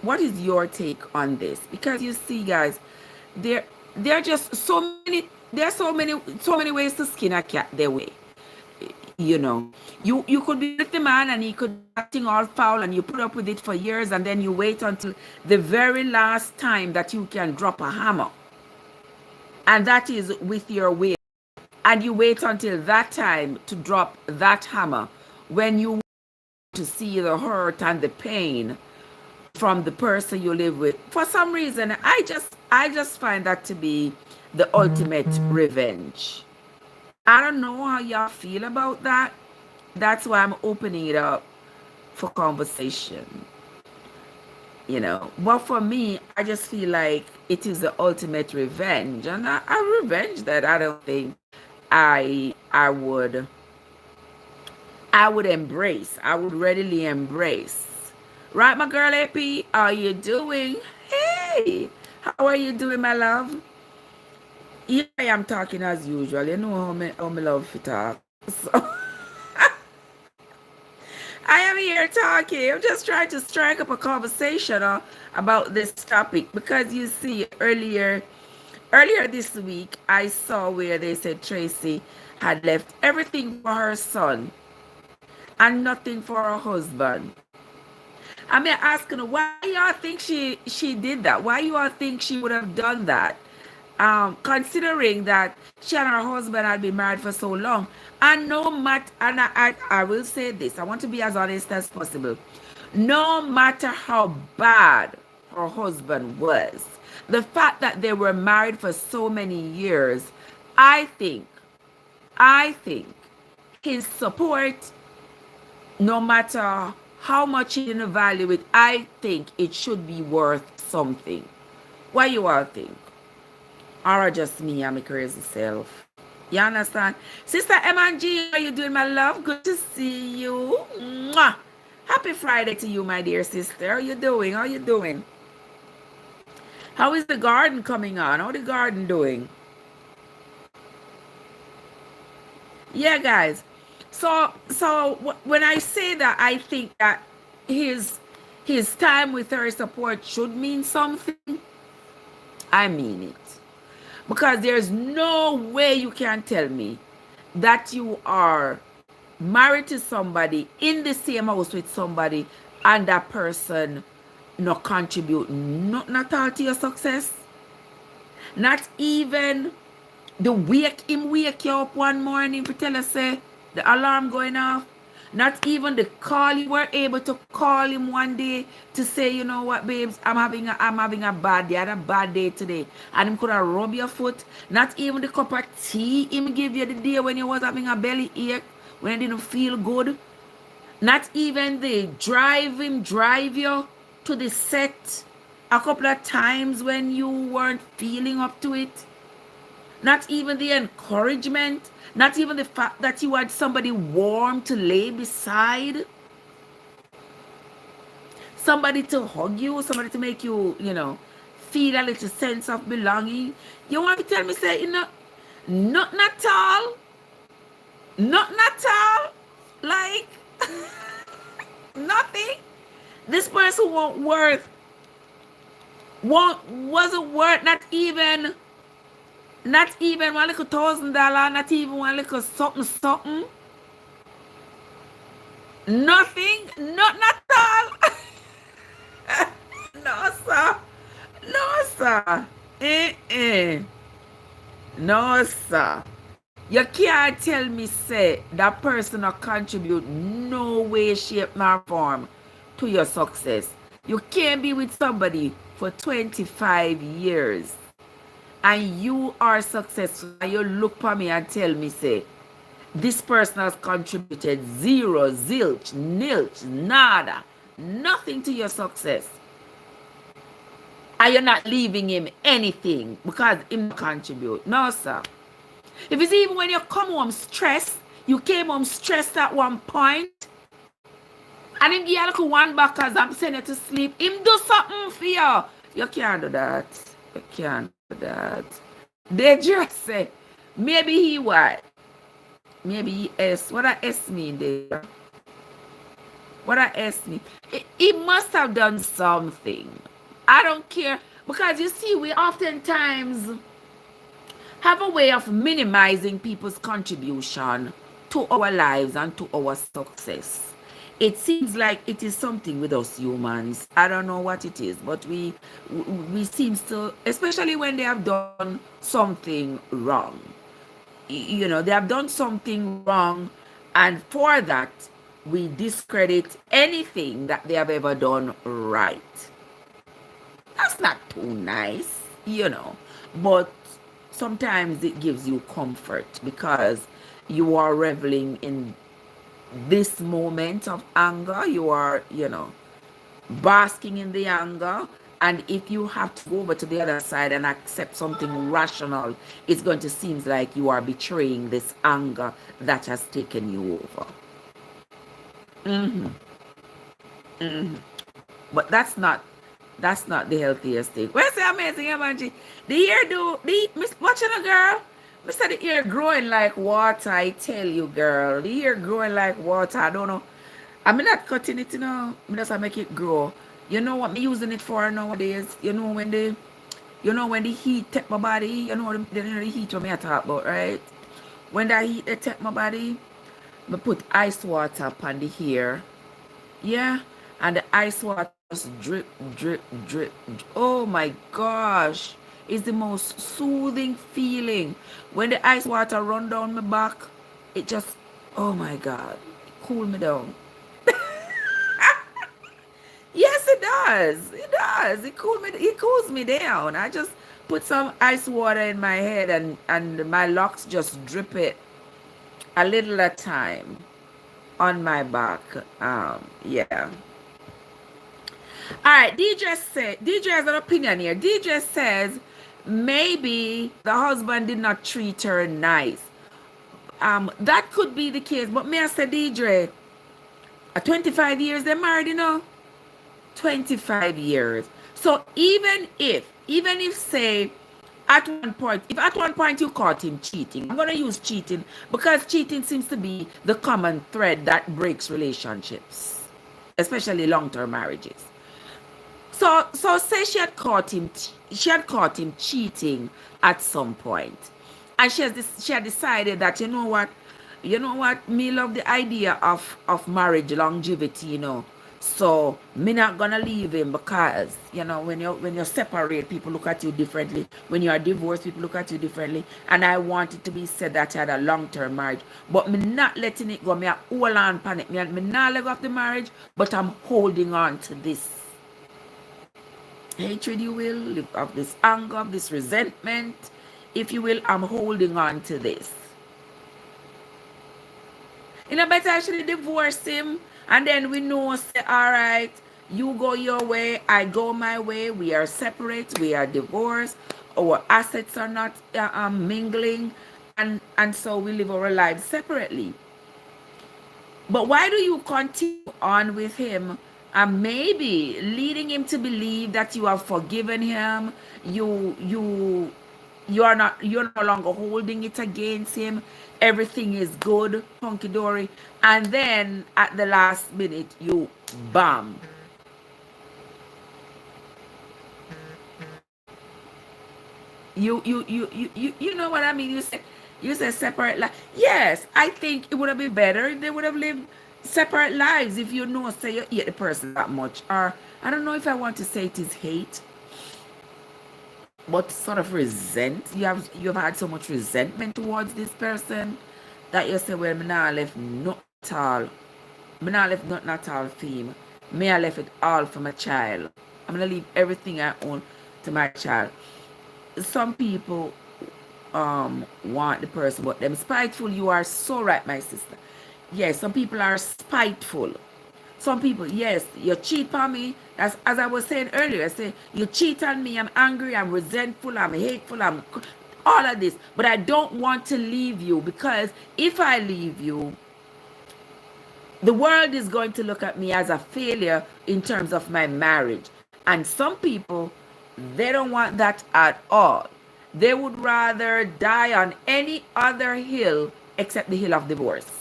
what is your take on this? Because you see, guys, there there are just so many ways to skin a cat their way. You know, you could be with the man and he could be acting all foul and you put up with it for years, and then you wait until the very last time that you can drop a hammer, and that is with your will. And you wait until that time to drop that hammer when you want to see the hurt and the pain from the person you live with. For some reason, I just find that to be the ultimate revenge. I don't know how y'all feel about that. That's why I'm opening it up for conversation. But for me, I just feel like it is the ultimate revenge, and a revenge that I don't think I would embrace. I would readily embrace. Right, my girl AP, how you doing? Hey, how are you doing, my love? Yeah, I am talking as usual. You know how me love to talk. So I am here talking. I'm just trying to strike up a conversation about this topic, because you see, earlier this week I saw where they said Tracy had left everything for her son and nothing for her husband. I mean, asking her, why y'all think she did that? Why you all think she would have done that? Considering that she and her husband had been married for so long, and no matter, and I will say this, I want to be as honest as possible. No matter how bad her husband was, the fact that they were married for so many years, I think, I think his support, no matter how much he didn't value it, I think it should be worth something. What you all think? Or just me and my crazy self? You understand? Sister M and G, how you doing, my love? Good to see you. Mwah. Happy Friday to you, my dear sister. How you doing? How you doing? How is the garden coming on? How the garden doing? Yeah, guys. So when I say that, I think that his his time with her support should mean something. I mean it, because there's no way you can tell me that you are married to somebody, in the same house with somebody, and that person not contribute not all to your success. Not even the wake you up one morning to tell us say the alarm going off. Not even the call you were able to call him one day to say, you know what, babes, I'm having a bad day. I had a bad day today. And him could have rub your foot. Not even the cup of tea him give you the day when you was having a belly ache, when you didn't feel good. Not even the drive you to the set a couple of times when you weren't feeling up to it. Not even the encouragement, not even the fact that you had somebody warm to lay beside, somebody to hug you, somebody to make you, feel a little sense of belonging. You want to tell me, say, nothing at all, nothing at all, like, nothing. This person wasn't worth not even one little $1,000, not even one little something. Nothing, not at all. No, sir. No, sir. No, sir. You can't tell me, say, that person will contribute no way, shape, nor form to your success. You can't be with somebody for 25 years and you are successful, and you look for me and tell me, say, this person has contributed zero, zilch, nilch, nada, nothing to your success. And you're not leaving him anything because him contribute. No, sir. If it's even when you come home stressed, you came home stressed at one point, and him give you like one back as I'm sending you to sleep, him do something for you. You can't do that. You can't do that. They just say, maybe he what? Maybe he S. What does S mean there? what I asked me, he must have done something. I don't care. Because you see, we oftentimes have a way of minimizing people's contribution to our lives and to our success. It seems like it is something with us humans. I don't know what it is, but we seem to, especially when they have done something wrong. They have done something wrong, and for that, we discredit anything that they have ever done right. That's not too nice. But sometimes it gives you comfort because you are reveling in this moment of anger. You are, basking in the anger. And if you have to go over to the other side and accept something rational, it's going to seem like you are betraying this anger that has taken you over. But that's not the healthiest thing. Where's the amazing emoji? The ear watching a girl. Mr. The ear growing like water, I tell you, girl. The ear growing like water. I don't know. I'm not cutting it, I just make it grow. You know what I'm using it for nowadays? When the heat take my body, the heat what I talk about, right? When that heat they take my body, I put ice water upon the hair. Yeah. And the ice water just drip, drip, drip. Oh my gosh. It's the most soothing feeling. When the ice water run down my back, it just, oh my God, cool me down. Yes, it does. It does. It cools me down. I just put some ice water in my head and my locks just drip it a little at a time on my back. Yeah. All right, DJ has an opinion here. DJ says maybe the husband did not treat her nice. That could be the case, but me I say DJ, 25 years they married, 25 years. So even if say at one point you caught him cheating, I'm gonna use cheating because cheating seems to be the common thread that breaks relationships, especially long-term marriages. So say she had caught him cheating at some point, and she had decided that you know what, me love the idea of marriage longevity, So me not gonna leave him because when you separate, people look at you differently. When you are divorced, people look at you differently. And I want it to be said that I had a long-term marriage, but me not letting it go. Me a hold on panic. Me not let go of the marriage, but I'm holding on to this hatred, you will, of this anger, of this resentment, if you will. I'm holding on to this. Better actually divorce him, and then we know, say, all right, you go your way, I go my way, we are separate, we are divorced, our assets are not mingling, and so we live our lives separately. But why do you continue on with him and maybe leading him to believe that you have forgiven him, you're no longer holding it against him, everything is good, hunky-dory, and then at the last minute you bam. You know what I mean? You say separate life. Yes, I think it would have been better if they would have lived separate lives. If say you hate the person that much, or I don't know if I want to say it is hate, but sort of resent. You've had so much resentment towards this person that you say, well, me not left not at all. Me not left nothing at all for him. Me I left it all for my child. I'm gonna leave everything I own to my child. Some people want the person, but them spiteful. You are so right, my sister. Yes, some people are spiteful. Some people, yes, you cheat on me. As I was saying earlier, I say you cheat on me. I'm angry. I'm resentful. I'm hateful. I'm all of this. But I don't want to leave you, because if I leave you, the world is going to look at me as a failure in terms of my marriage. And some people, they don't want that at all. They would rather die on any other hill except the hill of divorce.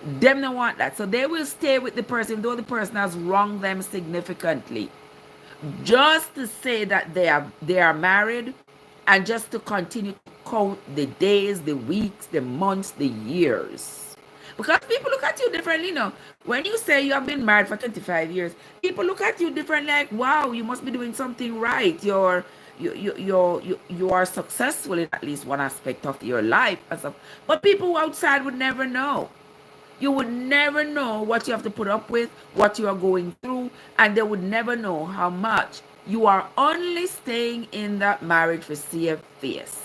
Them don't want that. So they will stay with the person, though the person has wronged them significantly, just to say that they are married, and just to continue to count the days, the weeks, the months, the years. Because people look at you differently, you know. When you say you have been married for 25 years, people look at you differently, like, wow, you must be doing something right. You are successful in at least one aspect of your life and stuff. But people outside would never know. You would never know what you have to put up with, what you are going through, and they would never know how much you are only staying in that marriage for save face.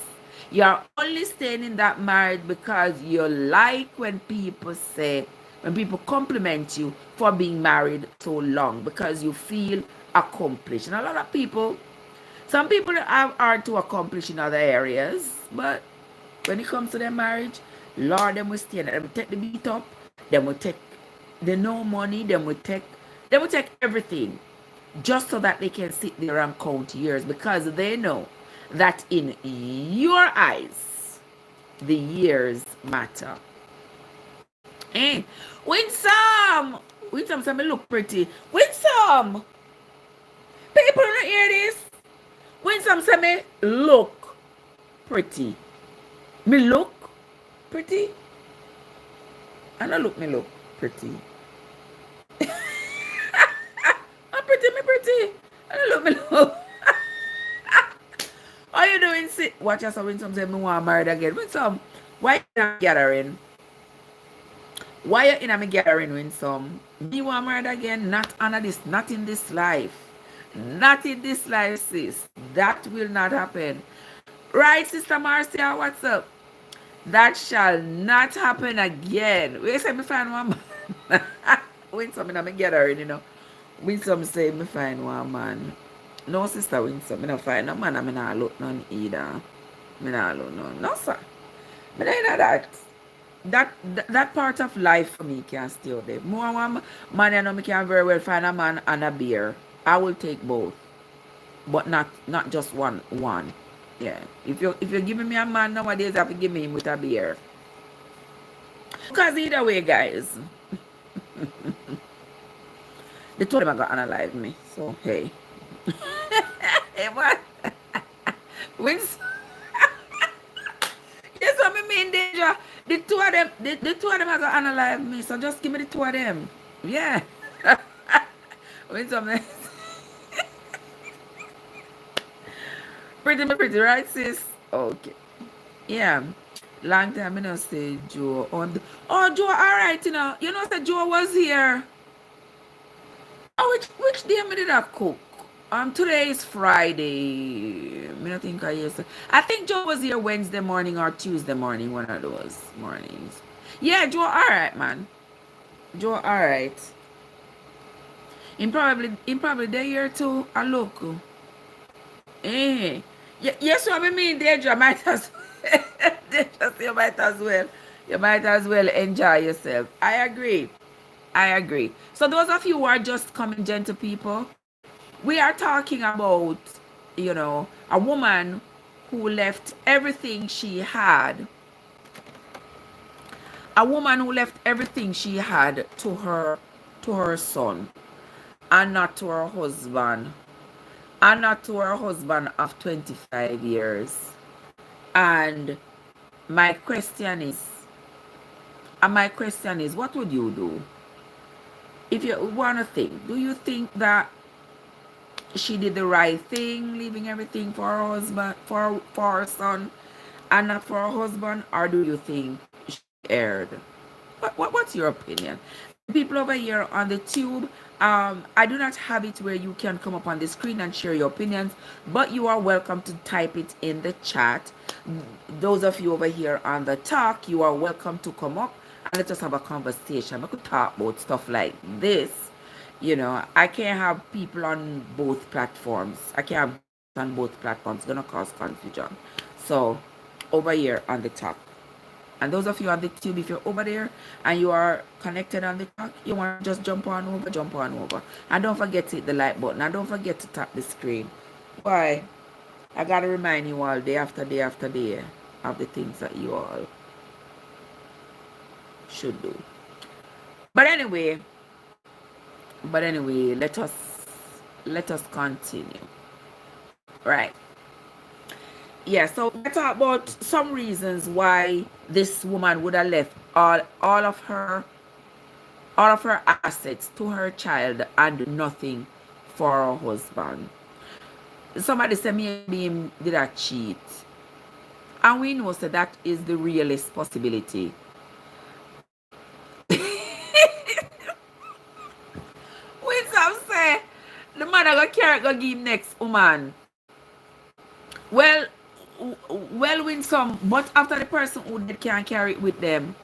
You are only staying in that marriage because you like when people say, when people compliment you for being married so long, because you feel accomplished. And a lot of people, some people are to accomplish in other areas, but when it comes to their marriage, Lord, them will stay in it. Them will take the beat up, them will take the no money, them will take everything, just so that they can sit there and count years, because they know that in your eyes, the years matter. Eh? Winsome! Winsome say me look pretty. Winsome! People don't hear this. Winsome say me look pretty. Me look pretty? I don't look me look pretty. I'm pretty, me pretty. I don't look me look. How you doing? Sit. Watch us when some say me want married again. When some, why you in a gathering? Why you in a gathering when some? Me want married again? Not under this, not in this life. Not in this life, sis. That will not happen. Right, Sister Marcia, what's up? That shall not happen again. We say me find one man. When some in a gathering, you know. When some say me find one man. No, Sister Winsome, me not find no man, and me not look none either. Me not look none. No, sir. Me not know that. That part of life for me can still there. More one man, you know, me can very well find a man and a beer. I will take both, but not just one. Yeah. If you're giving me a man nowadays, I have to give me him with a beer. Because either way, guys, the two of them are gonna analyze me. So hey. Hey, what? Wins. Yes, what me mean, danger. The two of them are gonna analyze me. So just give me the two of them. Yeah. Win something. Pretty, right, sis? Okay. Yeah. Long time I don't say Joe. Oh, Joe, all right, you know. You know that Joe was here. Oh, which day me did I cook? Today is Friday. I don't think I think Joe was here Wednesday morning or Tuesday morning, one of those mornings. Yeah, Joe, all right, man. Joe, all right. In probably day here too. I look. Eh. Yes, what I mean, Deidre, might as Deidre, you might as well enjoy yourself. I agree. So those of you who are just coming, gentle people, we are talking about, a woman who left everything she had. A woman who left everything she had to her son, and not to her husband. And not to her husband of 25 years. And my question is, what would you do? If you want to think, do you think that she did the right thing, leaving everything for her husband, for her son, and not for her husband, or do you think she erred? What's your opinion? People over here on the tube, I do not have it where you can come up on the screen and share your opinions, but you are welcome to type it in the chat. Those of you over here on the talk, you are welcome to come up and let us have a conversation. We could talk about stuff like this. I can't have people on both platforms. I can't have on both platforms. It's gonna cause confusion. So over here on the talk. And those of you on the tube, if you're over there and you are connected on the talk, you want to just jump on over. And don't forget to hit the like button. And don't forget to tap the screen. Why? I got to remind you all day after day after day of the things that you all should do. But anyway, let us continue. Right. Yeah, so I talk about some reasons why this woman would have left all of her assets to her child and nothing for her husband. Somebody said maybe him did a cheat. And we know so that is the realest possibility. When some say the man go carry go give next woman. Well, when some, but after the person who did can't carry it with them,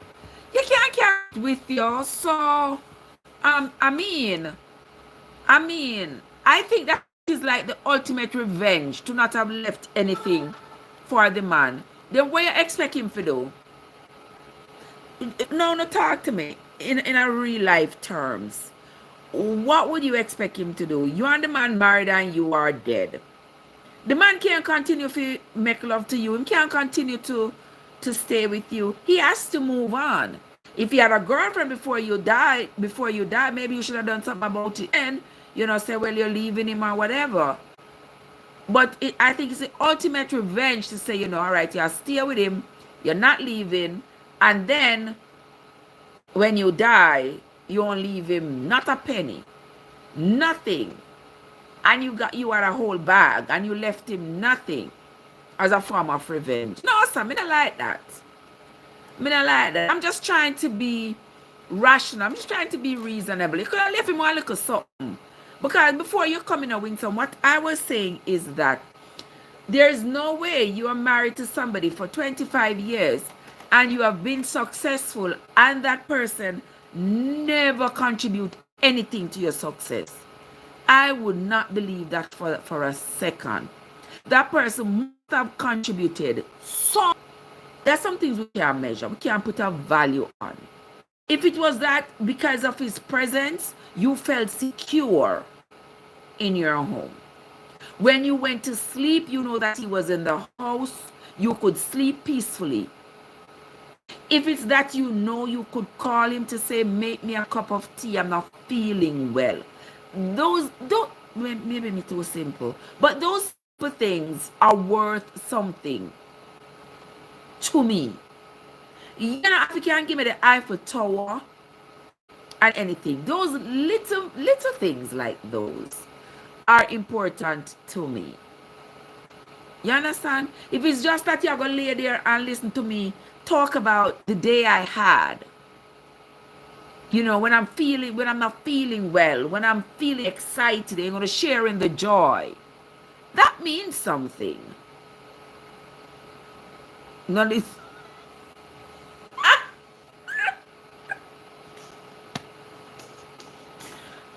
you can't carry it with you. So, I think that is like the ultimate revenge to not have left anything for the man. Then what you expect him to do? No, talk to me in a real life terms. What would you expect him to do? You and the man married and you are dead. The man can't continue to make love to you. He can't continue to stay with you. He has to move on. If he had a girlfriend before you die, maybe you should have done something about it. And, say, well, you're leaving him or whatever. But I think it's the ultimate revenge to say, all right, you'll stay with him. You're not leaving. And then when you die, you won't leave him not a penny. Nothing. And you had a whole bag and you left him nothing as a form of revenge. No, sir, me not like that. I'm just trying to be rational. I'm just trying to be reasonable. You could have left him one little something. Because before you come in a winter, what I was saying is that there's no way you are married to somebody for 25 years and you have been successful and that person never contribute anything to your success. I would not believe that for a second. That person must have contributed some. There's some things we can't measure. We can't put a value on. If it was that because of his presence, you felt secure in your home. When you went to sleep, you know that he was in the house. You could sleep peacefully. If it's that you could call him to say, make me a cup of tea, I'm not feeling well. Those don't, maybe me too simple, but those things are worth something to me. If you can't give me the Eiffel Tower and anything, those little things like those are important to me. You understand? If it's just that you're going to lay there and listen to me talk about the day I had, when I'm not feeling well, when I'm feeling excited, I'm going to share in the joy. That means something. Not this.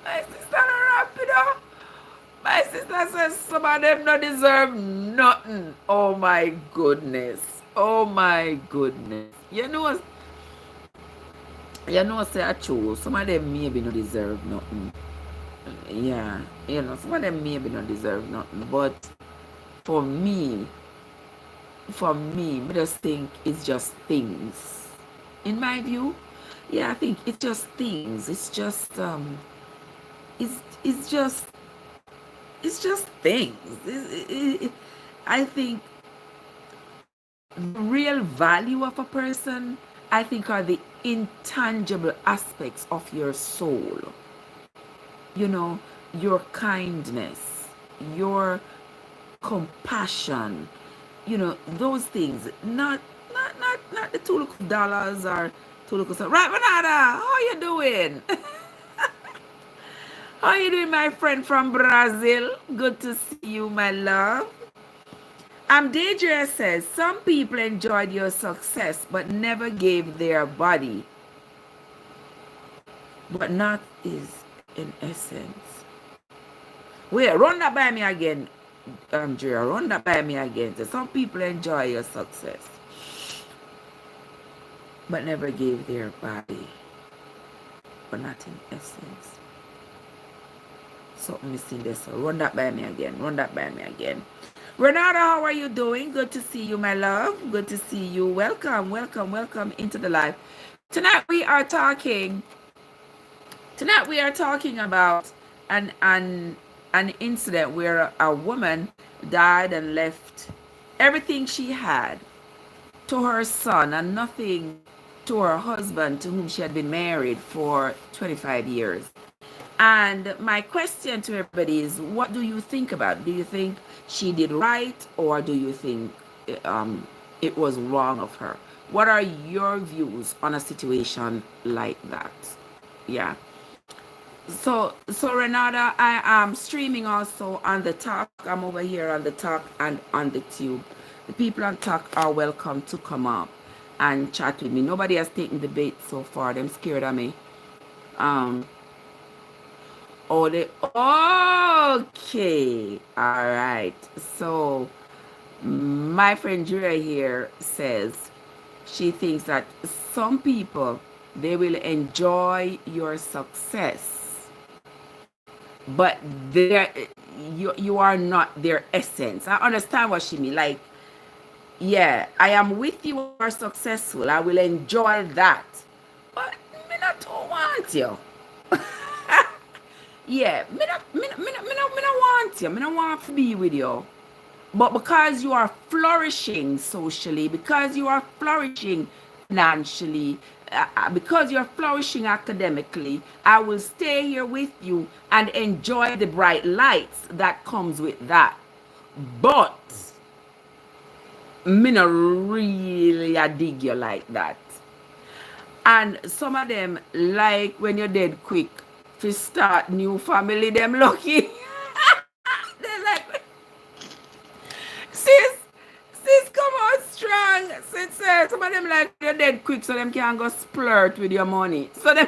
My sister wrap it up. My sister says some of them don't deserve nothing. Oh my goodness. Oh my goodness. Say I chose. Some of them maybe not deserve nothing. Yeah. Some of them maybe not deserve nothing. But for me, I just think it's just things. In my view, yeah, I think it's just things. It's just things. I think the real value of a person, I think, are the intangible aspects of your soul. Your kindness, your compassion, those things. Not the $2 or $2. Right, Manada, how you doing? How you doing, my friend from Brazil? Good to see you, my love. Deidre says, some people enjoyed your success but never gave their body. But not is in essence. Wait, run that by me again, Andrea. Run that by me again. So some people enjoy your success but never gave their body. But not in essence. Something missing there. So run that by me again. Renata, how are you doing? Good to see you, my love. Good to see you. Welcome into the live. Tonight we are talking Tonight we are talking about an an an incident where a woman died and left everything she had to her son and nothing to her husband, to whom she had been married for 25 years. And my question to everybody is, what do you think about it? Do you think she did right, or do you think um, it was wrong of her? What are your views on a situation like that? Yeah. So Renata, I am streaming also on the talk. I'm over here on the talk and on the tube. The people on talk are welcome to come up and chat with me. Nobody has taken the bait so far. Them scared of me. Um, oh, they okay. All right. So my friend Drea here says she thinks that some people, they will enjoy your success, but you are not their essence. I understand what she mean. Like, yeah, I am with you, are successful. I will enjoy that. But me not too want you. Yeah, me not want you. Me not want to be with you. But because you are flourishing socially, because you are flourishing financially, because you're flourishing academically, I will stay here with you and enjoy the bright lights that comes with that. But me not really a dig you like that. And some of them, like when you're dead quick, to start new family, them lucky. They're like, sis, come out strong. Sis, some of them like you're dead quick, so them can go splurt with your money. So them,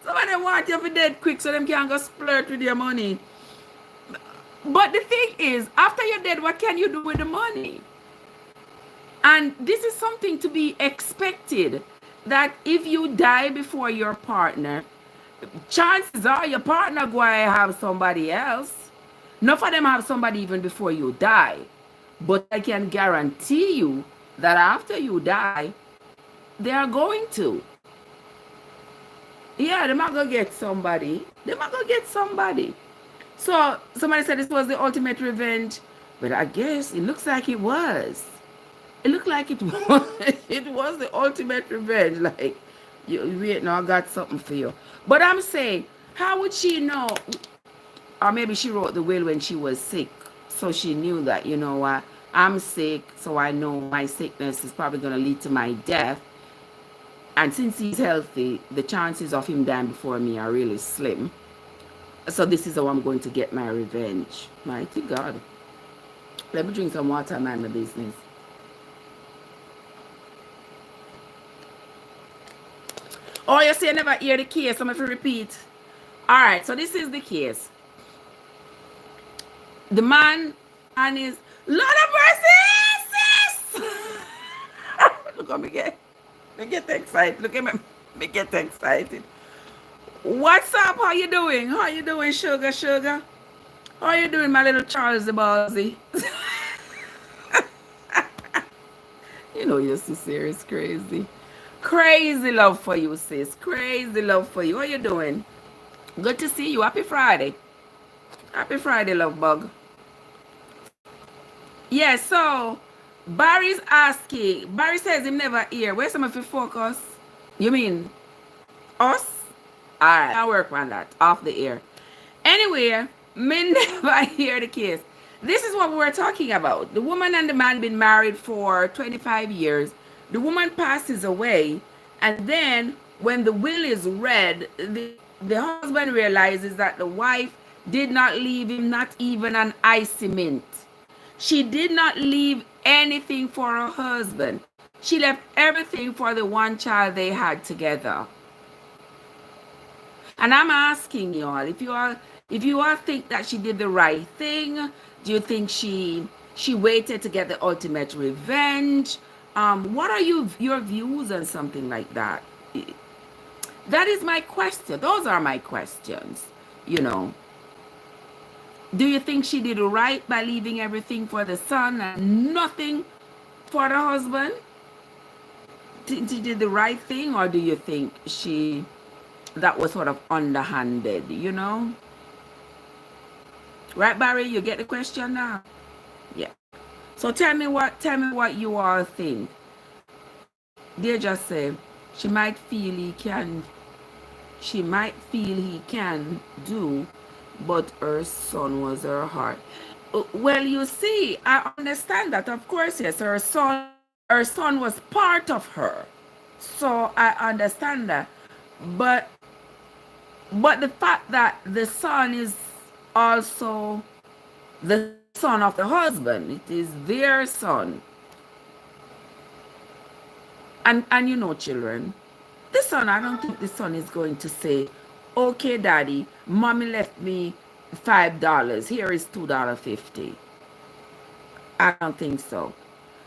some of them want you to be dead quick, so them can go splurt with your money. But the thing is, after you're dead, what can you do with the money? And this is something to be expected, that if you die before your partner, chances are your partner going to have somebody else. None of them have somebody even before you die. But I can guarantee you that after you die, they are going to. Yeah, they're not going to get somebody. They're not going to get somebody. So somebody said this was the ultimate revenge. But I guess it looks like it was. It looked like it was. It was the ultimate revenge. Like, you wait, now I got something for you. But I'm saying, how would she know? Or maybe she wrote the will when she was sick, so she knew that, you know what, I'm sick, so I know my sickness is probably going to lead to my death. And since he's healthy, the chances of him dying before me are really slim. So this is how I'm going to get my revenge. Mighty God. Let me drink some water and mind my business. Oh, you say you never hear the case, so I'm going to repeat. All right, so this is the case. The man and his Lord of mercy, sis! Look at me get excited. Look at me get excited. What's up? How you doing? How you doing, sugar? How you doing, my little Charles the Ballsy? You know you're so serious, crazy. Crazy love for you, sis. Crazy love for you. How you doing? Good to see you. Happy Friday. Happy Friday, love bug. Yeah, so Barry's asking. Barry says him never hear. Where's some of you focus? You mean us? Alright, I'll work on that. Off the air. Anyway, me never hear the case. This is what we were talking about. The woman and the man been married for 25 years. The woman passes away, and then when the will is read, the husband realizes that the wife did not leave him not even an icy mint. She did not leave anything for her husband. She left everything for the one child they had together. And I'm asking y'all, if you all think that she did the right thing, do you think she waited to get the ultimate revenge? What are your views on something like that? That is my question. Those are my questions. You know, do you think she did right by leaving everything for the son and nothing for the husband? think she did the right thing, or do you think that was sort of underhanded, you know? Right, Barry? You get the question now? Yeah. So tell me what you all think. They just say she might feel he can do, but her son was her heart. Well, you see, I understand that. Of course, yes, her son was part of her. So I understand that. But the fact that the son is also the son of the husband, it is their son. And you know, children, the son, I don't think the son is going to say, okay, daddy, mommy left me $5. Here is $2.50. I don't think so.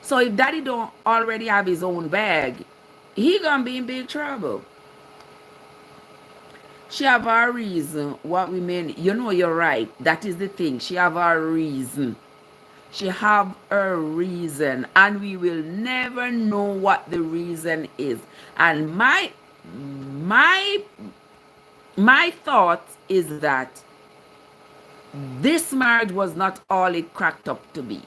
So if daddy don't already have his own bag, he gonna be in big trouble. She have a reason what we mean. You know, you're right. That is the thing. She have a reason. She have a reason, and we will never know what the reason is. And my my thought is that this marriage was not all it cracked up to be.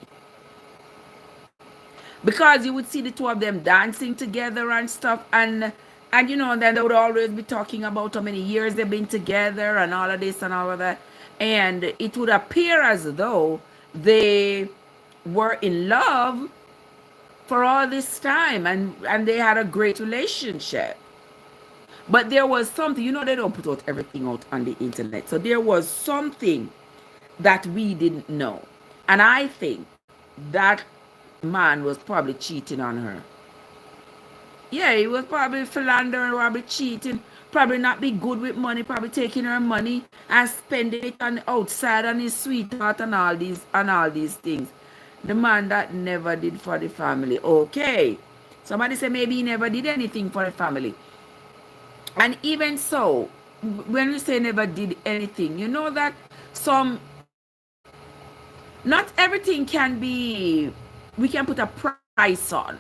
Because you would see the two of them dancing together and stuff, and you know, and then they would always be talking about how many years they've been together and all of this and all of that. And it would appear as though they were in love for all this time, and they had a great relationship. But there was something, you know, they don't put out everything out on the internet. So there was something that we didn't know. And I think that man was probably cheating on her. Yeah, he was probably philandering, probably cheating, probably not be good with money, probably taking her money and spending it on outside on his sweetheart and all these things. The man that never did for the family. Okay. Somebody say maybe he never did anything for the family. And even so, when we say never did anything, you know that not everything we can put a price on.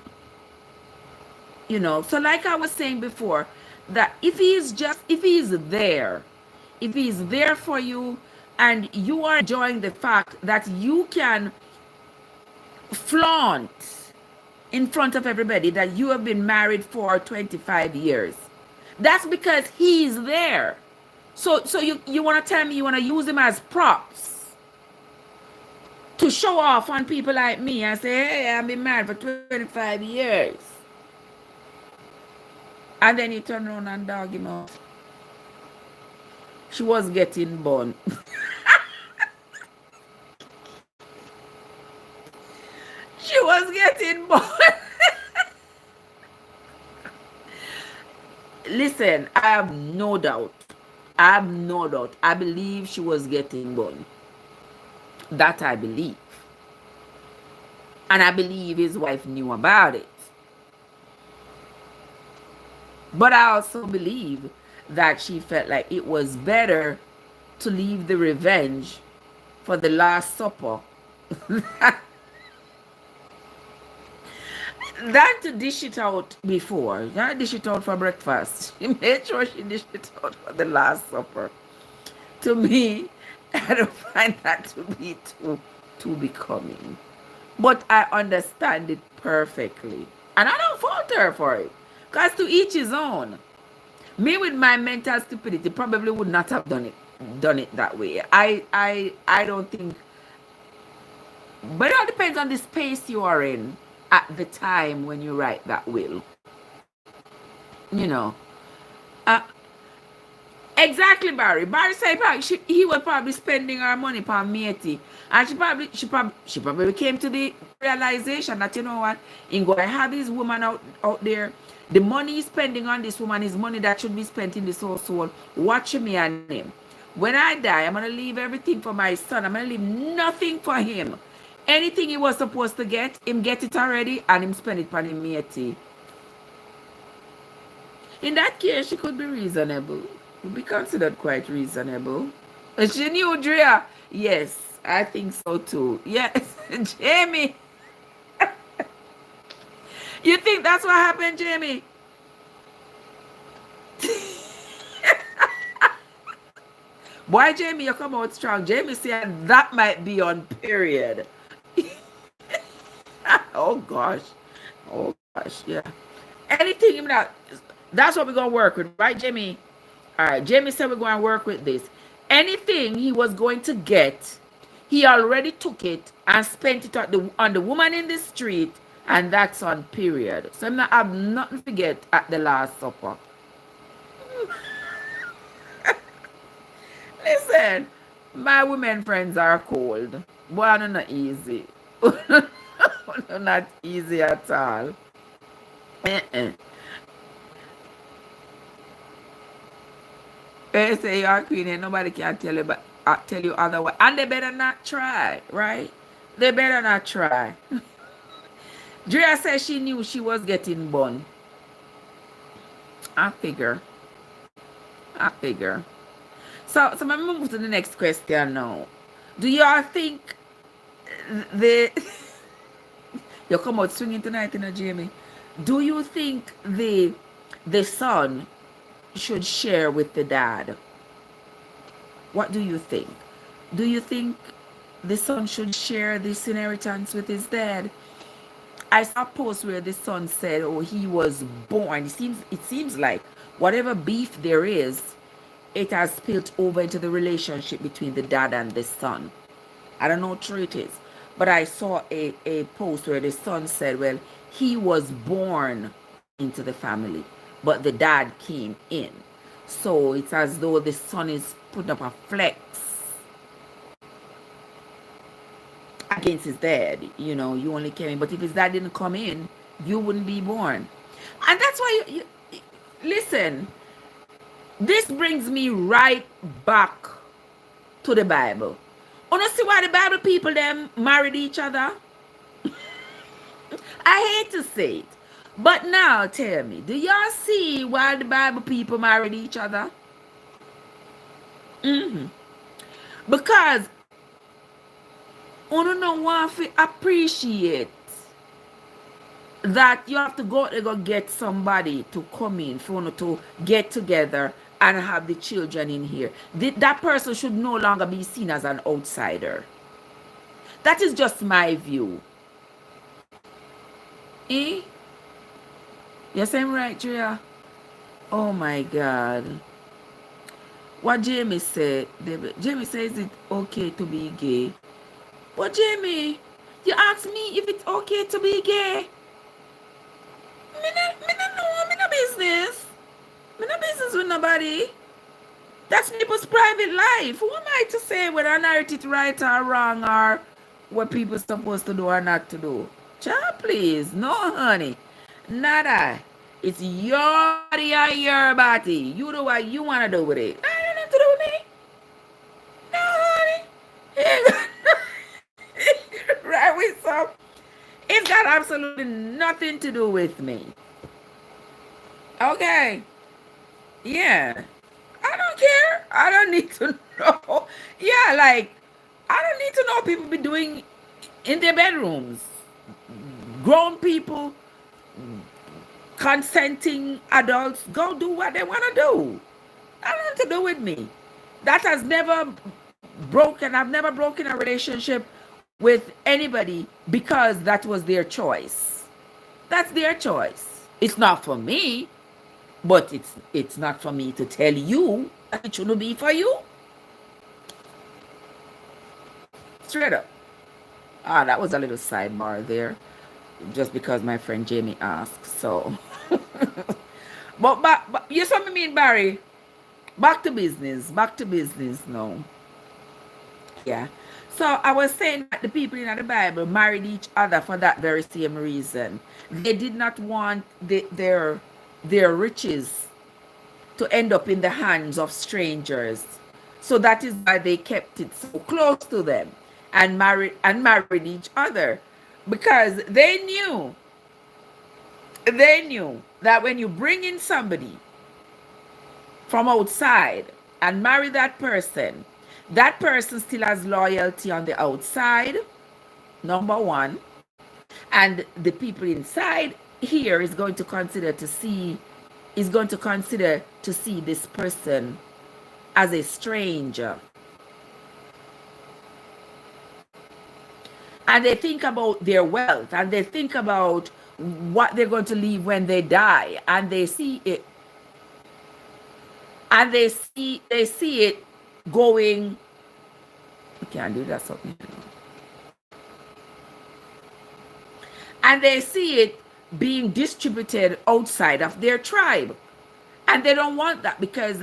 You know, so like I was saying before, that if he's there for you, and you are enjoying the fact that you can flaunt in front of everybody that you have been married for 25 years, that's because he's there. So you want to tell me you want to use him as props to show off on people like me and say, hey, I've been married for 25 years. And then you turn around and dog him out. She was getting born. She was getting born. Listen, I have no doubt. I believe she was getting born. That I believe. And I believe his wife knew about it. But I also believe that she felt like it was better to leave the revenge for the Last Supper than to dish it out before. Not dish it out for breakfast. She made sure she dished it out for the Last Supper. To me, I don't find that to be too becoming. But I understand it perfectly. And I don't fault her for it. Because to each his own. Me with my mental stupidity probably would not have done it that way. I don't think. But it all depends on the space you are in at the time when you write that will. You know. Exactly, Barry. Barry said he was probably spending her money on matey. And she probably came to the realization that, you know what, in go I have this woman out there. The money he's spending on this woman is money that should be spent in this household. Watch me and him. When I die, I'm going to leave everything for my son. I'm going to leave nothing for him. Anything he was supposed to get, him get it already, and him spend it on him matey. In that case, she could be reasonable. Would be considered quite reasonable. She knew Drea. Yes, I think so too. Yes, Jamie. You think that's what happened, Jamie? Why, Jamie, you come out strong. Jamie said that might be on period. Oh gosh. Oh gosh, yeah. Anything in that's what we're gonna work with, right, Jamie? All right, Jamie said we're going to work with this. Anything he was going to get, he already took it and spent it on the woman in the street, and that's on period. So I'm not have nothing to get at the Last Supper. Listen, my women friends are cold. Boy, I'm not easy. Not easy at all. They say you are queen and nobody can tell you, but tell you otherwise. And they better not try, right? They better not try. Drea said she knew she was getting born. I figure. So let me move to the next question now. Do y'all think the you come out swinging tonight, Jamie? Do you think the son should share with the dad? What do you think? Do you think the son should share this inheritance with his dad? I saw a post where the son said, oh, he was born. It seems like whatever beef there is, it has spilled over into the relationship between the dad and the son. I don't know how true it is, but I saw a post where the son said, well, he was born into the family, but the dad came in. So it's as though the son is putting up a flex against his dad. You know, you only came in, but if his dad didn't come in, you wouldn't be born. And that's why you listen, this brings me right back to the Bible. You know, see why the Bible people them married each other? I hate to say it, but now tell me, do y'all see why the Bible people married each other? Because you don't want to appreciate that you have to go get somebody to come in for you to get together and have the children in here. That person should no longer be seen as an outsider. That is just my view. Eh? Yes, I'm right, Drea. Oh my God. What Jamie said, Jamie says it's okay to be gay. But Jamie, you asked me if it's okay to be gay. Me no business. Me no business with nobody. That's people's private life. Who am I to say whether I narrate it right or wrong or what people supposed to do or not to do? Child, please. No, honey. Nada. It's your body or your body. You do what you want to do with it. I don't have to do with me. No, honey. Right with some. It's got absolutely nothing to do with me. Okay. Yeah. I don't care. I don't need to know. Yeah, like, I don't need to know what people be doing in their bedrooms. Grown people, consenting adults, go do what they want to do. That has nothing to do with me. That has never broken. I've never broken a relationship with anybody because that was their choice. That's their choice. It's not for me, but it's not for me to tell you that it shouldn't be for you. Straight up. Ah, that was a little sidebar there, just because my friend Jamie asked. So, but you saw me mean, Barry. Back to business. Back to business now. Yeah. So I was saying that the people in the Bible married each other for that very same reason. They did not want their riches to end up in the hands of strangers. So that is why they kept it so close to them and married each other, because they knew that when you bring in somebody from outside and marry that person still has loyalty on the outside, number one, and the people inside here is going to consider to see this person as a stranger. And they think about their wealth, and they think about what they're going to leave when they die, and they see it, and they see it going. You can't do that something. And they see it being distributed outside of their tribe. And they don't want that, because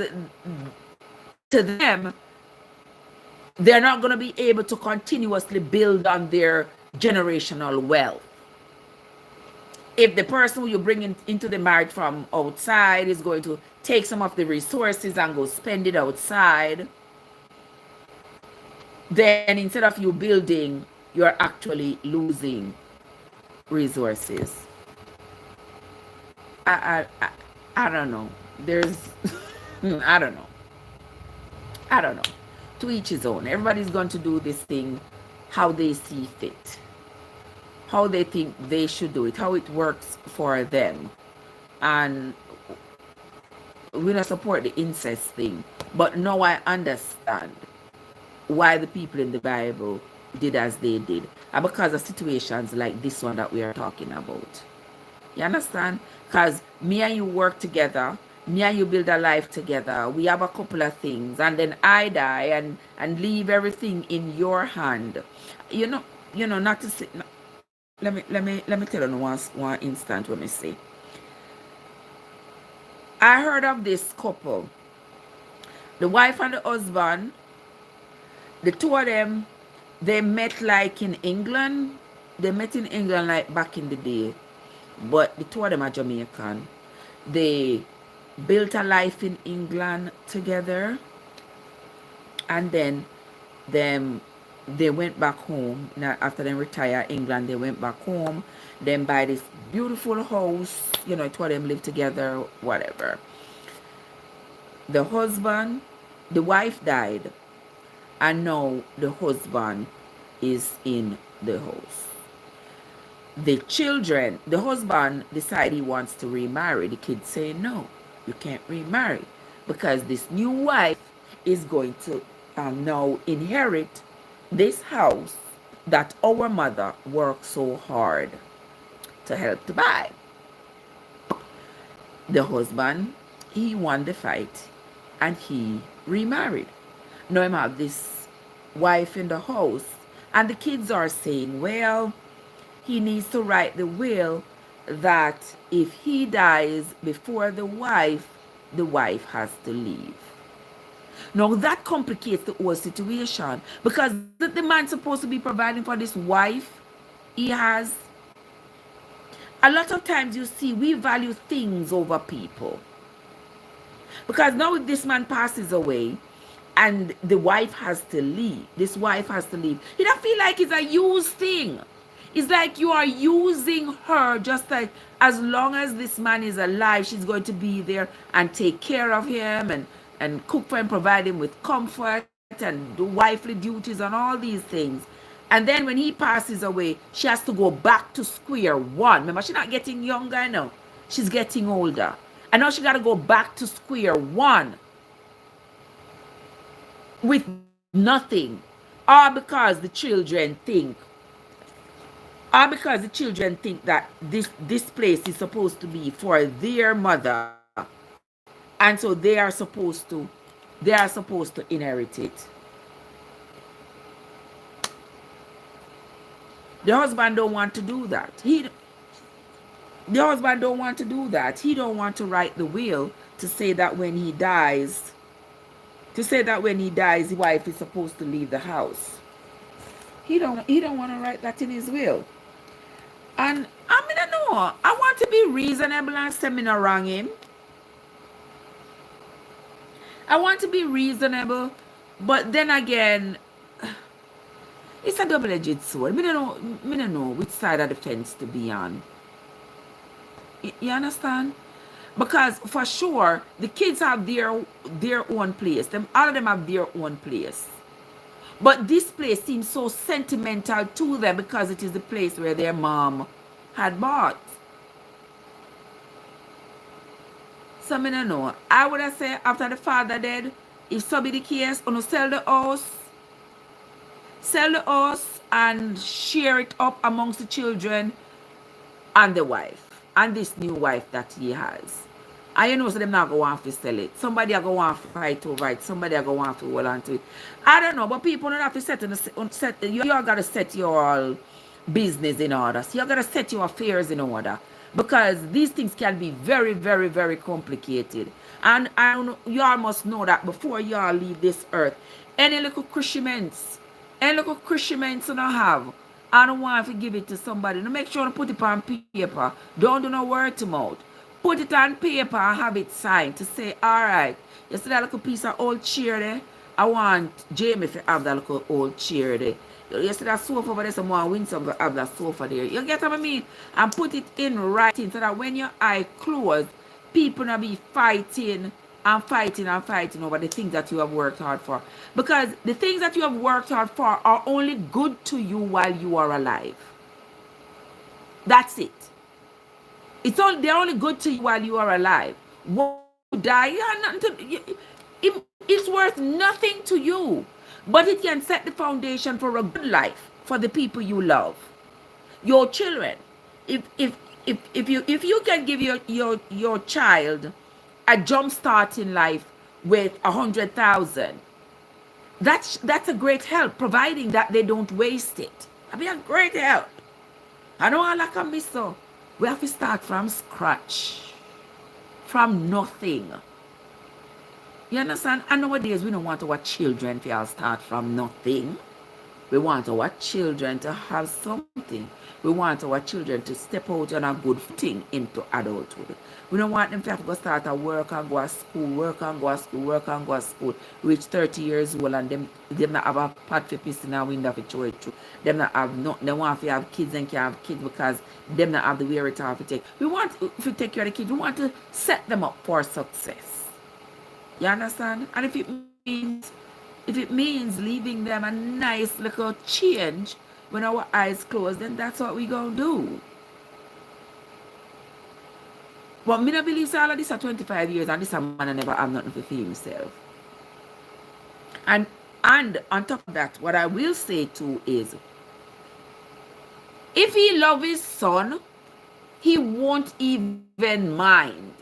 to them, they're not going to be able to continuously build on their generational wealth. If the person who you bring into the marriage from outside is going to take some of the resources and go spend it outside, then instead of you building, you're actually losing resources. I don't know. There's I don't know. To each his own. Everybody's going to do this thing how they see fit, how they think they should do it, how it works for them. And we don't support the incest thing, but now I understand why the people in the Bible did as they did, and because of situations like this one that we are talking about. You understand? Because me and you work together, me and you build a life together. We have a couple of things, and then I die and leave everything in your hand. You know, not to say. Let me tell you one instant when I say. I heard of this couple, the wife and the husband. The two of them, they met like in England. They met in England like back in the day. But the two of them are Jamaican. They built a life in England together. And then they went back home. Now, after they retired England, they went back home. Then buy this beautiful house. You know, two of them live together, whatever. The wife died. And now the husband is in the house. The children, the husband decide he wants to remarry. The kids say, no, you can't remarry, because this new wife is going to now inherit this house that our mother worked so hard to help to buy. The husband, he won the fight and he remarried. Now I have this wife in the house, and the kids are saying, well, he needs to write the will that if he dies before the wife has to leave. Now that complicates the whole situation, because the man supposed to be providing for this wife he has. A lot of times you see we value things over people, because now if this man passes away and the wife has to leave, you don't feel like it's a used thing. It's like you are using her, just like as long as this man is alive, she's going to be there and take care of him and cook for him, provide him with comfort and do wifely duties and all these things. And then when he passes away, she has to go back to square one. Remember, she's not getting younger now. She's getting older. And now she got to go back to square one with nothing. All because the children think that this place is supposed to be for their mother, and so they are supposed to inherit it. The husband don't want to do that. The husband don't want to do that. He don't want to write the will to say that when he dies, the wife is supposed to leave the house. He don't want to write that in his will. And I mean, I know, I want to be reasonable and say me not wrong him. I want to be reasonable, but then again, it's a double-edged sword. Me don't know which side of the fence to be on. You understand? Because for sure, the kids have their own place. All of them have their own place. But this place seems so sentimental to them because it is the place where their mom had bought. So I don't know. I would have said after the father dead, if so be the case, on sell the house and share it up amongst the children and the wife and this new wife that he has. And you know, so them not go want to sell it. Somebody are going to want to fight over it. Somebody are going to want to hold on to it. I don't know, but people don't have to set you all got to set your business in order. So you got to set your affairs in order. Because these things can be very, very, very complicated. And you all must know that before you all leave this earth, any little crushiments you don't have, I don't want to give it to somebody. No, make sure you put it on paper. Don't do no word to mouth. Put it on paper and have it signed to say, all right, you see that little piece of old chair there? I want Jamie to have that little old chair there. You see that sofa over there, someone win some to have that sofa there. You get what I mean? And put it in writing so that when your eye closed, people not be fighting and fighting and fighting over the things that you have worked hard for. Because the things that you have worked hard for are only good to you while you are alive. That's it. They're only good to you while you are alive. When you die, it's worth nothing to you. But it can set the foundation for a good life for the people you love. Your children. If you can give your child a jump start in life with 100,000, that's a great help, providing that they don't waste it. That'd be a great help. I know I like a miss so. We have to start from scratch. From nothing. You understand? And nowadays we don't want our children to start from nothing. We want our children to have something. We want our children to step out on a good footing into adulthood. We don't want them to have to go start a work and go to school, work and go to school, work and go to school, reach 30 years old and them not have a pot for piss in a window for throw it through. Them not have nothing. They want to have kids and can't have kids because them not have the wherewithal to take. We want to take care of the kids. We want to set them up for success. You understand? And if it means leaving them a nice little change when our eyes closed, then that's what we gonna do. But me not believe all of this are 25 years and this a man never have nothing to feel himself. And on top of that, what I will say too is, if he loves his son, he won't even mind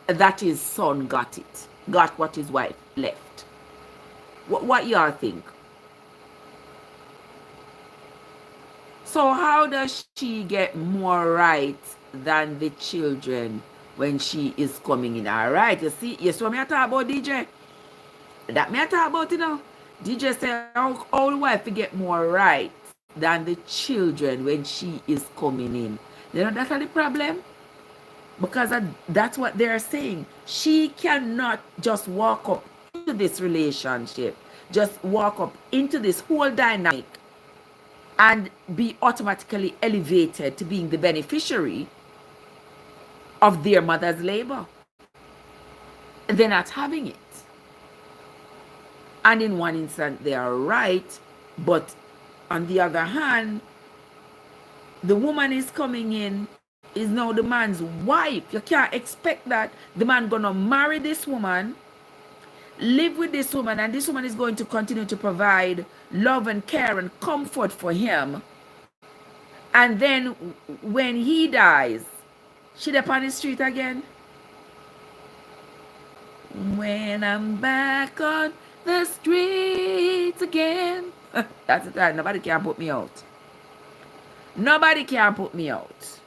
that his son got what his wife left. What y'all think? So how does she get more rights than the children when she is coming in? All right, you see what me I talk about, DJ? That me I talk about, you know. DJ said how the wife get more rights than the children when she is coming in. You know that's the problem? Because that's what they're saying. She cannot just walk up into this relationship, just walk up into this whole dynamic and be automatically elevated to being the beneficiary of their mother's labor. They're not having it. And in one instance, they are right, but on the other hand, the woman is coming in, is now the man's wife. You can't expect that the man gonna marry this woman, live with this woman, and this woman is going to continue to provide love and care and comfort for him. And then when he dies, she up on the street again. When I'm back on the streets again. That's it. Nobody can put me out. Nobody can put me out.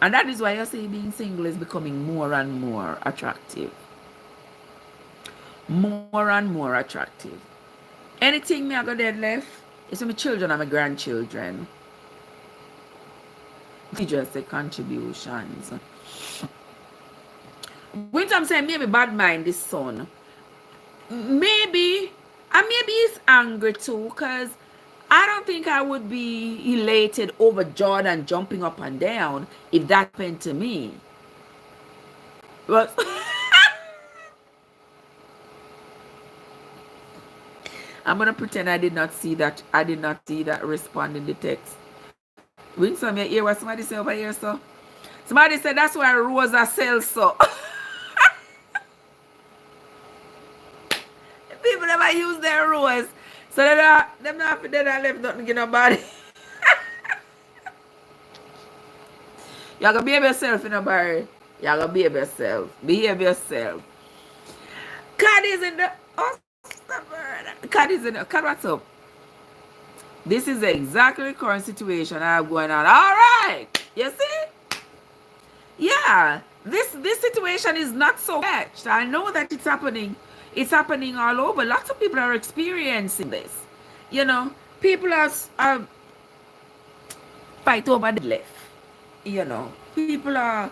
And that is why you see being single is becoming more and more attractive. More and more attractive. Anything me I got dead left is my children and my grandchildren. Just the contributions. When I'm saying maybe bad mind this son, maybe he's angry too, because I don't think I would be elated over Jordan jumping up and down if that happened to me. But I'm gonna pretend I did not see that. I did not see that respond in the text. When some you hear what somebody say over here, so Somebody said that's why Rosa sells so. People never use their rose. So them not left nothing to nobody. You gotta behave yourself in a bar. You gotta behave yourself. Behave yourself. Cat is in the Cat is in the Cat, what's up? This is exactly the current situation I have going on. Alright. You see? Yeah. This situation is not so bad. I know that it's happening. It's happening all over. Lots of people are experiencing this. You know, people are fight over the left. You know, people are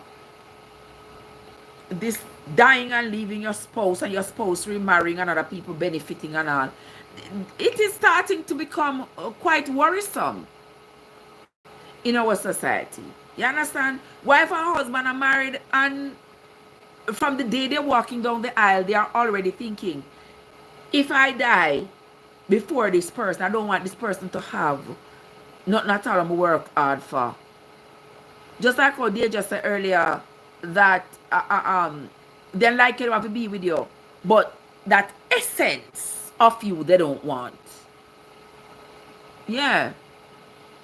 this dying and leaving your spouse and your spouse remarrying and other people benefiting and all. It is starting to become quite worrisome in our society. You understand? Wife and husband are married, and from the day they're walking down the aisle, they are already thinking, if I die before this person, I don't want this person to have nothing at all I'm work hard for. Just like how they just said earlier that they like you, have to be with you, but that essence of you they don't want. Yeah.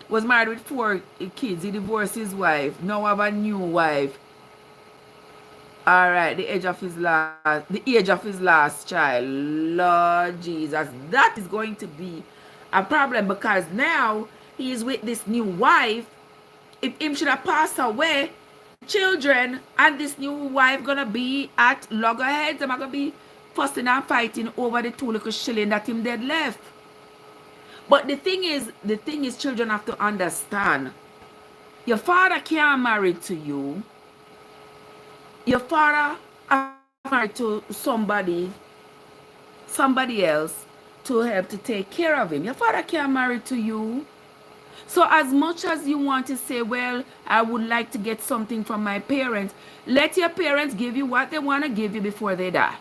Was married with 4 kids. He divorced his wife. Now have a new wife. All right, the age of his last child. Lord Jesus, that is going to be a problem, because now he is with this new wife. If him should have passed away, children and this new wife gonna be at loggerheads. They're gonna be fussing and fighting over the 2 little shilling that him dead left. But the thing is, children have to understand. Your father can't marry to you. Your father married to somebody else to help to take care of him. Your father can't marry to you. So as much as you want to say, well, I would like to get something from my parents, let your parents give you what they want to give you before they die.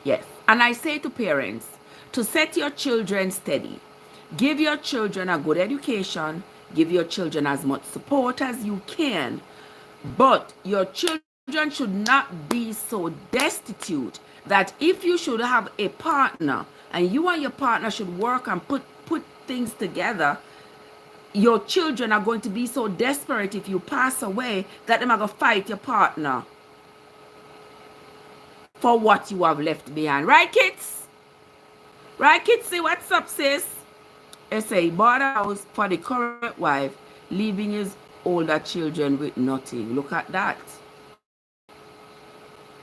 Yes. And I say to parents to set your children steady. Give your children a good education. Give your children as much support as you can. But your children should not be so destitute that if you should have a partner and you and your partner should work and put things together, your children are going to be so desperate if you pass away that they're going to fight your partner for what you have left behind. Right, kids? Right, kids? See what's up, sis? They say he bought a house for the current wife, leaving his older children with nothing. Look at that.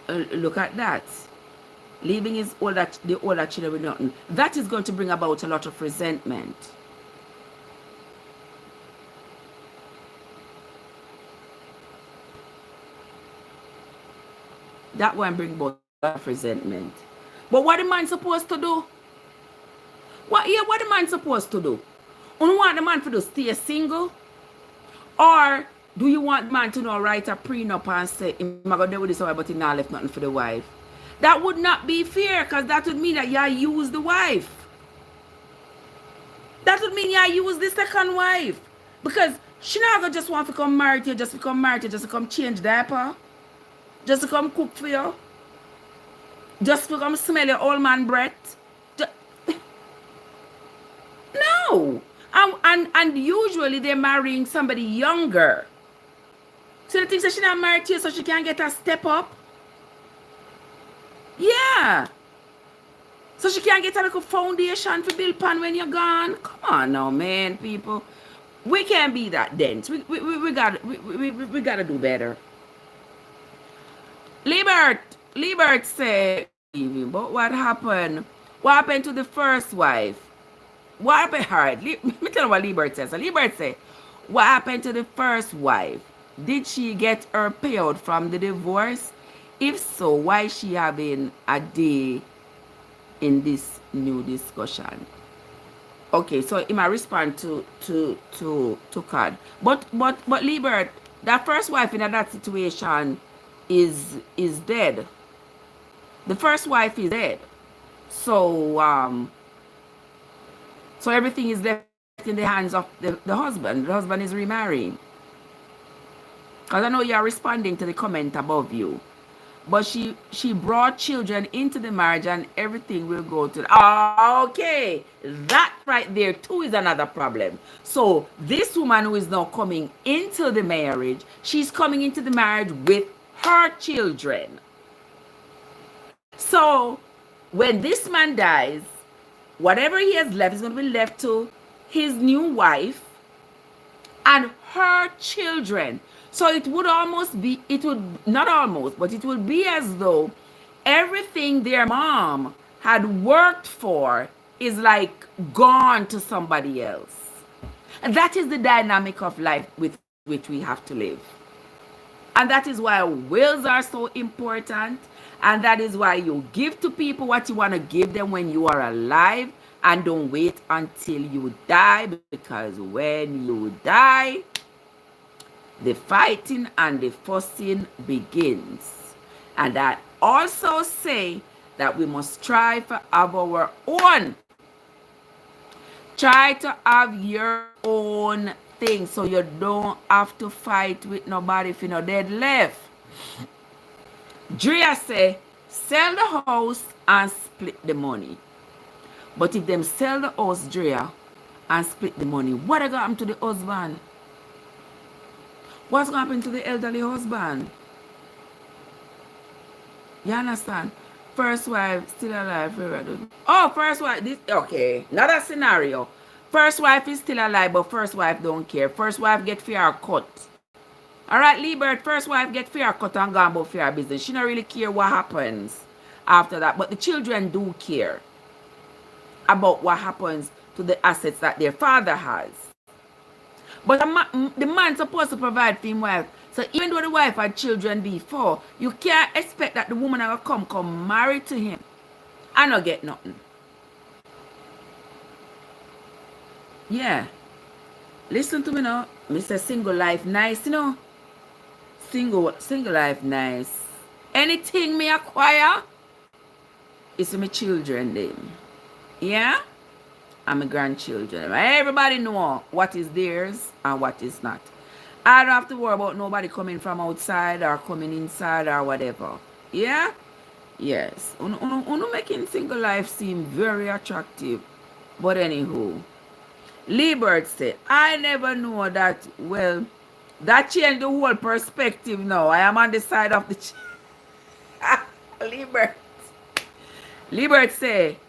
Look at that. Leaving the older children with nothing. That is going to bring about a lot of resentment. That one bring about a lot of resentment. But what the man supposed to do? What the man supposed to do? You want the man to stay single? Or do you want the man to now write a prenup and say, I'm going to do with this, but he not left nothing for the wife? That would not be fair, because that would mean that you use the wife. That would mean you use the second wife. Because she not gonna just want to come married you, just to come married you, just to come change diaper, just to come cook for you, just to come smell your old man breath. No. And usually they're marrying somebody younger. So the thing that she not married to you so she can get a step up. Yeah. So she can't get a little foundation for build pan when you're gone. Come on now, man, people. We can't be that dense. We gotta do better. Liebert said, but what happened? What happened to the first wife? What happened? All right, let me tell you what Liebert says. So Liebert said, what happened to the first wife? Did she get her payout from the divorce? If so, why is she having a day in this new discussion? Okay, so he might respond to Cad. But Liebert, that first wife in that situation is dead. The first wife is dead. So so everything is left in the hands of the husband. The husband is remarrying. Because I know you are responding to the comment above you. But she brought children into the marriage and everything will go to okay, that right there too is another problem. So this woman who is now coming into the marriage, she's coming into the marriage with her children. So when this man dies, whatever he has left is going to be left to his new wife and her children. So it would almost be, it would not almost, but it would be as though everything their mom had worked for is like gone to somebody else. And that is the dynamic of life with which we have to live. And that is why wills are so important. And that is why you give to people what you want to give them when you are alive. And don't wait until you die, because when you die, the fighting and the fussing begins. And I also say that we must try to have our own. Try to have your own thing so you don't have to fight with nobody if you know dead left. Drea say, sell the house and split the money. But if them sell the house, Drea, and split the money, what are going to happen to the husband? What's going to happen to the elderly husband? You understand? First wife still alive. Oh, first wife. This okay. Not a scenario. First wife is still alive, but first wife don't care. First wife get fair cut. All right, Liebert. First wife get fair cut and gone about fair business. She don't really care what happens after that. But the children do care about what happens to the assets that their father has. But the man's supposed to provide for his wife. So even though the wife had children before, you can't expect that the woman will come married to him and not get nothing. Yeah. Listen to me now. Mr. Single life nice, you know. Single life nice. Anything me acquire is my children then. Yeah? And my grandchildren. Everybody know what is theirs and what is not. I don't have to worry about nobody coming from outside or coming inside or whatever. Yeah? Yes. Uno making single life seem very attractive. But anywho. Liebert said, I never know that, well, that changed the whole perspective now. I am on the side of the Liebert. Liebert say,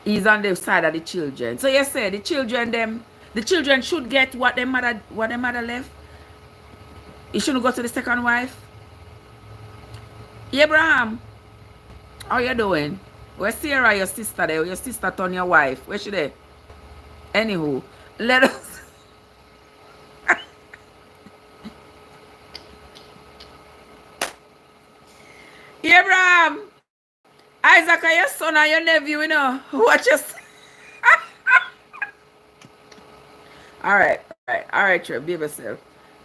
he's on the side of the children. So you say the children should get what their mother left. He shouldn't go to the second wife. Abraham, how you doing? Where's Sarah, your sister there? Your sister turn your wife. Where's she there? Anywho, let us Abraham, Isaac are your son and your nephew, you know. Watch us. All right, Trev, be yourself.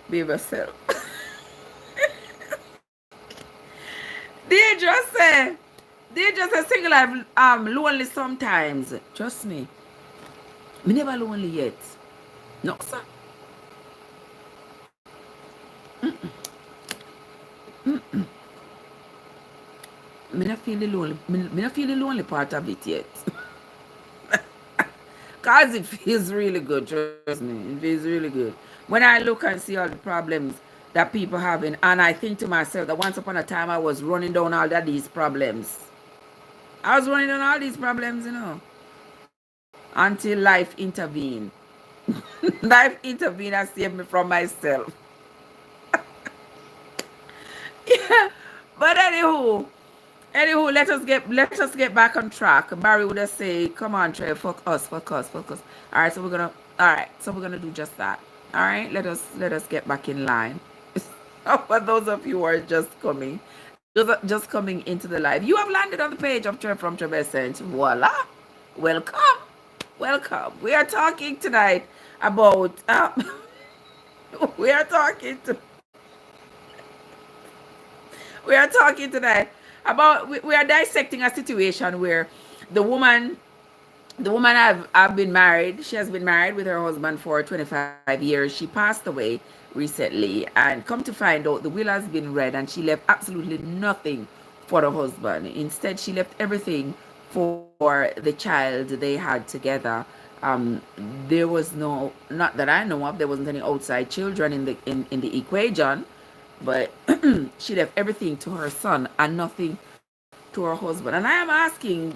They just say single life lonely sometimes. Trust me. Me never lonely yet. No, sir. Me not feel the lonely. Me not feel the lonely part of it yet. Cause it feels really good, trust me. It feels really good. When I look and see all the problems that people having, and I think to myself that once upon a time I was running down all of these problems. I was running down all these problems, you know. Until life intervened. Life intervened and saved me from myself. Yeah. But anywho, let us get back on track. Barry would have say, come on, Trev, focus. Alright, so we're gonna do just that. Alright, let us get back in line. For those of you who are just coming into the live, you have landed on the page of Trev from Trevessence. Voila. Welcome. We are talking tonight about we are talking tonight about we are dissecting a situation where the woman The woman I've been married. She has been married with her husband for 25 years. She passed away recently, and come to find out, the will has been read, and she left absolutely nothing for the husband. Instead, she left everything for the child they had together. Um, there was no, not that I know of, there wasn't any outside children in the equation, but she left everything to her son and nothing to her husband. And I am asking,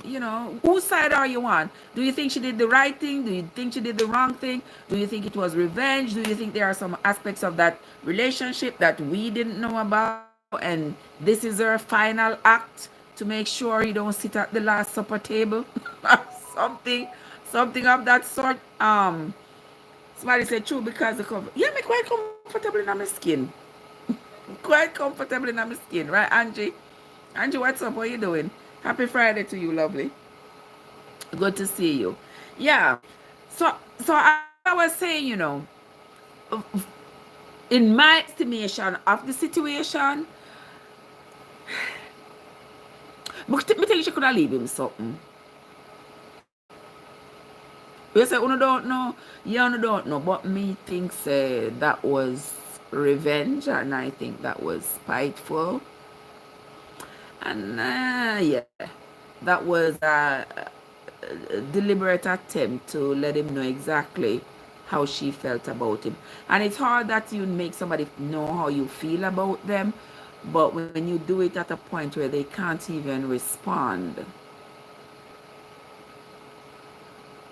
whose side are you on? Do you think she did the right thing? Do you think she did the wrong thing? Do you think it was revenge? Do you think there are some aspects of that relationship that we didn't know about, and this is her final act to make sure he don't sit at the last supper table? something something of that sort. Somebody said true because the cover. Yeah, me quite comfortable in my skin. Quite comfortable in my skin, right, Angie? Angie, what's up? What are you doing? Happy Friday to you, lovely. Good to see you. Yeah. So as I was saying, in my estimation of the situation, me think she could have leave him something. You say you don't know, you don't know, but me think say that was revenge, and I think that was spiteful. And yeah, that was a deliberate attempt to let him know exactly how she felt about him. And it's hard that you make somebody know how you feel about them, but when you do it at a point where they can't even respond,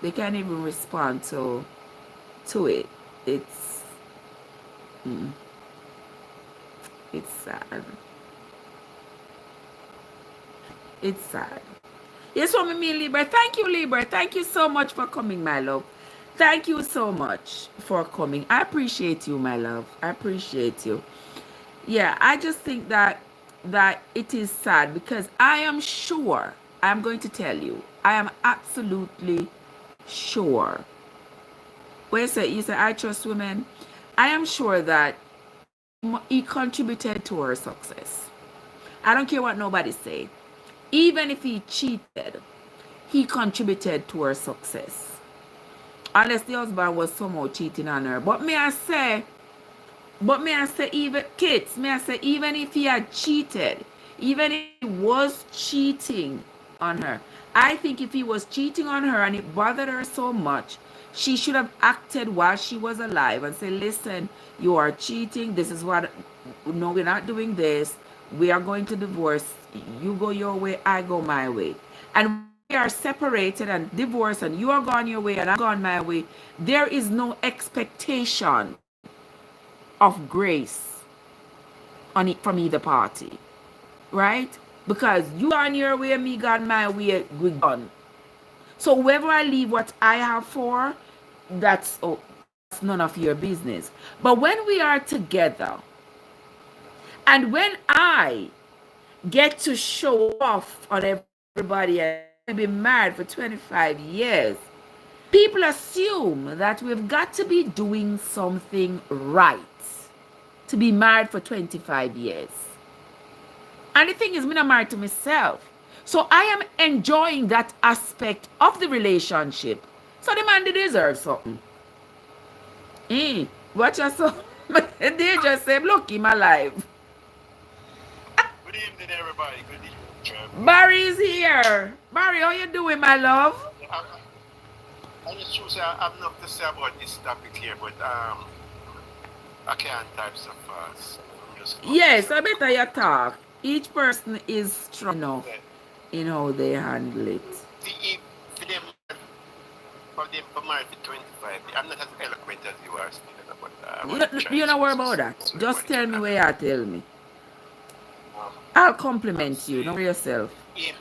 they can't even respond to it. It's mm, it's sad. It's sad. Yes, what me mean, Libra. Thank you, Libra. Thank you so much for coming, my love. Thank you so much for coming. I appreciate you, my love. I appreciate you. Yeah, I just think that it is sad because I am sure, I'm going to tell you, I am absolutely sure. When you say I trust women, I am sure that he contributed to her success. I don't care what nobody say. Even if he cheated, he contributed to her success. Unless the husband was somehow cheating on her. But may I say even kids, may I say even if he had cheated, even if he was cheating on her, I think if he was cheating on her and it bothered her so much, she should have acted while she was alive and say, listen, you are cheating. This is what, no, we're not doing this. We are going to divorce. You go your way, I go my way. And when we are separated and divorced and you are gone your way and I'm gone my way, there is no expectation of grace on it from either party, right? Because you gone your way, me gone my way, we gone. So whoever I leave what I have for, that's none of your business. But when we are together, and when I get to show off on everybody and be married for 25 years, people assume that we've got to be doing something right to be married for 25 years. And the thing is, I'm not married to myself. So I am enjoying that aspect of the relationship. So the man deserves something. Watch yourself. They just say, look, him alive. Good evening, everybody. Good evening, Trev. Barry's here. Barry, how you doing, my love? I just choose I have enough to say about this topic here, but I can't type so fast. Yes, I better you talk. Each person is strong enough in how they handle it. For them, for married for 25, I'm not as eloquent as you are, but You don't worry about that. Just tell me where you tell me. I'll compliment you. Don't worry yourself. Him,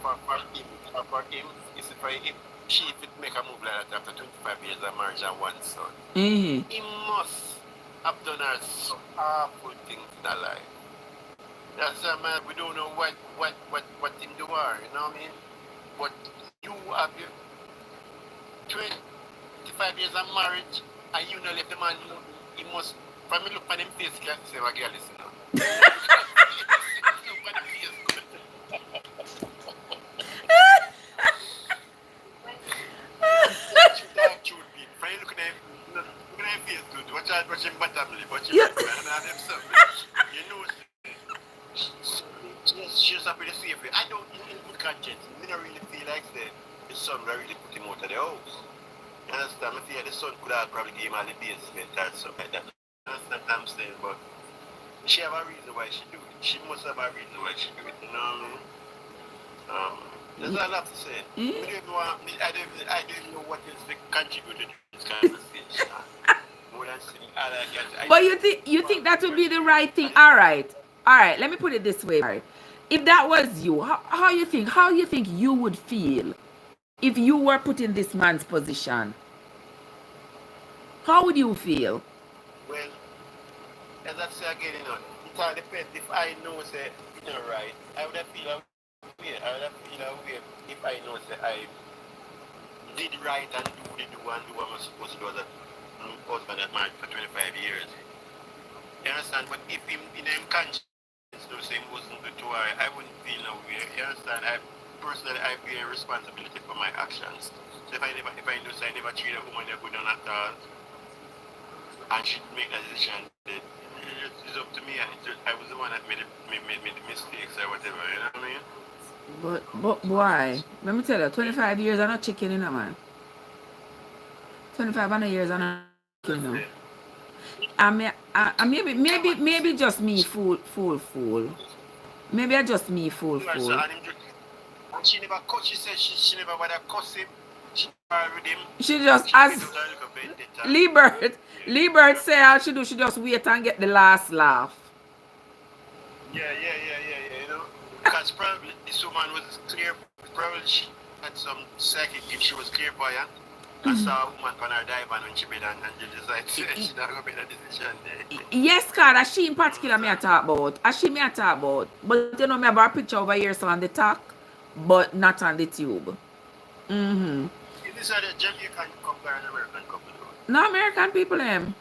for him, is for him. She would make a move like that after 25 years of marriage and one son. He must have done her some awful things in her life. That's a man, we don't know what him do her, you know what I mean? But you have your 25 years of marriage and you know let the man, he must, from me look at him face, can't say, my girl, listen now. must have been the safe way. I don't, in good conscience, I don't really feel like the son will really put him out of the house. You understand? I feel the son could have probably gave him all the basement and stuff like that. You understand what I'm saying? But she have a reason why she do it. She must have a reason why she do it. You know what I mean? That's all I have to say. I don't even know what is the contributor to this conversation. More than saying, all I can. But you think that would be the right thing? All right. Let me put it this way. All right. If that was you, how you think you would feel if you were put in this man's position? How would you feel? Well, as I say again, it all depends. If I know say right, I would have feel a way. I would have feel a way if I know say I did right and do what I'm supposed to do as a husband that married for 25 years. You understand? But if him in him conscience do say he wasn't good to her, I wouldn't feel no way. You understand? Personally I bear responsibility for my actions. So if I know say I never treat a woman that good at all, and she make a decision, it's up to me. I was the one that made the mistakes or whatever, you know what I mean? But why? Let me tell you, 25 years I'm not chicken in a man. 25 years I'm not chicken in. Maybe just me fool. Maybe I just me fool. And she never cut, she said she never would have cussed him. She just as Lee Bird say all she do, she just wait and get the last laugh. Yeah, you know. Because probably this woman was clear, probably she had some psychic gift, she was clairvoyant. I saw a woman on her divan when she made and she decided she's not going to make a decision there. Yes, God, as she in particular me I talk about. But you know, me have a picture over here so on the talk, but not on the tube. This are the Jamaican couple or an American couple? No, American people American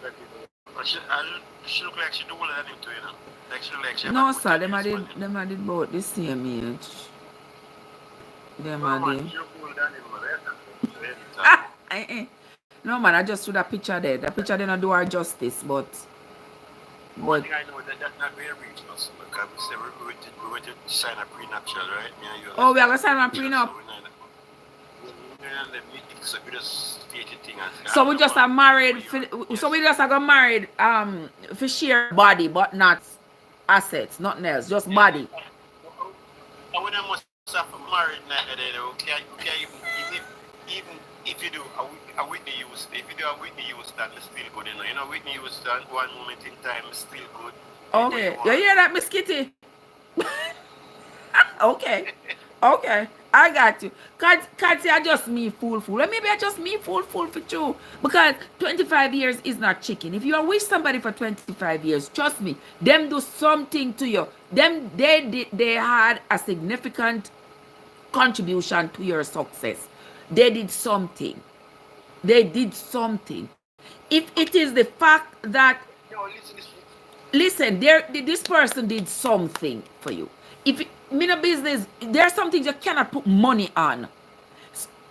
people. She look like she do older than him too, you know? Like she look like she no, sir, them I did both the same age. Them I did. She look older than him, No man, I just threw that picture there. That picture didn't do her justice, but one thing I know that that's not very regional, because we said we went to sign a prenuptial, right? Oh, we are going to sign a prenup. So we just are married. So we just are got married. For share body, but not assets, nothing else, just body. I wouldn't must have married neither. Okay, even if you do a Whitney Houston, if you do a Whitney Houston, it's still good. You know, Whitney Houston, one moment in time is still good. Okay, you hear that, Miss Kitty? Okay. I got you. Can't say I just me fool. Or maybe I just me fool for you. Because 25 years is not chicken. If you are with somebody for 25 years, trust me, them do something to you. They had a significant contribution to your success. They did something. If it is the fact that listen, this person did something for you. If in a business, there's something you cannot put money on.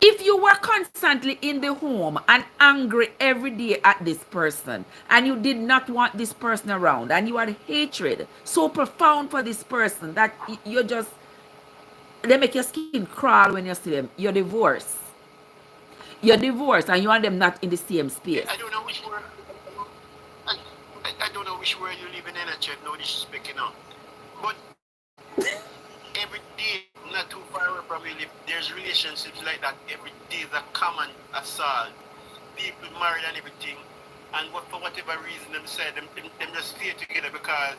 If you were constantly in the home and angry every day at this person, and you did not want this person around, and you had hatred so profound for this person that they make your skin crawl when you see them, you're divorced. And you want them not in the same space. I don't know which word. I don't know which word you live in energy. No disrespect, you know. But every day, not too far away from you, there's relationships like that. Every day is a common assault. People married and everything. And for whatever reason, them just stay together because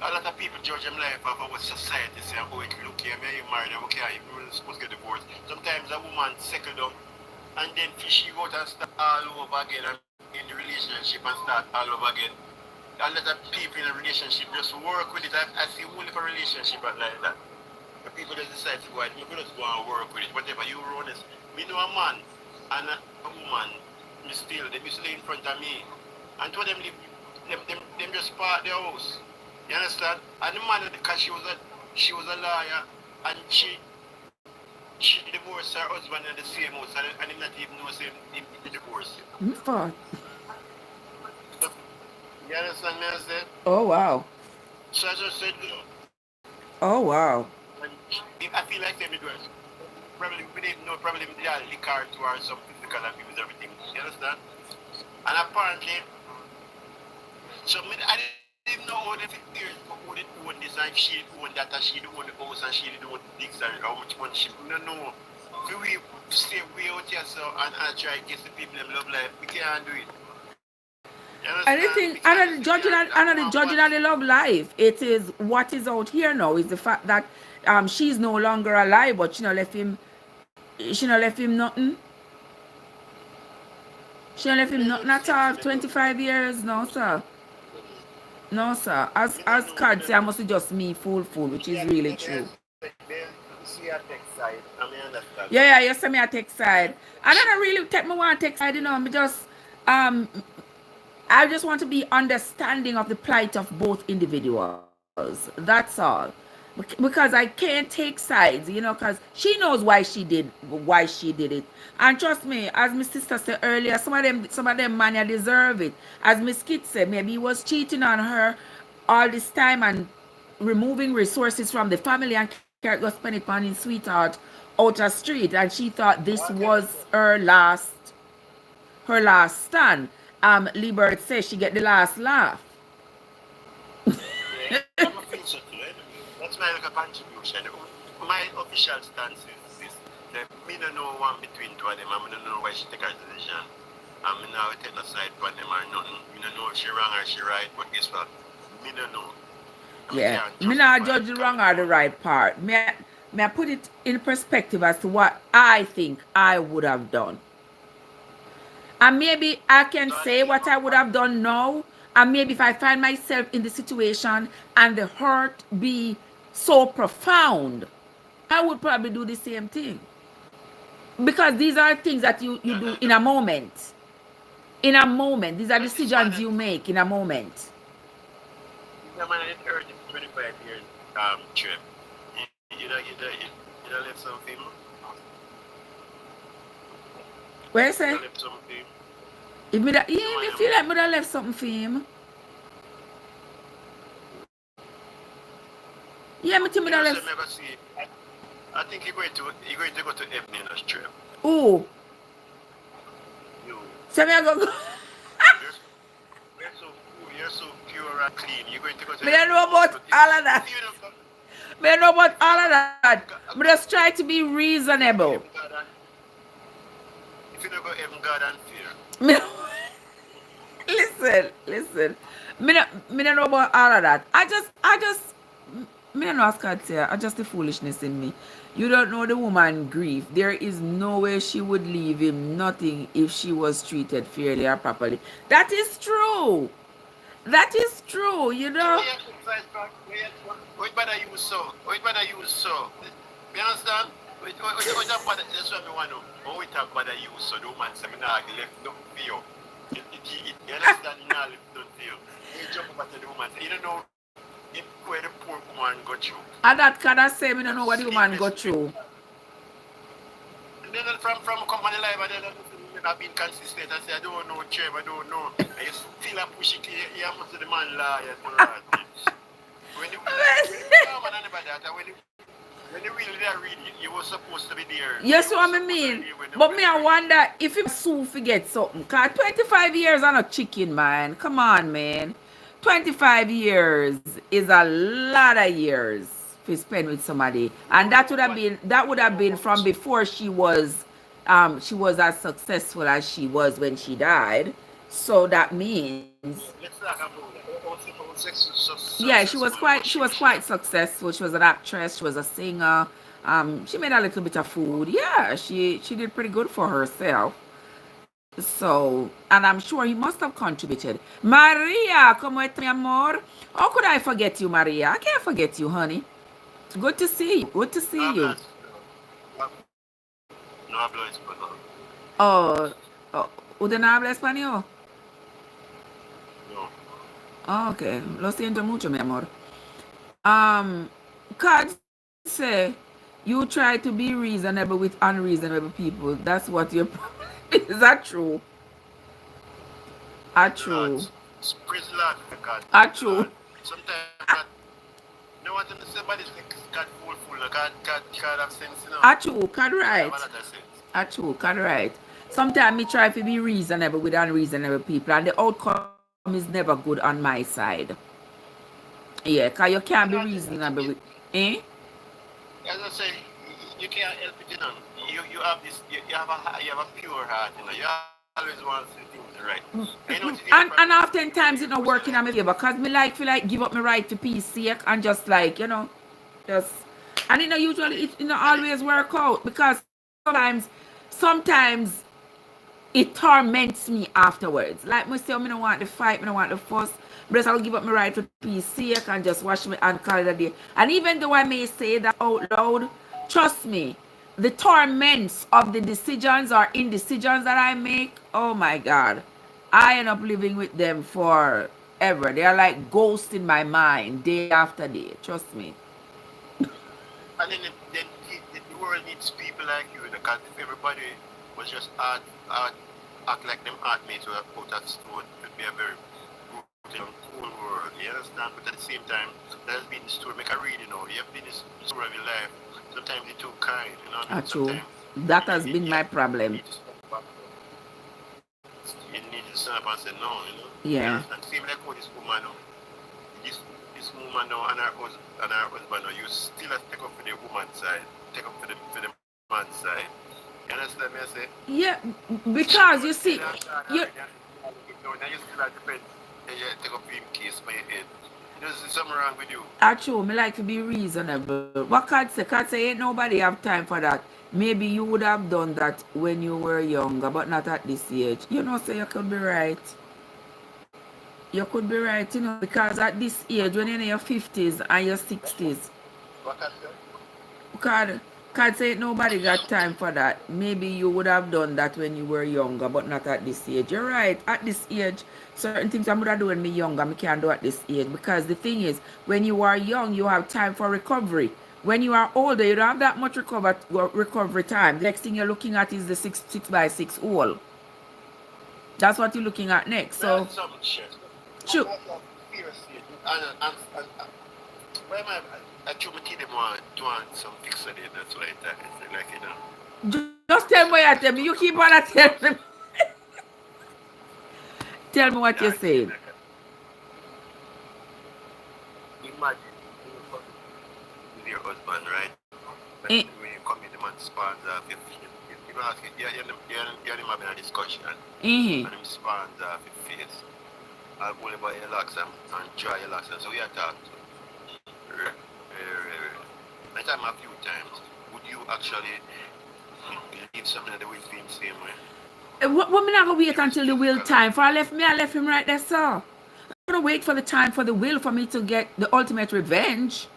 a lot of people judge them life of what society say. Oh, look here, you married, okay, you're supposed to get divorced. Sometimes a woman settle down and then she go out and start all over again and in the relationship and start all over again. A lot of people in a relationship just work with it. I see only for a relationship like that. The people just decide to go out, maybe just go and work with it. Whatever you run is. Me know a man and a woman, they stay in front of me. And to them just park their house. You understand? And the man, because she was a lawyer and she divorced her husband in the same house and he not even know he divorced him. Fine. You understand me, I said? Oh, wow. So I just said, Oh, wow. and I feel like them it was probably we didn't know probably they are liquor to or some physical abuse, everything. You understand? And apparently, so I didn't know how the years who did own this and she owned that and she did own the house and she did own the digs and how much money she don't know. So we stay way out here so and try to get the people them love life. We can't do it. I think another judging on the love life. It is what is out here now is the fact that she's no longer alive, but she not left him nothing. She not left him nothing at all. 25 years, no sir. No sir. As Card say, I must be just me fool, which is really true. Yeah, you send me a text side. I don't really take me one text side, you know, me just I just want to be understanding of the plight of both individuals. That's all. Because I can't take sides, you know, because she knows why she did it. And trust me, as my sister said earlier, some of them man deserve it. As Miss Kit said, maybe he was cheating on her all this time and removing resources from the family and can't go spend it on his sweetheart out of street, and she thought this was her last stand. Libert says she get the last laugh. That's my little contribution. My official stance is this: that me don't know one between two of them. I don't know why she take her decision. I now take no side for them or nothing. Me don't know if she wrong or she right, but guess what? Me don't know. Yeah, me not judge the wrong or the right part. May I put it in perspective as to what I think I would have done. And maybe I can say what I would have done now. And maybe if I find myself in the situation and the hurt be so profound, I would probably do the same thing. Because these are things that you do in a moment. In a moment. These are decisions you make in a moment. Yeah, man, I heard 25 years, Trev. You know, left something. Where you say? You left something. If me feel like I left something for him. Yeah, me think me left. I think you're going to go to heaven in a Trev. Ooh. You. So me I go. You're so pure and clean. You're going to go to Me don't know about all of that. Me don't know about all of that. Me just try to be reasonable. If you don't go heaven, God and fear. Listen. Me don't know about all of that. I just me don't know what God say. I just the foolishness in me. You don't know the woman grief. There is no way she would leave him nothing if she was treated fairly or properly. That is true. That is true, you know. What better you so? You understand? That's what I want to know. When we talk about you, so the woman say, I left nothing for you. You understand? You left nothing for you. You jump up to the woman. You don't know where the poor woman go through. And that kind of say, we don't know what the woman go through. And then from company life, I've been consistent. I say, I don't know, Trev, I don't know. I just feel like pushing you must the man lie. When you really you were supposed to be there. Yes, what I mean. But me, I wonder if you soon forget something. Because 25 years are not chicken, man. Come on, man. 25 years is a lot of years to spend with somebody. And that would have been from before she was as successful as she was when she died. So that means yeah, she was quite successful. She was an actress, she was a singer. She made a little bit of food. Yeah, she did pretty good for herself. So, and I'm sure he must have contributed. Maria, como es mi amor? How could I forget you, Maria? I can't forget you, honey. Good to see you. Good to see you. No hablo español. Oh, ¿usted no habla español? No. Oh, okay. Lo siento mucho, mi amor. God say you try to be reasonable with unreasonable people. That's what you're. Is that true? True. Praise the Lord, God. True. Sometimes to somebody got full, can't have sense, you know. True, can Have right. a lot of sense. True, can right. Sometimes me try to be reasonable with unreasonable people, and the outcome is never good on my side. Yeah, because you can't be reasonable with. Eh? As I say, you can't help it, you know. You have this, you have a pure heart, you know. You always want to see things right. You know, And oftentimes it not working on my favor because me like feel like give up my right to peace sake and just like, just and it not usually it not always work out because sometimes it torments me afterwards. Like me say, I don't want the fight, I don't want the fuss. But just I'll give up my right for peace sake and just wash me and call it a day. And even though I may say that out loud, trust me, the torments of the decisions or indecisions that I make, oh my God, I end up living with them forever. They are like ghosts in my mind day after day. Trust me. and then the world needs people like you, because if everybody was just act like them art mates who have put that stone, it would be a very brutal and cool world. You understand? But at the same time, there's been the story, make a read, you know. You have been the story of your life. Sometimes you're too kind, you know. True. Sometimes That has been my you problem. need to step back. You need to stand up and say no, you know. You Yeah. understand? Same like how this woman now. This woman now and her husband now, you still have to take up for the woman's side, take up for the man's side. You understand me? I say. Yeah, because you see, you You still have to depend. You take up him case by your head. There's something wrong with you. true, me like to be reasonable. What can't say ain't nobody have time for that. Maybe you would have done that when you were younger, but not at this age. So you could be right. You could be right, because at this age, when you're in your 50s and your 60s, What can you? can't say nobody got time for that. Maybe you would have done that when you were younger, but not at this age. You're right. At this age, certain things I would have done when me younger, I can't do at this age. Because the thing is, when you are young, you have time for recovery. When you are older, you don't have that much recovery time. The next thing you're looking at is the 6x6 hole. That's what you're looking at next. So, Some shit. true. Seriously. And why am I told me them want some fix of it, that's why it's like, you know. Just tell me what you tell me. You keep on telling me. Tell me what you're saying. Imagine with your husband, right? Eh. When you come in, the man spawns off your face. You don't ask it, you're having a discussion, Mm-hmm. and him spawns off your face. I'll go about your locks and draw your locks, and so we are talking. I time a few times, would you actually leave something that the will feel the same way? What me not gonna wait until the will time for I left him right there, sir. I'm gonna wait for the time for the will for me to get the ultimate revenge.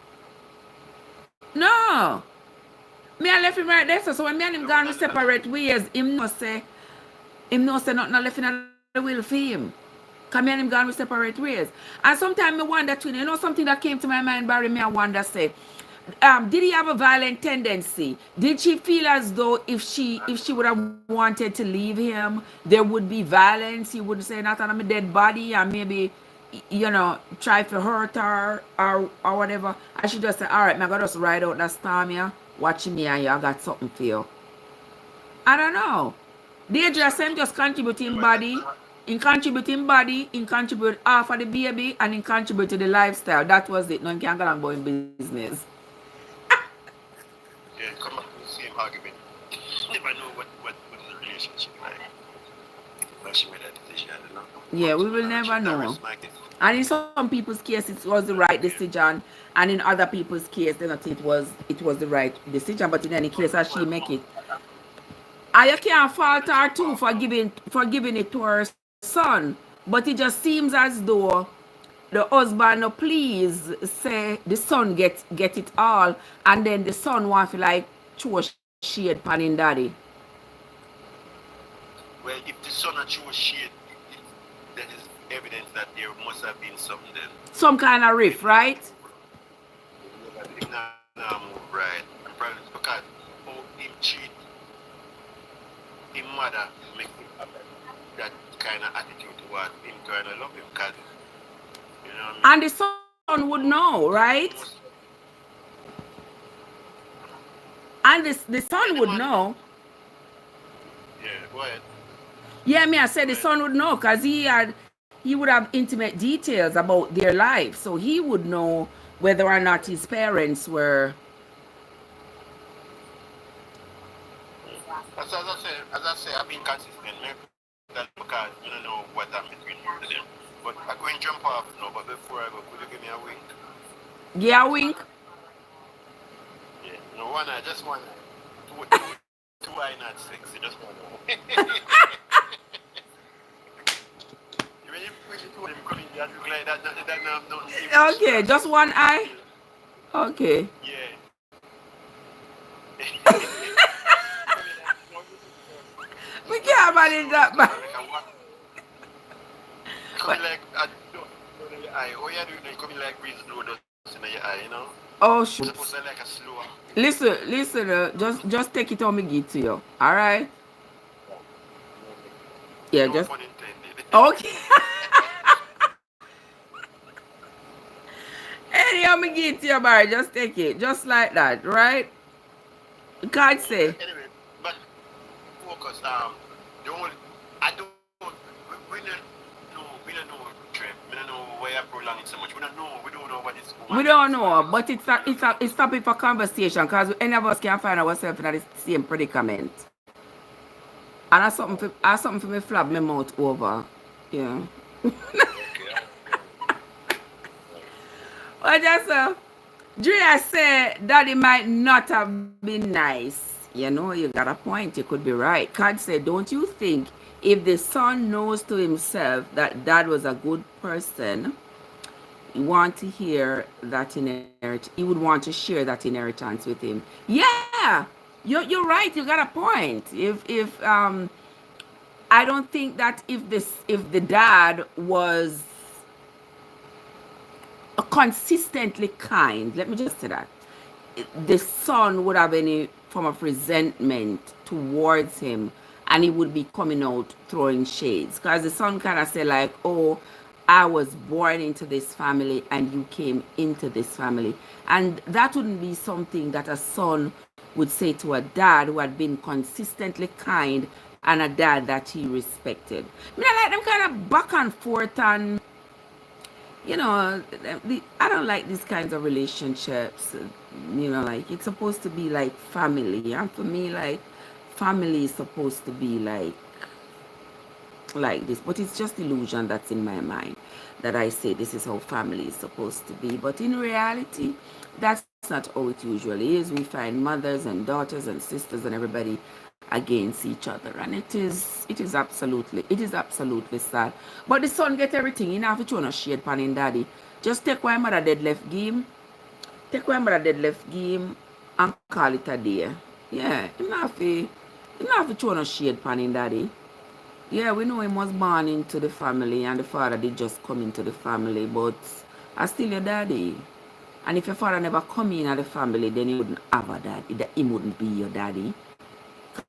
No. Me I left him right there, sir. So when me and him gone to separate ways, him no say nothing left in the will for him. Cause me and him gone to separate ways. And sometimes I wonder too, something that came to my mind, Barry, me I wonder say, did he have a violent tendency? Did she feel as though if she would have wanted to leave him, there would be violence? He would say not on my dead body and maybe try to hurt her or whatever. I should just say, all right, I gotta just ride out that storm here, watching me and you, I got something for you. I don't know. They just contributing body. In contributing body, in contribute half of the baby, and in contribute to the lifestyle. That was it. No one can go and go in business. Yeah, come back to the same argument. Never know what the relationship like. When she made that decision, you know? Yeah, we will never know. And in some people's case, it was the right decision, and in other people's case, it was the right decision. But in any case, as she make it, and you can't fault her too for giving it to her son. But it just seems as though the husband no please say the son get it all, and then the son want to like throw shade pan in daddy. Well, if the son had shown shade, that is evidence that there must have been something then. Some kind of riff, right? Now move right. And probably because how him cheat, his mother make him have that kind of attitude towards him trying to love him, because, you know what I mean? And the son would know, right? And the son would know. Yeah, go ahead. Yeah, I said the son would know because he would have intimate details about their life. So he would know whether or not his parents were. As I say, I've been consistent. That because you don't know what I'm between them. But I'm going to jump off now, but before I go, could you give me a wink? Yeah, wink. Yeah, no one, I just one. Two eye, not six. You just one. Okay, just one eye. Okay. Yeah. We can't manage that, man. Coming like I don't know your eye. Oh, yeah, doing coming like breeze blow dust in your eye, you know. Oh shoot. Supposed to like a slow. Listen. Just take it on me, give to you. All right. Yeah, no just. Pun intended. Okay. Anyhow, me give to you, Barry. Just take it, just like that, right? You can't say. Anyway, but focus. The only I don't. We don't know Trev. We don't know why I prolong it so much. We don't know what it's going. We don't know, but it's topic for conversation because any of us can find ourselves in the same predicament. And I something for me flab my mouth over. Yeah. Well, just Drea said Daddy might not have been nice. You know, you got a point. You could be right. Card said, don't you think if the son knows to himself that Dad was a good person, he want to hear that he would want to share that inheritance with him. Yeah, you're right. You got a point. If I don't think that if the dad was consistently kind, let me just say that, the son would have any form of resentment towards him, and he would be coming out throwing shades because the son kind of say like, oh, I was born into this family and you came into this family. And that wouldn't be something that a son would say to a dad who had been consistently kind and a dad that he respected. I mean, I like them kind of back and forth, and you know, I don't like these kinds of relationships. You know, like it's supposed to be like family, and for me, like family is supposed to be like this, but it's just illusion that's in my mind that I say this is how family is supposed to be. But in reality, that's not how it usually is. We find mothers and daughters and sisters and everybody against each other, and it is absolutely sad. But the son get everything. You have to throw no shade pan in daddy. Just take why mother dead left game. Take why mother dead left game and call it a day. Yeah, you have to throw no shade pan in daddy. Yeah, we know him was born into the family and the father did just come into the family, but I still your daddy. And if your father never come in at the family, then he wouldn't have a daddy. He wouldn't be your daddy.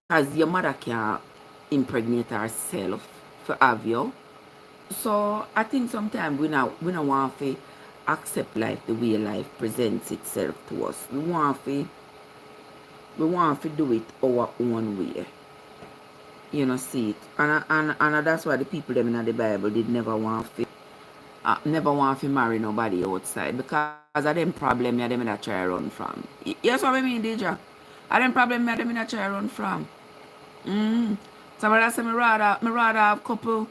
Because your mother can't impregnate herself for have you. So I think sometimes we don't want to accept life the way life presents itself to us. We want to do it our own way. You know, see it. And that's why the people them in the Bible did never want to marry nobody outside, because of them problem them in a try run from. Yes, what I mean, Deja? Are them problem them in a try run from? Somebody say me rather have couple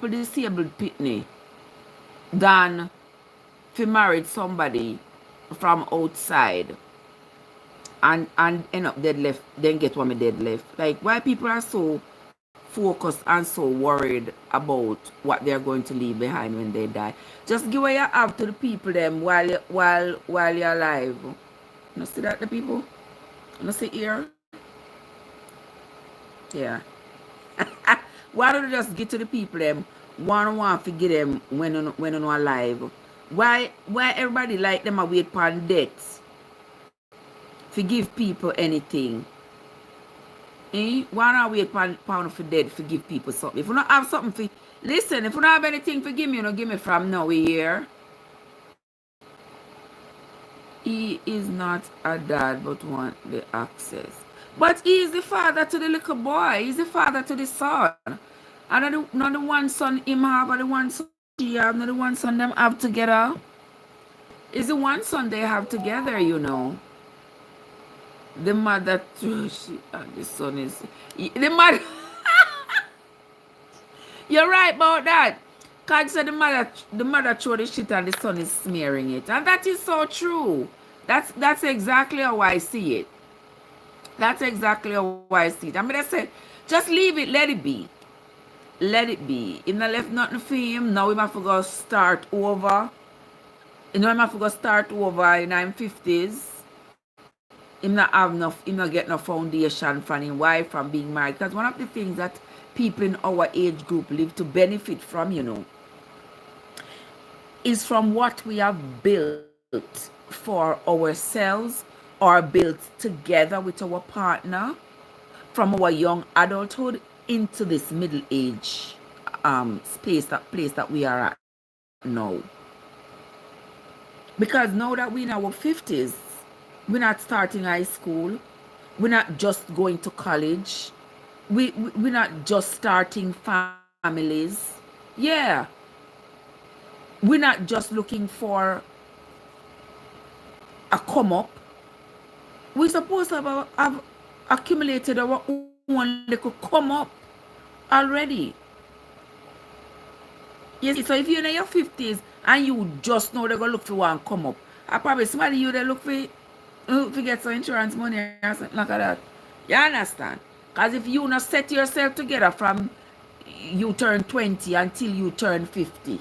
disabled pitney than to marry somebody from outside and end up dead left, then get one dead left. Like, why people are so focused and so worried about what they're going to leave behind when they die. Just give what you have to the people them while you're alive. You see that, the people? You see here? Yeah. Why don't you just get to the people them want to get them when you're alive? Why everybody like them a wait for death? Forgive people anything. Why not wait pound for dead? Forgive people something. If you don't have something for listen, if you don't have anything, forgive me, you know, give me from now we here. He is not a dad but want the access. But he is the father to the little boy. He's the father to the son. And not the one son him have, or the one son she have, not the one son them have together. It's the one son they have together, you know. The mother, the son is the mother. You're right about that. God said the mother throw the shit and the son is smearing it, and that is so true. That's exactly how I see it. That's exactly how I see it. I mean, I said, just leave it, let it be. Let it be. If not left nothing for him, now we have to go start over. You know, him have to go start over in his 50s. Him not have enough, him not get no foundation from his wife, from being married. Because one of the things that people in our age group live to benefit from, you know, is from what we have built for ourselves or built together with our partner from our young adulthood into this middle age place that we are at now. Because now that we're in our 50s, we're not starting high school, we're not just going to college, we're not just starting families. Yeah, we're not just looking for a come up. We're supposed to have accumulated our own little come up already. You see, so if you're in your 50s and you just know they're going to look for one come up, I probably somebody you they look for get some insurance money or something like that. You understand? Because if you not set yourself together from you turn 20 until you turn 50,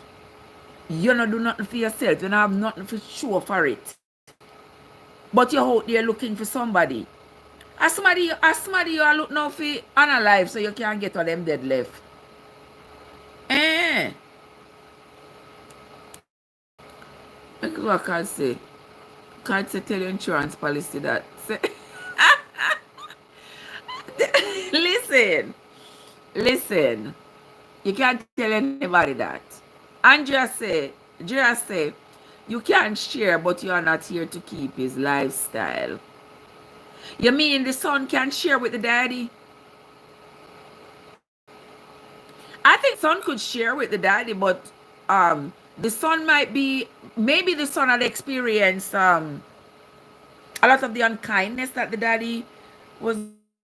you not do nothing for yourself. You don't have nothing for show for it. But you're out there looking for somebody. As somebody you are looking now for unalive so you can't get all them dead left. Eh. Look what I can say. Can't say tell your insurance policy that. Say, listen. You can't tell anybody that. And just say, you can share, but you are not here to keep his lifestyle. You mean the son can share with the daddy? I think son could share with the daddy, but the son maybe the son had experienced a lot of the unkindness that the daddy was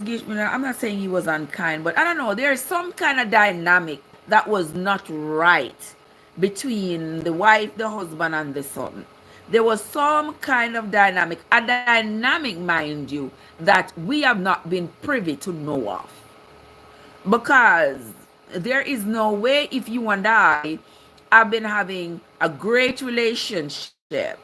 giving. I'm not saying he was unkind, but I don't know. There's some kind of dynamic that was not right between the wife, the husband, and the son. There was some kind of dynamic, a dynamic, mind you, that we have not been privy to know of. Because there is no way if you and I have been having a great relationship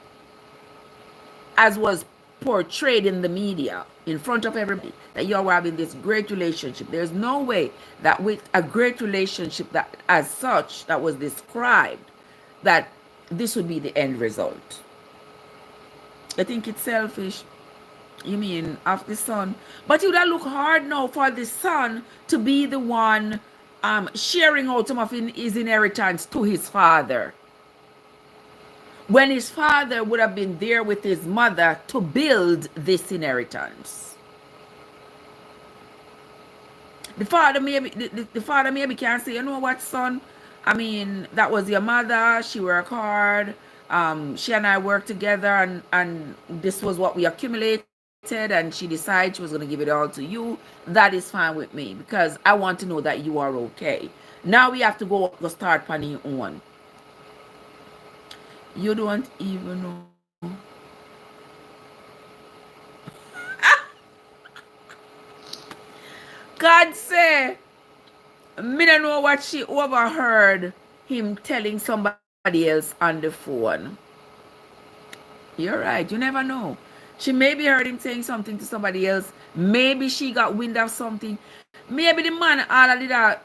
as was portrayed in the media in front of everybody, that you are having this great relationship. There's no way that with a great relationship that as such that was described, that this would be the end result. I think it's selfish. You mean of the son? But you would look hard now for the son to be the one sharing out some of his inheritance to his father, when his father would have been there with his mother to build this inheritance. The father maybe can say, you know what, son? I mean, that was your mother. She worked hard. She and I worked together, and this was what we accumulated, and she decided she was going to give it all to you. That is fine with me, because I want to know that you are okay. Now we have to go start on your own. You don't even know. God say, me don't know what she overheard him telling somebody else on the phone. You're right, you never know. She maybe heard him saying something to somebody else. Maybe she got wind of something. Maybe the man all did that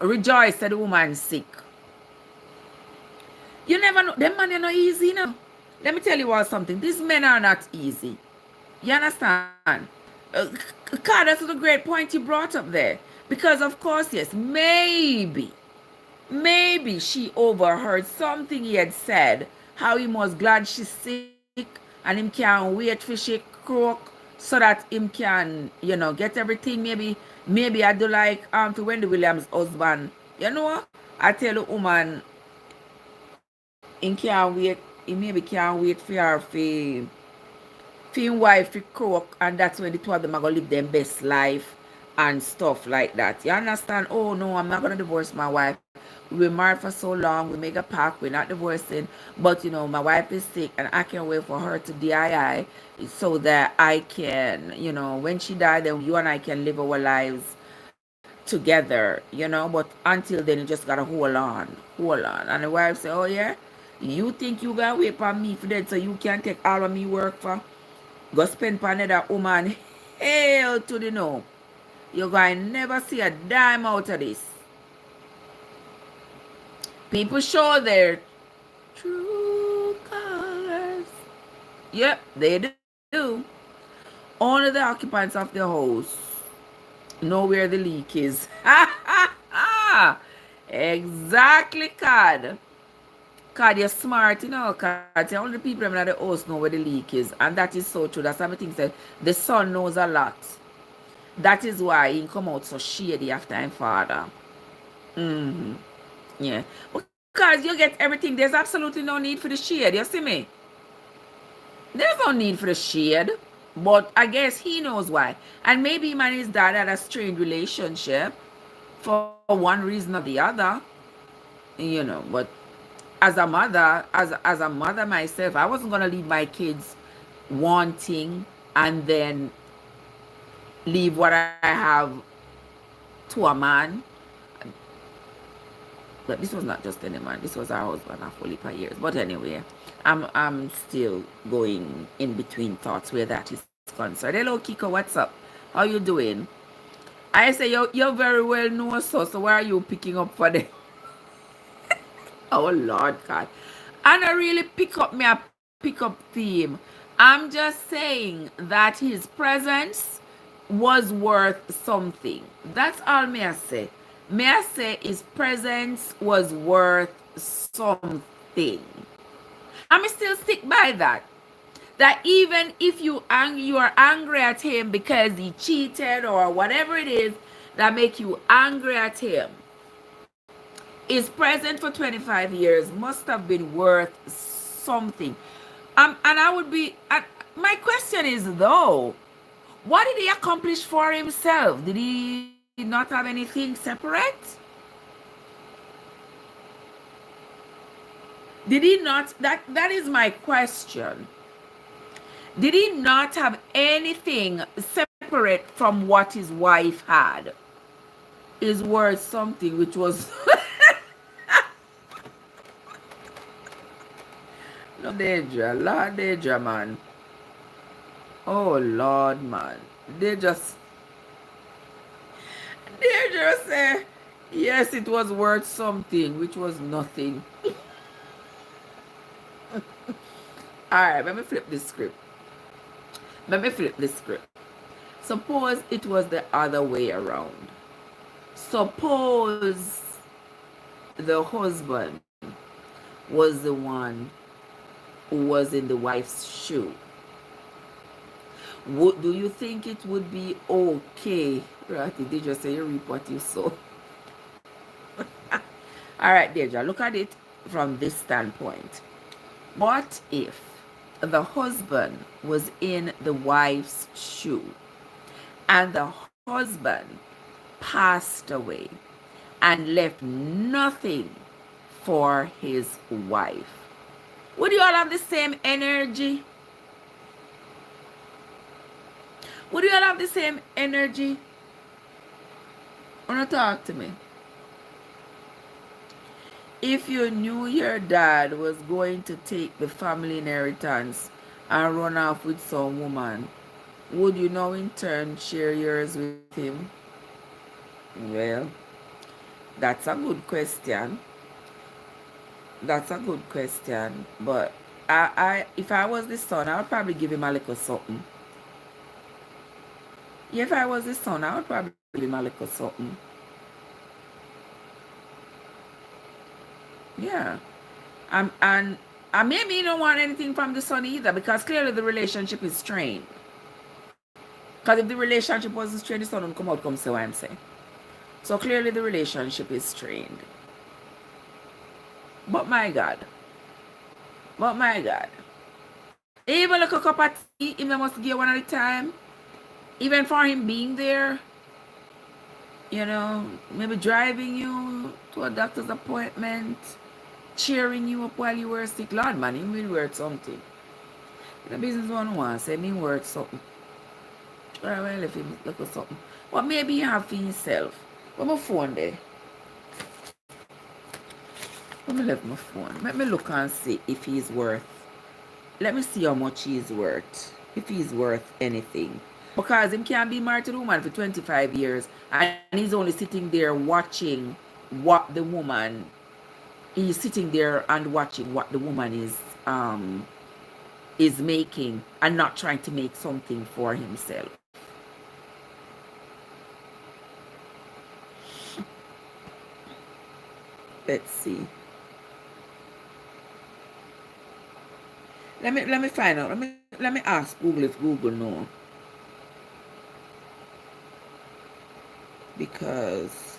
rejoice that the woman's sick. You never know. Them men are not easy, you know. Let me tell you all something. These men are not easy. You understand? God, that's a great point you brought up there. Because, of course, yes, maybe she overheard something he had said, how he was glad she's sick, and and him can't wait for she croak so that him can, get everything. Maybe I do like to Wendy Williams' husband. I tell the woman, him can't wait, he maybe can't wait for her for him wife to croak, and that's when the two of them are gonna live their best life and stuff like that. You understand? Oh no, I'm not gonna divorce my wife. We were married for so long, we make a pact, we're not divorcing, but my wife is sick and I can't wait for her to die so that I can, when she died, then you and I can live our lives together, but until then you just gotta hold on. And the wife say, oh yeah, you think you gotta wait for me for that so you can take all of me work for? Go spend for another woman. Hell to the no. You're going to never see a dime out of this. People show their true colors. Yep, they do. Only the occupants of the house know where the leak is. Exactly, Cad. Cad, you're smart, Cad. Only the people in the house know where the leak is. And that is so true. That's something said. The son knows a lot. That is why he come out so shady after him father. Yeah. Because you get everything. There's absolutely no need for the shade. You see me? There's no need for the shade. But I guess he knows why. And maybe him and his dad had a strained relationship for one reason or the other. But as a mother myself, I wasn't gonna leave my kids wanting and then leave what I have to a man. But this was not just any man, this was our husband for a couple of years. But anyway, I'm still going in between thoughts where that is concerned. Hello Kiko, what's up? How you doing? I say you very well know so why are you picking up for them? Oh Lord God. And I really pick up theme. I'm just saying that his presence was worth something. That's all may I say. May I say his presence was worth something. I'm still stick by that. That even if you are angry at him because he cheated or whatever it is that make you angry at him, his presence for 25 years must have been worth something. And I would be, my question is though, what did he accomplish for himself? Did he not have anything separate? Did he not? That is my question. Did he not have anything separate from what his wife had? Is worth something, which was no danger, Lord danger, man. Oh Lord, man. They just say, yes, it was worth something, which was nothing. Alright, let me flip this script. Suppose it was the other way around. Suppose the husband was the one who was in the wife's shoe. Do you think it would be okay? Right, did they just say you reap what you sow? Alright, Deja, look at it from this standpoint. What if the husband was in the wife's shoe and the husband passed away and left nothing for his wife? Would you all have the same energy? Would you all have the same energy? Wanna talk to me? If you knew your dad was going to take the family inheritance and run off with some woman, would you now in turn share yours with him? Well, that's a good question. But if I was the son, I would probably give him a little something. Yeah, if I was the son, I would probably give him a little something. Yeah. And And maybe he don't want anything from the son either, because clearly the relationship is strained. Because if the relationship wasn't strained, the son wouldn't come out come say what I'm saying. So clearly the relationship is strained. But my God. But my God. Even like a cup of tea, him must give one at a time. Even for him being there, you know, maybe driving you to a doctor's appointment, cheering you up while you were sick. Lord, man, he will worth something. The business one wants say me worth something. Try well if him look at something. But maybe you have for yourself. But my phone there. Let me leave my phone. Let me look and see if he's worth. Let me see how much he's worth. If he's worth anything. Because him can't be married to the woman for 25 years and he's only sitting there watching what the woman, he's sitting there and watching what the woman is making and not trying to make something for himself. Let's see. Let me find out. Let me ask Google if Google know. Because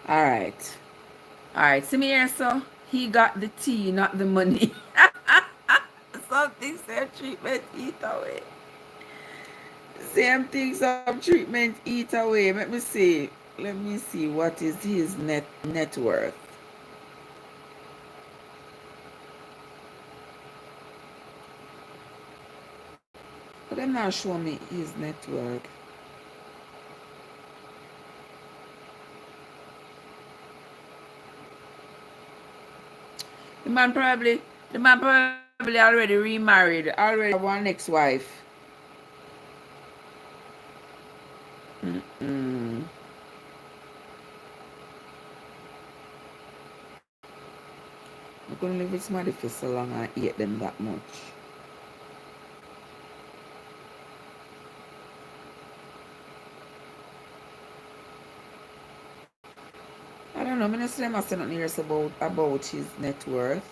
all right, see me here, so he got the tea, not the money. Something said treatment eat away. Same thing, some treatment eat away. Let me see what is his net worth. But they're not showing me his net worth. The man probably already remarried, already have one ex-wife. I'm gonna live with somebody for so long and hate them that much. I don't know, I'm not saying nothing else about his net worth.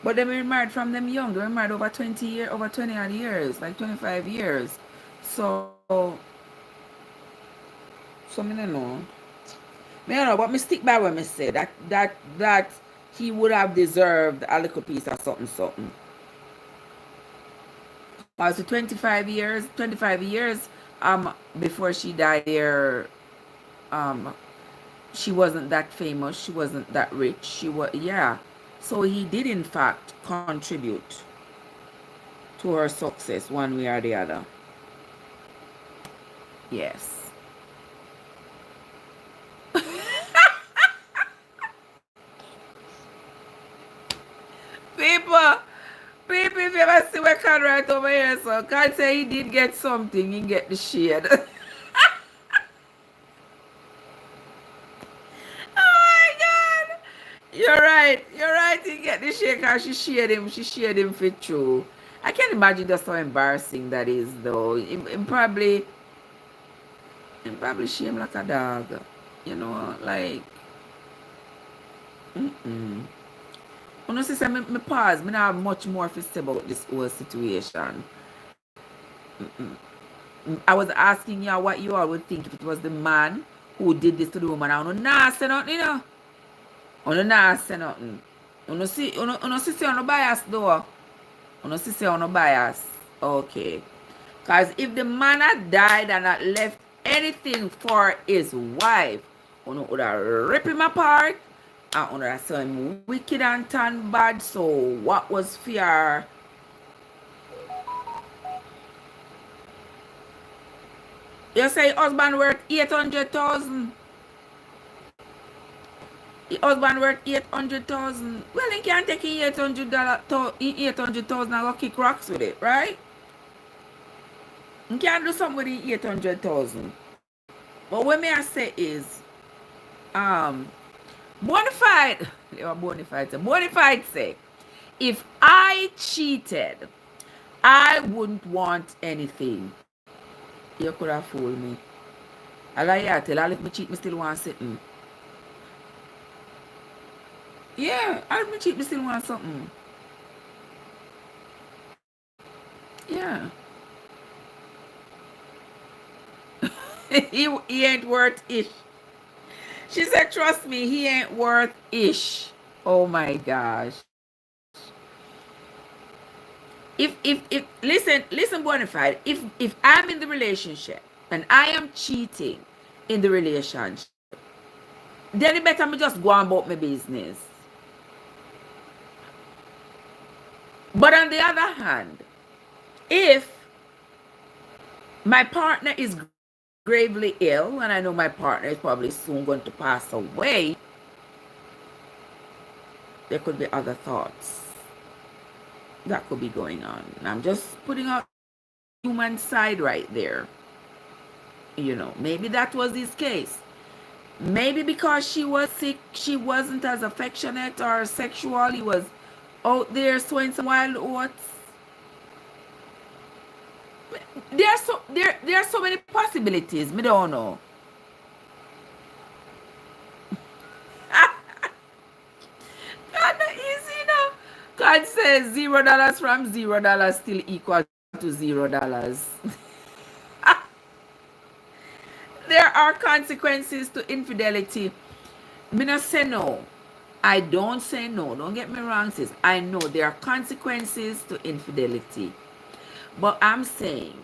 But they were married from them young. They were married over 20 odd years, like 25 years. So me don't know. Me don't know, but me stick by what me say. That he would have deserved a little piece of something. Also 25 years before she died there, she wasn't that famous, she wasn't that rich, she was, yeah. So he did in fact contribute to her success one way or the other. Yes. People, if you ever see what can right over here, so can't say he did get something, he get the shade. Oh my God. You're right, he get the shade because she shared him for true. I can't imagine just how embarrassing that is though. Him probably shame like a dog. You know, like You know, sister, me pause. Me not have much more to say about this whole situation. I was asking you what you all would think if it was the man who did this to the woman. I don't know, say nothing, you know. I don't know, say nothing. You see, say on no bias though. You see, say on no bias. Okay. Because if the man had died and had left anything for his wife, you would have ripped him apart. And you would have said him wicked and turn bad. So what was fear? You say husband worth 800,000. The husband worth 800,000. Well, he can't take $800,000 and go kick rocks with it, right? You can't do something with the 800,000. But what may I say is, Bonafide, Bonafide say, if I cheated, I wouldn't want anything. You could have fooled me. I lie you tell all if me cheat, me still want something. Yeah, all if me cheat, me still want something. Yeah. he ain't worth ish. She said, trust me, he ain't worth ish. Oh my gosh. If listen Bonafide, if I'm in the relationship and I am cheating in the relationship, then it better me just go on about my business. But on the other hand, if my partner is gravely ill and I know my partner is probably soon going to pass away, there could be other thoughts that could be going on. And I'm just putting out human side right there. You know, maybe that was his case. Maybe because she was sick, she wasn't as affectionate or sexual. He was out there sowing some wild oats. There are so many possibilities. Me don't know. God, not easy now. God says $0 from $0 still equal to $0. There are consequences to infidelity. Me not say no. I don't say no. Don't get me wrong, sis. I know there are consequences to infidelity. But I'm saying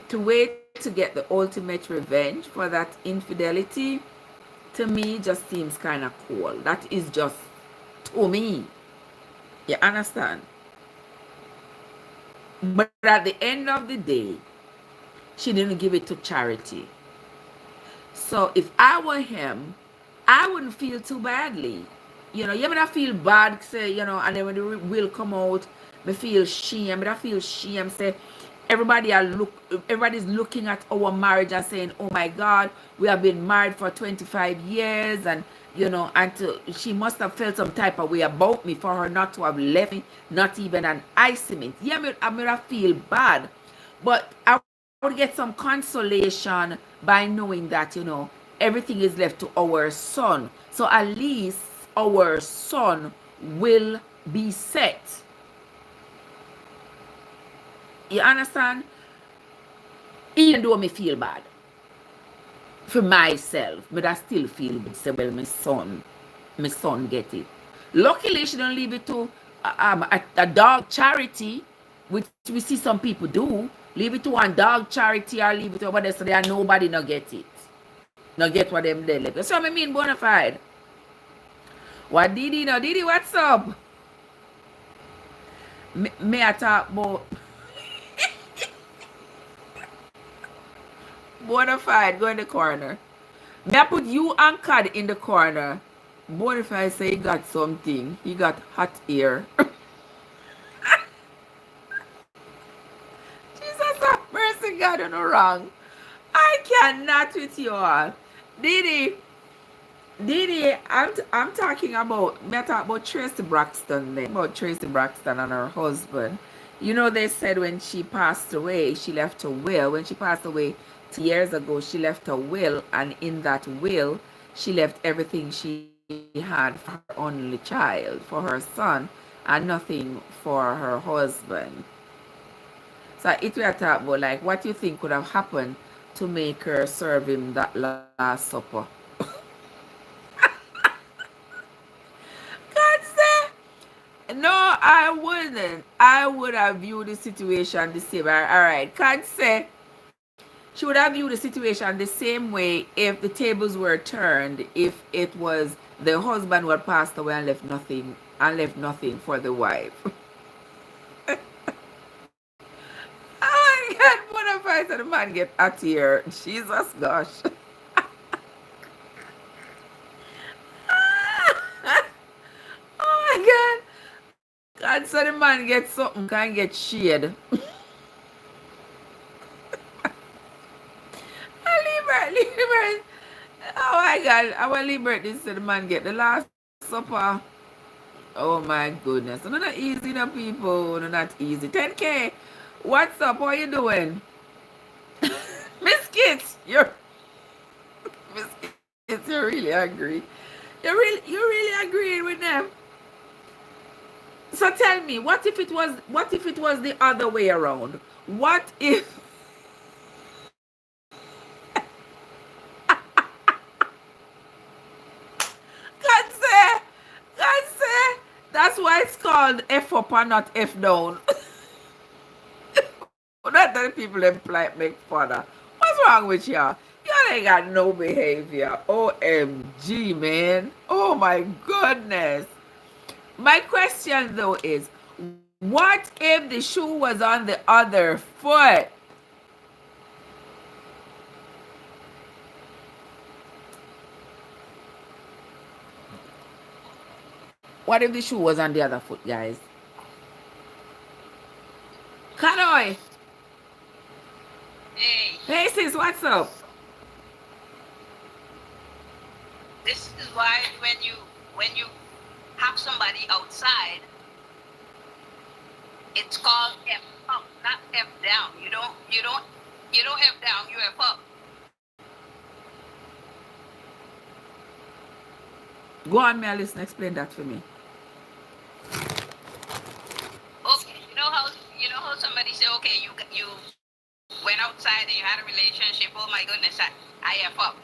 to wait to get the ultimate revenge for that infidelity, to me, just seems kind of cool. That is just to me. You understand? But at the end of the day, she didn't give it to charity. So if I were him, I wouldn't feel too badly. You know, you may not feel bad, say, you know, and then when the will come out, me feel shame. I feel shame, say, everybody's looking at our marriage and saying, oh my God, we have been married for 25 years, and you know, she must have felt some type of way about me for her not to have left me, not even an icement. Yeah, I may not feel bad, but I would get some consolation by knowing that, you know, everything is left to our son. So at least our son will be set. You understand? Even though me feel bad for myself, but I still feel good. Say, well, my son get it. Luckily, she don't leave it to a dog charity, which we see some people do. Leave it to one dog charity or leave it to whatever, so there nobody not get it. Not get what them they left. So I mean, Bonafide. What Didi no? Didi, what's up? Me I talk about Bonafide, go in the corner. Me I put you anchored in the corner. Bonafide say he got something. He got hot air. Jesus have mercy, God, you're not wrong. I cannot with you all. Didi, I'm talking about, me I talk about Tracy Braxton then. About Tracy Braxton and her husband. You know, they said when she passed away, she left a will. When she passed away 2 years ago, she left a will, and in that will, she left everything she had for her only child, for her son, and nothing for her husband. So it will talk about like what you think could have happened to make her serve him that last supper. God say, no, I wouldn't. I would have viewed the situation the same. All right. God say she would have viewed the situation the same way if the tables were turned, if it was the husband who had passed away and left nothing for the wife. Oh my God, what if I said the man get at here? Jesus gosh. Oh my God. God said the man get something, can get shade. Leave her. Oh my God. girl, our liberty said the man get the last supper. Oh my goodness. No, not easy, no people. No, not easy. 10K. What's up? What you doing? Miss Kids, Miss Kids, you're really angry. You're really agreeing with them. So tell me, what if it was the other way around? What if God say, God say, that's why it's called F up and not F down. Not that people imply make fun of. What's wrong with y'all? Y'all ain't got no behavior. OMG, man. Oh my goodness. My question though is, what if the shoe was on the other foot? What if the shoe was on the other foot, guys? Kanoy. Hey, Hey sis, what's up? this is why when you have somebody outside, it's called F up, not F down. You don't F down, you F up. Go on, me, listen, explain that for me. Okay, you know how somebody say, okay, you went outside and you had a relationship. Oh my goodness, I F up.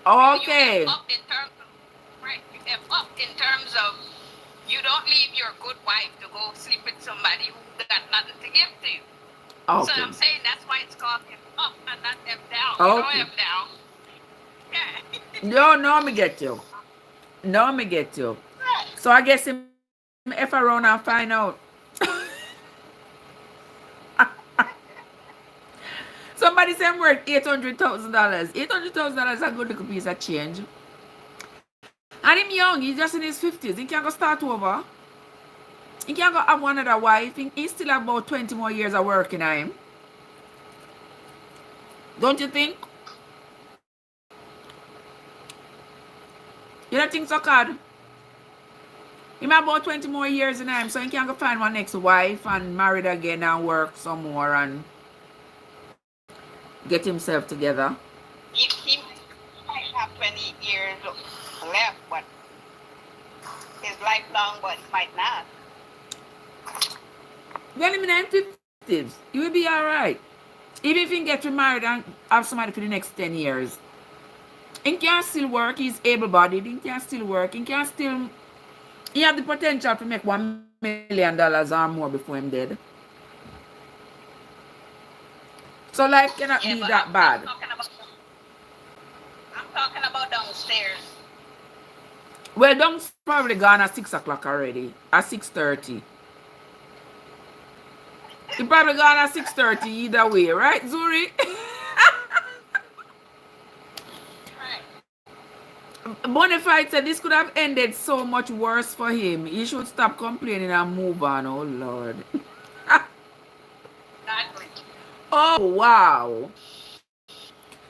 Okay. You F up in terms of, right? You F up in terms of you don't leave your good wife to go sleep with somebody who got nothing to give to you. So Okay. I'm saying that's why it's called F up and not F down. You Okay. don't F down. Yeah. No, me get you. No, me get you. Right. So I guess him F around and find out. Somebody say I'm worth $800,000. $800,000 is a good little piece of change. And him young, he's just in his 50s. He can't go start over. He can't go have one other wife. He's still about 20 more years of working on him. Don't you think? You don't think so, Cad? Him about 20 more years in him, so he can't go find one next wife and married again and work some more and get himself together. He might have 20 years left, but his lifelong, but he might not. Well, him in his 50s. He will be alright. Even if he get remarried and have somebody for the next 10 years. He can still work. He's able-bodied. He can still work. He can still... He have the potential to make $1 million or more before him dead. So life cannot be but that bad. I'm talking about downstairs. Well, Dunk's probably gone at 6 o'clock already. At 6:30. He probably gone at 6:30 either way, right, Zuri? Bonafide said this could have ended so much worse for him. He should stop complaining and move on. Oh, Lord. Exactly. Oh, wow.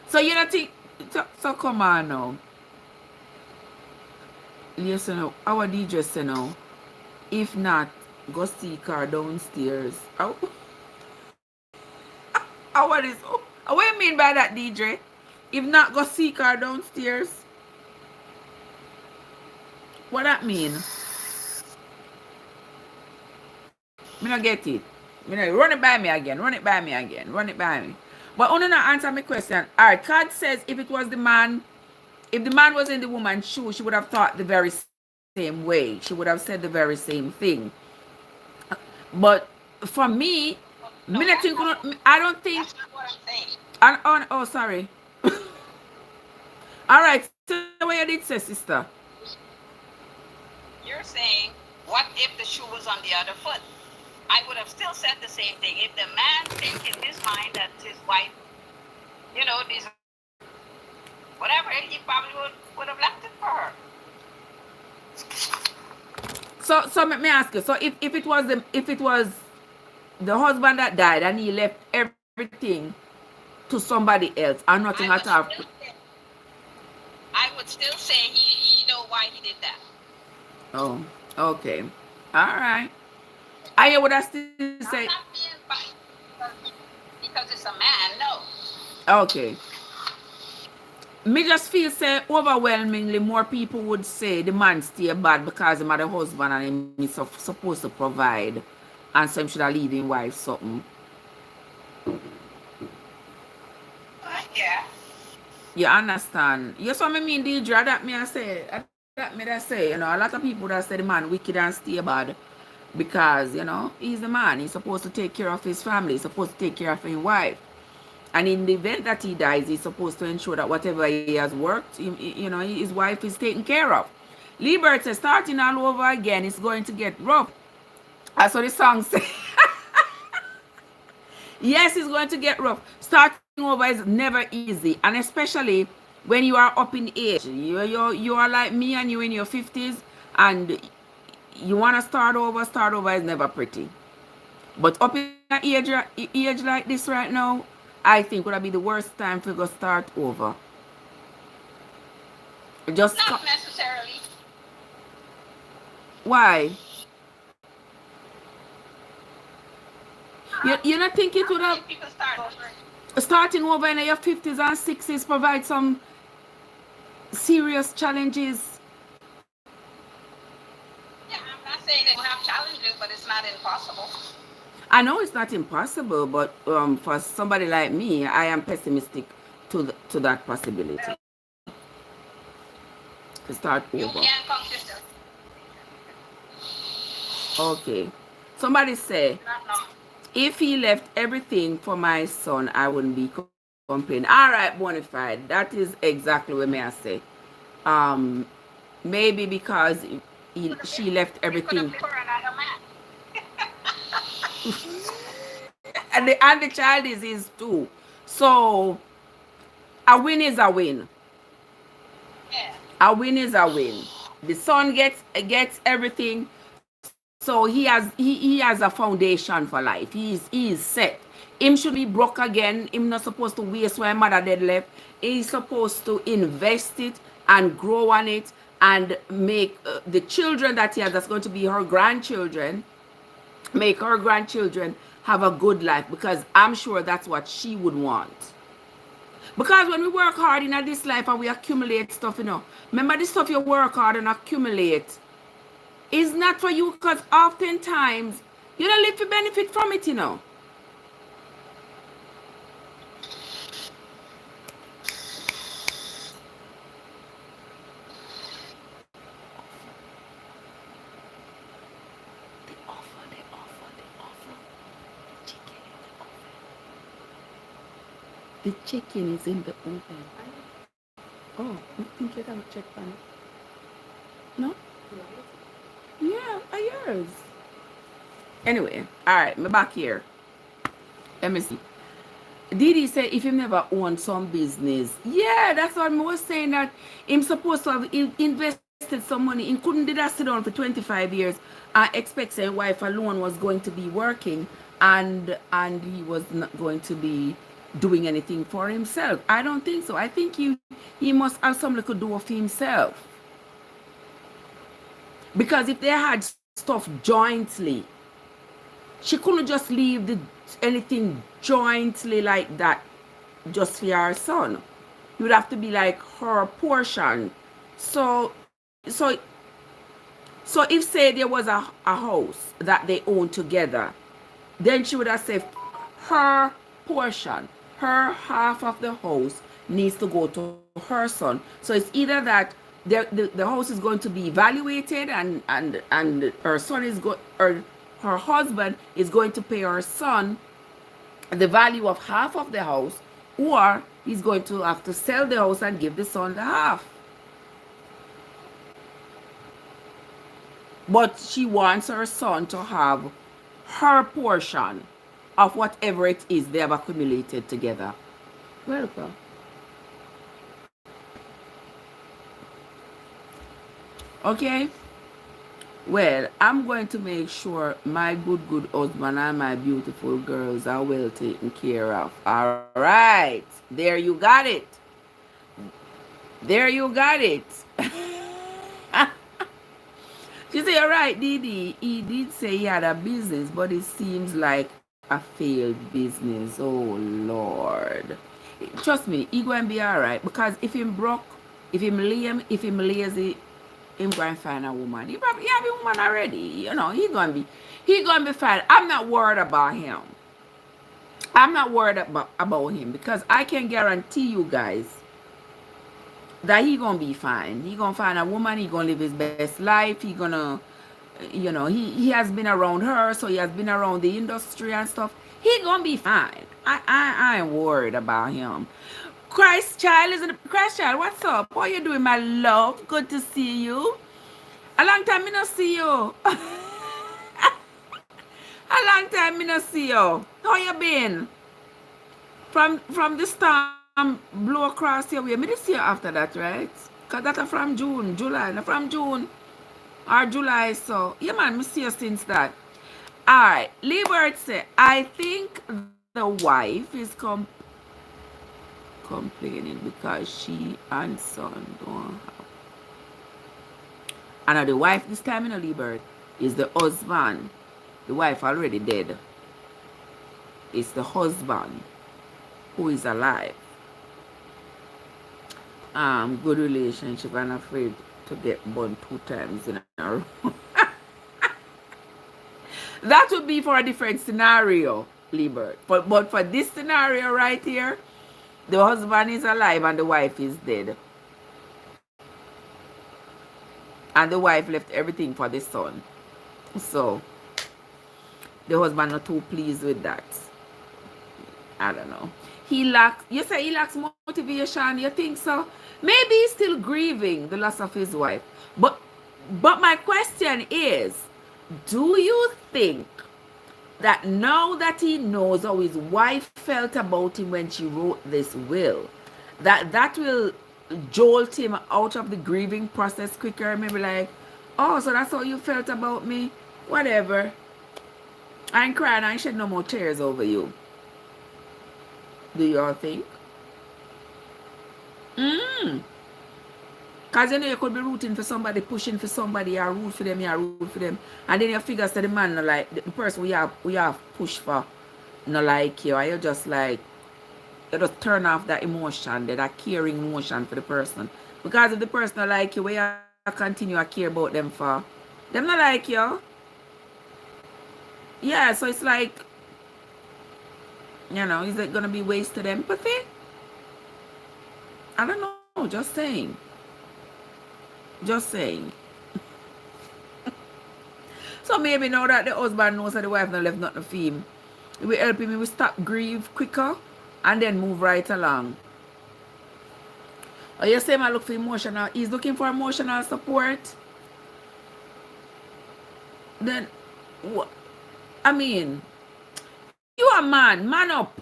So you don't think... So come on now. Listen, our DJ say now, if not, go seek her downstairs. Oh. What is... What you mean by that, DJ? If not, go seek her downstairs? What that mean? Me not get it. Run it by me again. Run it by me again. Run it by me. But only not answer my question. Alright, Card says if it was the man, if the man was in the woman's shoe, she would have thought the very same way. She would have said the very same thing. But for me, No, I don't think... that's not what I'm saying. Oh, sorry. Alright, so what you did say, sister? You're saying, what if the shoe was on the other foot? I would have still said the same thing. If the man thinks in his mind that his wife, this whatever, he probably would have left it for her. So let me ask you. So if it was the husband that died and he left everything to somebody else and nothing at all. I would still say he know why he did that. Oh, okay. All right. I would I still I'm say, not being biased because it's a man. No. okay. Me just feel say overwhelmingly more people would say the man stay bad because him are the husband and him is supposed to provide, and so him should have leave him wife something. Yeah. You understand? You saw me mean, Deidre, that me I say, that me that say, a lot of people that say the man wicked and stay bad because, he's the man. He's supposed to take care of his family. He's supposed to take care of his wife. And in the event that he dies, he's supposed to ensure that whatever he has worked, his wife is taken care of. Liebert says, starting all over again, it's going to get rough. That's what the song says. Yes, it's going to get rough. Starting over is never easy, and especially when you are up in age. You are like me, and you're in your 50s, and you want to start over. Start over is never pretty. But up in an age like this right now, I think would be the worst time for go start over. Just Not necessarily. why? You not think it would have People start over. starting over in your 50s and 60s provide some serious challenges? Yeah, I'm not saying they don't have challenges, but it's not impossible. I know it's not impossible, but for somebody like me, I am pessimistic to that possibility. To start You over. can consistent. Okay. Somebody say, Not no. if he left everything for my son, I wouldn't be complaining. All right, Bonafide. That is exactly what may I say. Um, maybe because she left You could have everything, been for another man. and the child is his too. So a win is a win. Yeah. A win is a win. The son gets everything. So he has a foundation for life. He is set. Him should be broke again. Him not supposed to waste what mother dead left. He's supposed to invest it and grow on it and make the children that he has, that's going to be her grandchildren, make her grandchildren have a good life, because I'm sure that's what she would want. Because when we work hard in this life and we accumulate stuff, remember this stuff you work hard and accumulate is not for you, because oftentimes you don't live to benefit from it. The chicken is in the oven. Oh, you think you have check on it? No? Yeah, yours. Anyway, all right, me back here. Let me see. Didi said if him never owned some business. Yeah, that's what I was saying, that him supposed to have invested some money. He couldn't do that sit down for 25 years and expect his wife alone was going to be working and he was not going to be doing anything for himself. I don't think so. I think he must have something to do for himself. Because if they had stuff jointly, she couldn't just leave anything jointly like that just for her son. It would have to be like her portion. So if say there was a house that they own together, then she would have said her portion, her half of the house needs to go to her son. So it's either that the house is going to be evaluated and her son is her husband is going to pay her son the value of half of the house, or he's going to have to sell the house and give the son the half. But she wants her son to have her portion of whatever it is they have accumulated together. Welcome. Okay? Well, I'm going to make sure my good husband and my beautiful girls are well taken care of. All right. There you got it. There you got it. She said, you're right, Didi. He did say he had a business, but it seems like a failed business. Oh, Lord. Trust me, he going to be all right. Because if him broke, if him lame, if him lazy, him going to find a woman. He probably have a woman already. You know, he going to be fine. I'm not worried about him. I'm not worried about him because I can guarantee you guys that he gonna be fine. He gonna find a woman. He gonna live his best life. He gonna, you know, he has been around her, so he has been around the industry and stuff. He gonna be fine. I ain't worried about him. Christ child, isn't Christ child? What's up? What you doing, my love? Good to see you. A long time me not see you. A long time me not see you. How you been? From the storm blow across your way. Me this year after that, right? Cause that's from June, July, no, from June or July. So yeah, man, me see you since that. All right, Liebert say, I think the wife is complaining because she and son don't have. And the wife this time in a Liebert is the husband. The wife already dead. It's the husband who is alive. Good relationship and afraid to get burned 2 times in a row. That would be for a different scenario, Liebert. But for this scenario right here, the husband is alive and the wife is dead. And the wife left everything for the son. So the husband not too pleased with that. I don't know. You say he lacks motivation, you think so? Maybe he's still grieving the loss of his wife. But my question is, do you think that now that he knows how his wife felt about him when she wrote this will, that will jolt him out of the grieving process quicker? Maybe like, oh, so that's how you felt about me? Whatever. I ain't crying, I ain't shed no more tears over you. Do y'all think? Because you know you could be rooting for somebody, pushing for somebody, you root for them, and then you figure that the man no like the person we have pushed for no like you, and you just like you just turn off that emotion, that caring emotion for the person. Because if the person no like you, where you continue to care about them for, them not like you. Yeah, so it's like, you know, is it gonna be wasted empathy? I don't know, just saying. Just saying. So maybe now that the husband knows that the wife not left nothing for him, it will help him, we stop grieve quicker and then move right along. Or you say I look for emotional, he's looking for emotional support. Then what? I mean, you a man up.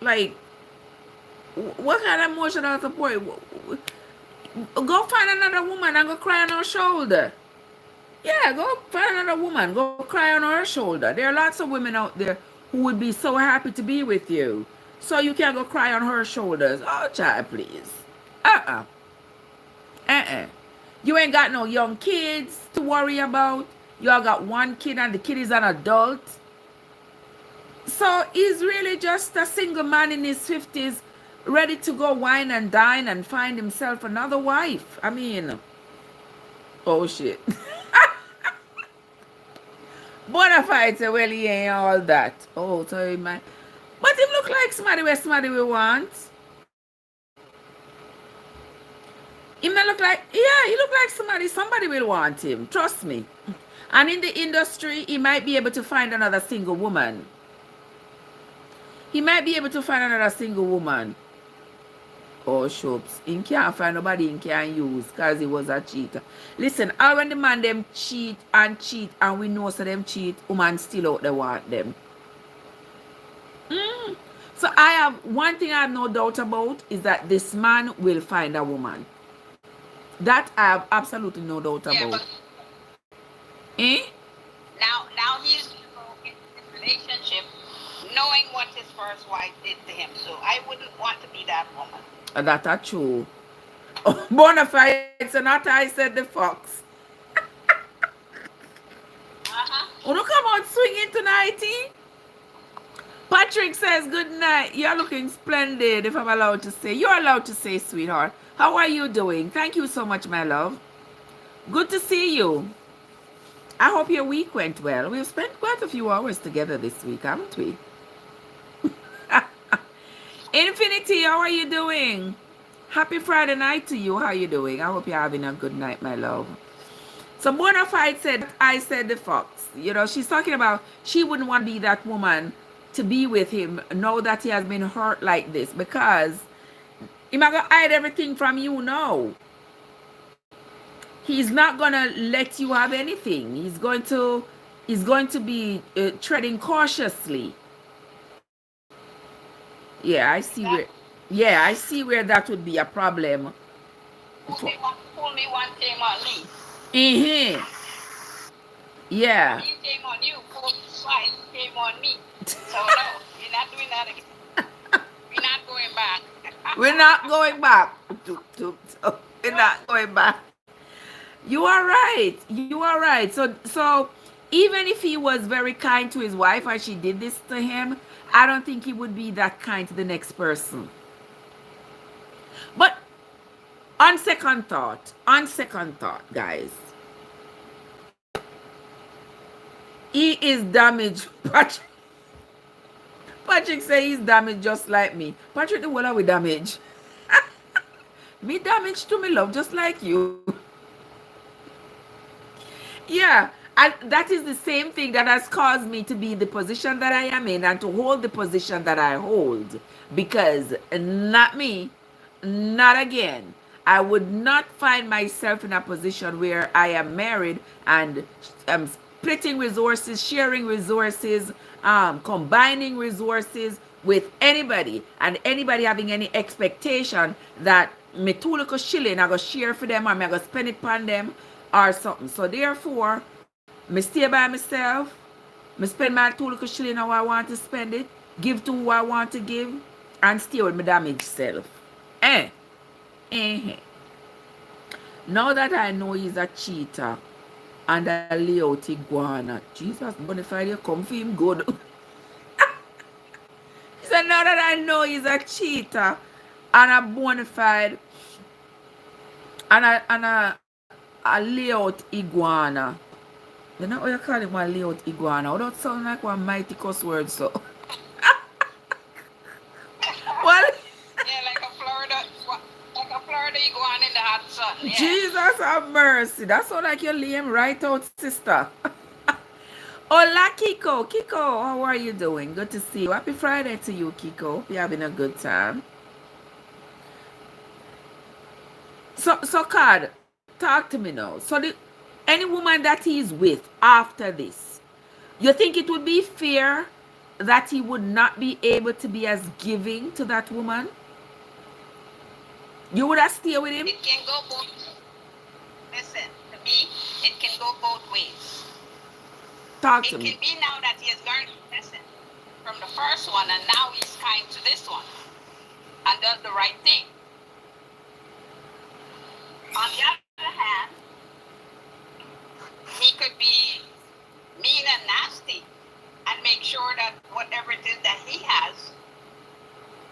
Like, what kind of emotional support? Go find another woman and go cry on her shoulder. Yeah, go find another woman. Go cry on her shoulder. There are lots of women out there who would be so happy to be with you. So you can go cry on her shoulders. Oh, child, please. You ain't got no young kids to worry about. You all got one kid and the kid is an adult. So he's really just a single man in his 50s, ready to go wine and dine and find himself another wife. I mean, oh shit. Bonafide say, well, he ain't all that. Oh, sorry, man. But him look like somebody we want. Him not look like, yeah, he look like somebody will want him. Trust me. And in the industry, he might be able to find another single woman. He might be able to find another single woman. Oh, shucks. He can't find nobody he can use because he was a cheater. Listen, all when the man them cheat and we know so them cheat, woman still out there want them. So I have one thing I have no doubt about is that this man will find a woman. That I have absolutely no doubt about. Now he's in this relationship knowing what his first wife did to him. So I wouldn't want to be that woman. That's true. Bonafide, so not I said the fox. Oh, no, come on, swinging tonight, eh? Patrick says, good night. You're looking splendid, if I'm allowed to say. You're allowed to say, sweetheart. How are you doing? Thank you so much, my love. Good to see you. I hope your week went well. We've spent quite a few hours together this week, haven't we? Infinity, how are you doing? Happy Friday night to you. How are you doing? I hope you're having a good night, my love. So Bonafide said, I said the fox. You know, she's talking about she wouldn't want to be that woman to be with him now that he has been hurt like this, because he's not going to hide everything from you now. He's not going to let you have anything. He's going to be treading cautiously. Yeah, I see where. Yeah, I see where that would be a problem. Pull me one came on me. Yeah. He came on you. Twice came on me. So no, you're not doing that again. We're not going back. We're not going back. We're not going back. You are right. You are right. So even if he was very kind to his wife and she did this to him, I don't think he would be that kind to the next person. But on second thought, guys, he is damaged. Patrick say he's damaged just like me. Patrick, the world are we damaged? Me damaged to me love, just like you. Yeah, and that is the same thing that has caused me to be in the position that I am in and to hold the position that I hold. Because not me, not again. I would not find myself in a position where I am married and splitting resources, sharing resources, combining resources with anybody, and anybody having any expectation that me too little shilling I go share for them or me I go spend it on them or something. So therefore, me stay by myself, me spend my too little shilling how I want to spend it, give to who I want to give, and stay with my damaged self. Now that I know he's a cheater and a layout iguana, Jesus, Bonify, you come for him good. He said, now that I know he's a cheater and a bona fide and a layout iguana. You know what you call him, a layout iguana? It don't sound like one mighty cuss word, so. Well, yeah, like a Florida iguana in the hot sun. Yeah. Jesus have mercy. That sound like you lay him right out, sister. Hola, Kiko. Kiko, how are you doing? Good to see you. Happy Friday to you, Kiko. You're having a good time. So Card, talk to me now. So any woman that he's with after this, you think it would be fair that he would not be able to be as giving to that woman? You would have stayed with him? It can go both. Listen, to me, it can go both ways. Talk to me. It can be now that he has learned a lesson from the first one, and now he's kind to this one and does the right thing. On the other hand, he could be mean and nasty and make sure that whatever it is that he has,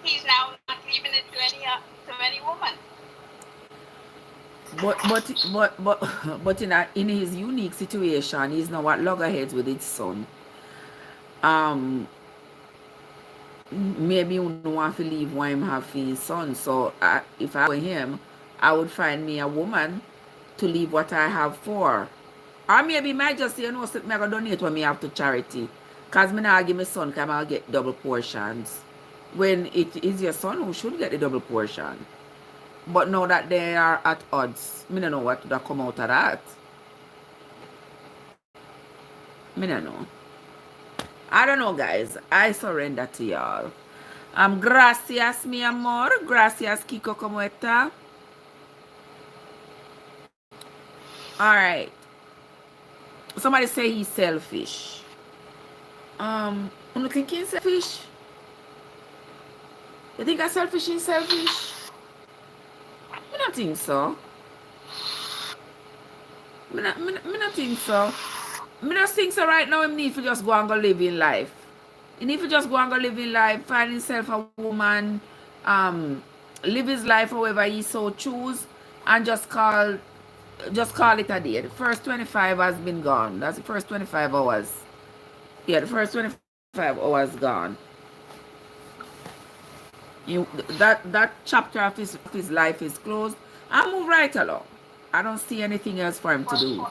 he's now not leaving it to any woman. But in his unique situation, he's now at loggerheads with his son. Maybe he don't want to leave why him have for his son. So if I were him, I would find me a woman to leave what I have for. Or maybe I might just say, you know, so I go donate what me have to charity. Because I not give my son, because I'll get double portions. When it is your son who should get the double portion. But now that they are at odds, I don't know what would come out of that. I don't know. I don't know, guys. I surrender to y'all. Gracias, mi amor. Gracias, Kiko, como está. All right. Somebody say he's selfish. You think he's selfish? You think I'm selfish and selfish? I not think so. Me not think so. Me just think so right now him need to just go and go live in life. He need to just go and go live in life, find himself a woman, live his life however he so choose, and just call it a day. The first 25 has been gone. That's the first 25 hours. Yeah, the first 25 hours gone. That chapter of his life is closed. I move right along. I don't see anything else for him to do.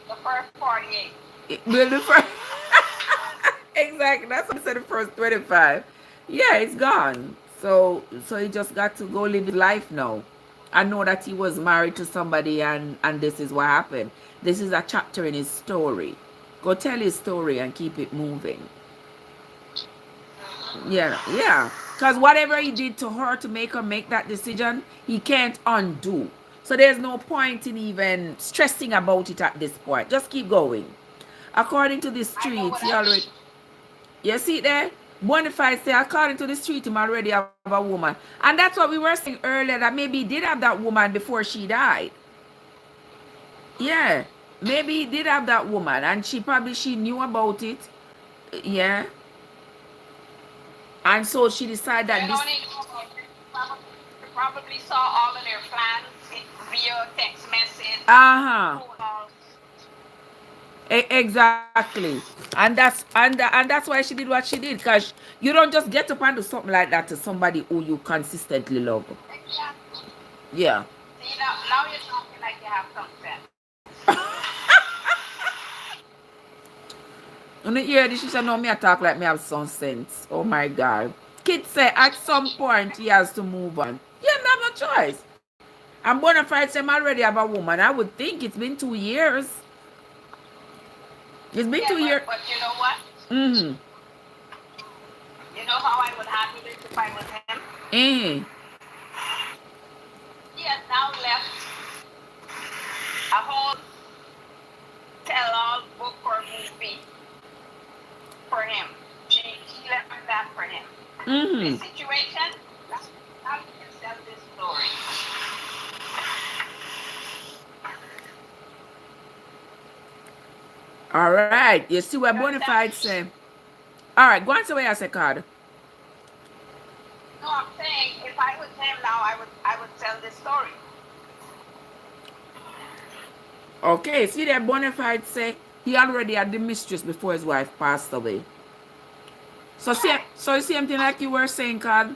The first 48. Well, the first, exactly. That's what I said. The first 25. Yeah, it's gone. So he just got to go live his life now. I know that he was married to somebody, and this is what happened. This is a chapter in his story. Go tell his story and keep it moving. Yeah. Because whatever he did to her to make her make that decision, he can't undo. So there's no point in even stressing about it at this point. Just keep going. According to the streets, he already... You see there? Bonafide say, according to the street, he already have a woman. And that's what we were saying earlier, that maybe he did have that woman before she died. Yeah. Maybe he did have that woman, and she knew about it. Yeah. And so she decided that this... Probably saw all of their plans via text message. Exactly. And that's why she did what she did, because you don't just get up and do something like that to somebody who you consistently love. Exactly. Yeah. See, now you're talking like you have some sense. When you hear this, she said, no, me I talk like me have some sense. Oh my God. Kids say at some point he has to move on. You have no choice. And Bonafide say, I already have a woman. I would think it's been 2 years. It's been 2 years. But you know what? Mm-hmm. You know how I would handle it if I was him? Mm-hmm. He has now left a whole tell-all book or movie for him. She left that for him. Mm-hmm. The situation, that's how you can tell this story. All right. You see what Bonafide say? All right. Go on to where I say, card. No, I'm saying if I was him now, I would tell this story. Okay. See that Bonafide say he already had the mistress before his wife passed away. So see, so you see something like you were saying, card.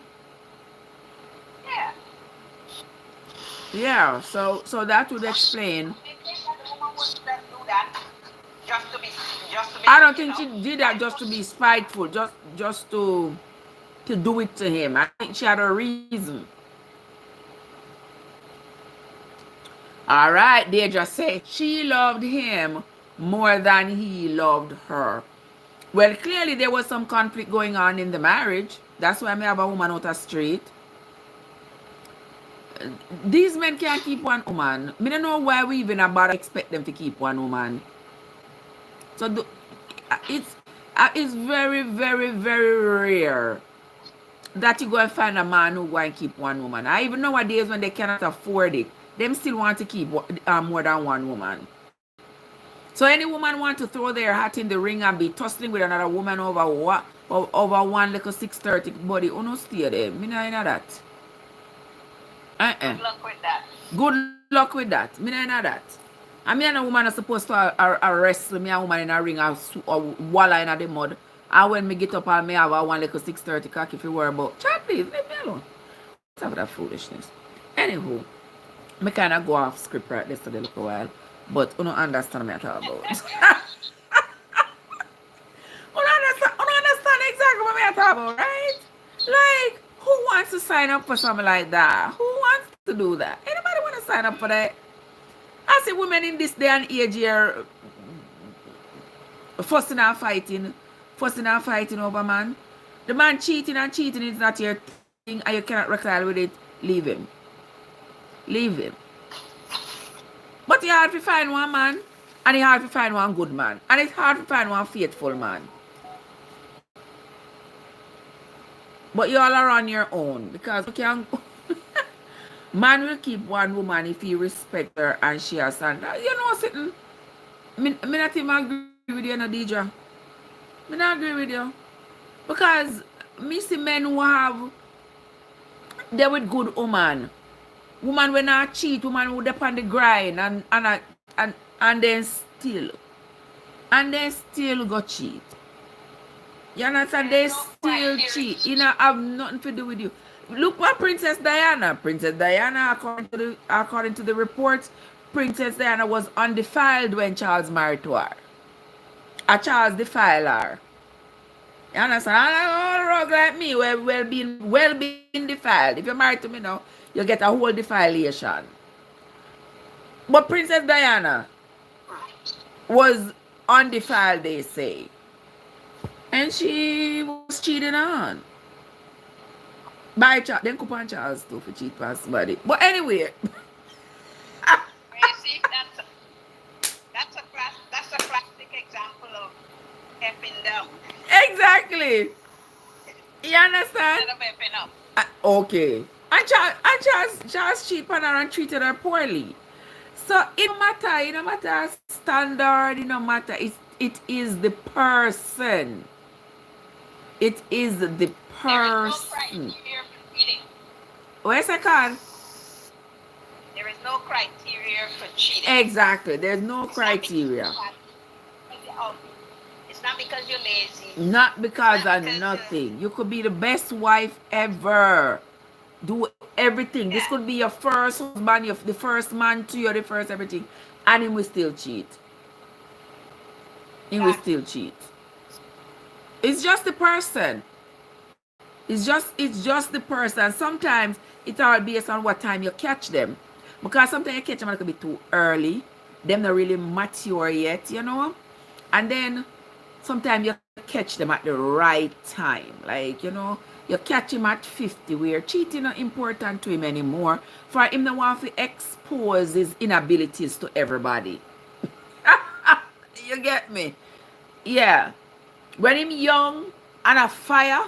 Yeah. Yeah. So that would explain. I don't think she did that just to be spiteful, just to do it to him. I think she had a reason. All right, they just say she loved him more than he loved her. Well, clearly there was some conflict going on in the marriage. That's why I have a woman out the street. These men can't keep one woman. I don't know why we even about to expect them to keep one woman. So it's very, very, very rare that you go and find a man who go and keep one woman. I even nowadays when they cannot afford it, them still want to keep more than one woman. So any woman want to throw their hat in the ring and be tussling with another woman over one little 630 body, you no stay there. Me not know that. Good luck with that. Good luck with that. Me not know that. I mean, a woman is supposed to wrestle me, a woman in a ring or walla in the mud. And when me get up and me have a one little 630 cock if you worry about. Chat, please, leave me alone. What's up with that foolishness? Anywho, me kind of go off script right there for a little while. But you don't understand what I'm talking about. You don't understand exactly what I'm talking about, right? Like, who wants to sign up for something like that? Who wants to do that? Anybody want to sign up for that? I see women in this day and age here fussing and fighting over man. The man cheating and cheating is not your thing and you cannot reconcile with it. Leave him. Leave him. But it's hard to find one man, and it's hard to find one good man, and it's hard to find one faithful man. But you all are on your own because Man will keep one woman if he respect her and she has standard. You know something? Me not even agree with you, no, DJ. Me not agree with you. Because me see men who have they with good woman. Woman when not cheat, woman who depend on the grind and then still go cheat. You understand? They still cheat. You know, have nothing to do with you. Look what Princess Diana. Princess Diana, according to the reports, Princess Diana was undefiled when Charles married to her. Charles defiled her. You understand? And all rogue like me, well being defiled. If you're married to me now, you get a whole defilation. But Princess Diana was undefiled, they say. And she was cheating on. By Charles. Then coupon Charles too for cheat past somebody. But anyway. You see, that's a classic example of effing down. Exactly. You understand? Instead of effing up. Okay. And Charles cheat on her and treated her poorly. So it don't matter standard, it don't matter. It is the person. It is the There is no person. criteria for cheating. Where's the card? There is no criteria for cheating. Exactly. There's no criteria. It's not because you're lazy. Not because of nothing. You could be the best wife ever. Do everything. This could be your first husband, the first man to you, the first everything. And he will still cheat. He will still cheat. It's just the person. It's just the person. Sometimes it's all based on what time you catch them. Because sometimes you catch them a little bit too early. Them not really mature yet, you know. And then sometimes you catch them at the right time. Like, you know, you catch him at 50 where cheating not important to him anymore. For him to want to expose his inabilities to everybody. You get me? Yeah. When him young and a fire,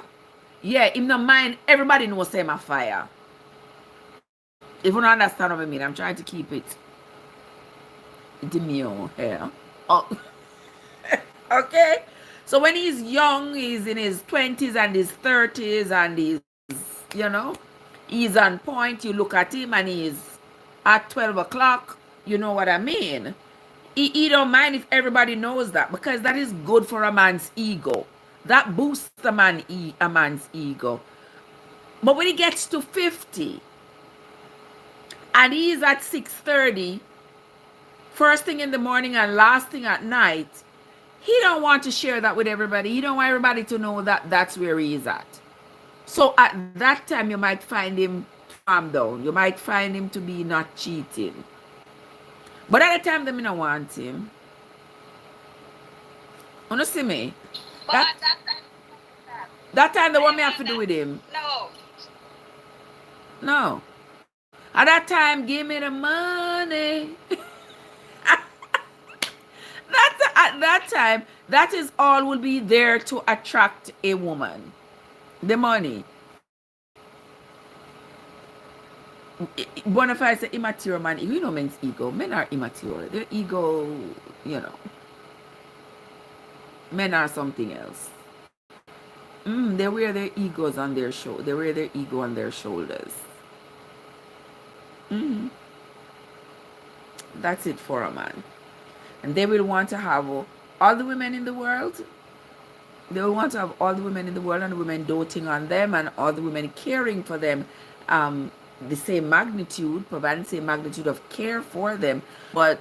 yeah, him no mind everybody knows him a fire. If you don't understand what I mean, I'm trying to keep it demure here. Oh. Okay? So when he's young, he's in his 20s and his 30s and he's, you know, he's on point. You look at him and he's at 12 o'clock. You know what I mean? He don't mind if everybody knows that because that is good for a man's ego. That boosts a man's ego. But when he gets to 50 and he's at 6:30, first thing in the morning and last thing at night, he don't want to share that with everybody. He don't want everybody to know that that's where he is at. So at that time, you might find him calm down. You might find him to be not cheating. But at the time, they don't want him. You see me? But That time, the one me have to do with him. No. No. At that time, give me the money. At that time, that is all will be there to attract a woman. The money. Bonafide say immature man. You know men's ego. Men are immature. Their ego, you know. Men are something else. They wear their egos on their shoulder. They wear their ego on their shoulders. That's it for a man. And they will want to have all the women in the world. They will want to have all the women in the world and the women doting on them and all the women caring for them. The same magnitude, providing the same magnitude of care for them. But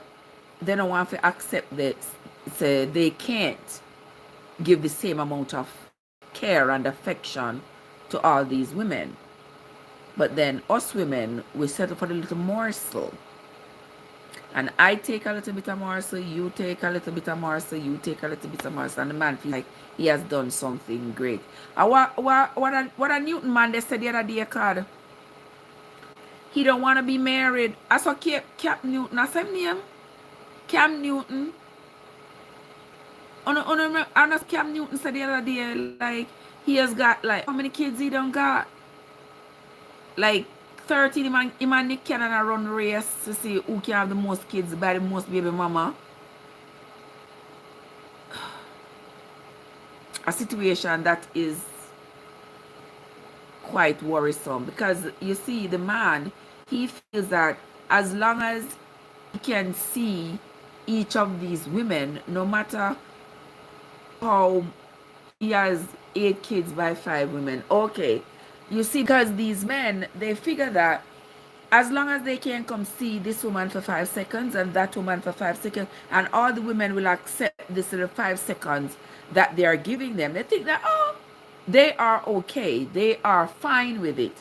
they don't want to accept that so they can't give the same amount of care and affection to all these women. But then us women, we settle for the little morsel. And I take a little bit of morsel, you take a little bit of morsel, you take a little bit of morsel, and the man feels like he has done something great. What a Newton man they said the other day, called. He don't want to be married. I saw Cap Newton. I said name. Cam Newton. On Cam Newton said the other day, like, he has got, like, how many kids he done got? Like, 13, him and Nick Cannon run race to see who can have the most kids by the most baby mama. A situation that is quite worrisome, because you see, the man, he feels that as long as he can see each of these women, no matter how he has 8 kids by 5 women, okay, you see, because these men, they figure that as long as they can come see this woman for 5 seconds and that woman for 5 seconds, and all the women will accept this little 5 seconds that they are giving them, they think that, oh, they are okay, they are fine with it.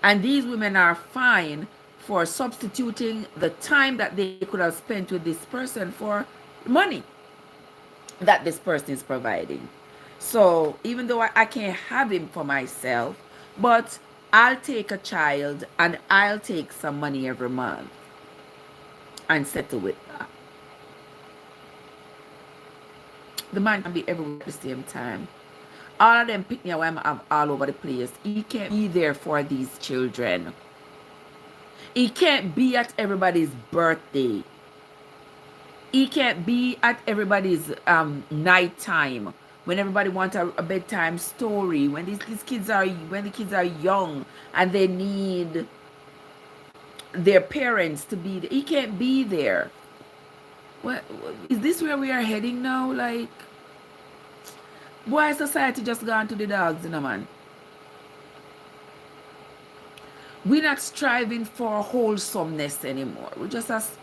And these women are fine for substituting the time that they could have spent with this person for money that this person is providing. So even though I can't have him for myself, but I'll take a child and I'll take some money every month and settle with that. The man can be everywhere at the same time. All of them pick me up when I'm all over the place. He can't be there for these children. He can't be at everybody's birthday. He can't be at everybody's nighttime, when everybody wants a bedtime story, when these kids are, when the kids are young and they need their parents to be there. He can't be there. What is this where we are heading now? Like, why society just gone to the dogs, you know, man? We're not striving for wholesomeness anymore. We just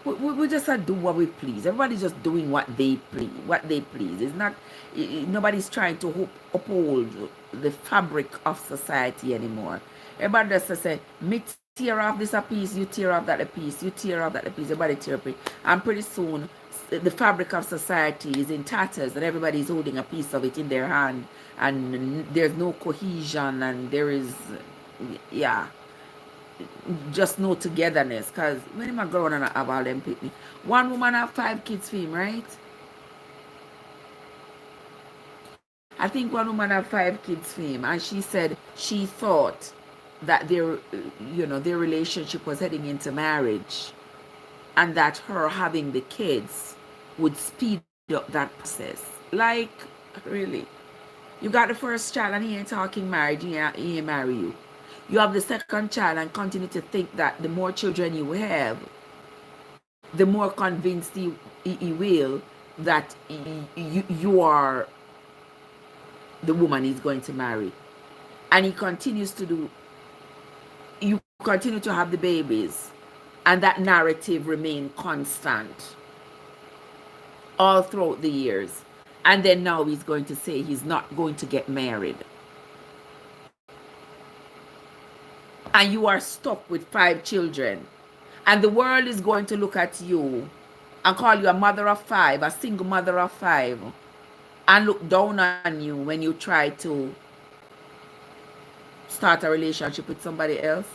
do what we please. Everybody's just doing what they please. It's not, nobody's trying to uphold the fabric of society anymore. Everybody just say, me tear off this a piece, you tear off that a piece, you tear off that a piece, everybody tear up it. And pretty soon the fabric of society is in tatters and everybody's holding a piece of it in their hand, and there's no cohesion, and there is, yeah, just no togetherness. Because when am I growing and I have all them picnic? One woman have 5 kids for him, right? I think one woman have 5 kids for him, and she said she thought that their, their relationship was heading into marriage, and that her having the kids would speed up that process. Like, really? You got the first child and he ain't talking marriage, he ain't marry you. You have the second child and continue to think that the more children you have, the more convinced he will that you are the woman he's going to marry. And he continues to do, you continue to have the babies, and that narrative remained constant all throughout the years. And then now he's going to say he's not going to get married. And you are stuck with 5 children. And the world is going to look at you and call you a mother of 5, a single mother of 5, and look down on you when you try to start a relationship with somebody else.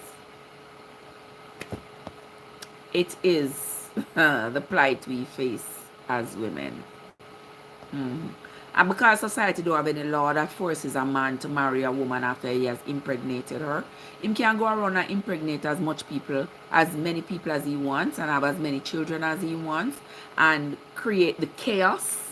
It is the plight we face as women. And because society don't have any law that forces a man to marry a woman after he has impregnated her, him can go around and impregnate as many people as he wants, and have as many children as he wants, and create the chaos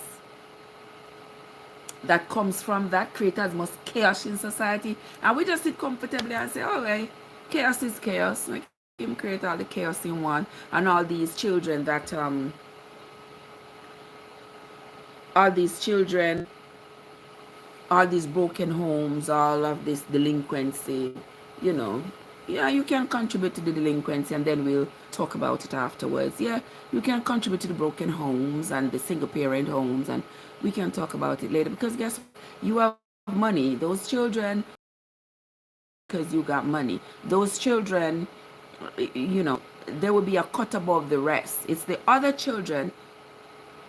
that comes from that, create as much chaos in society. And we just sit comfortably and say, all right, chaos is chaos. Like, him create all the chaos in one, and all these children that all these children, all these broken homes, all of this delinquency, yeah, you can contribute to the delinquency, and then we'll talk about it afterwards. Yeah, you can contribute to the broken homes and the single parent homes, and we can talk about it later, because guess what? You have money. Those children, because you got money, those children, there will be a cut above the rest. It's the other children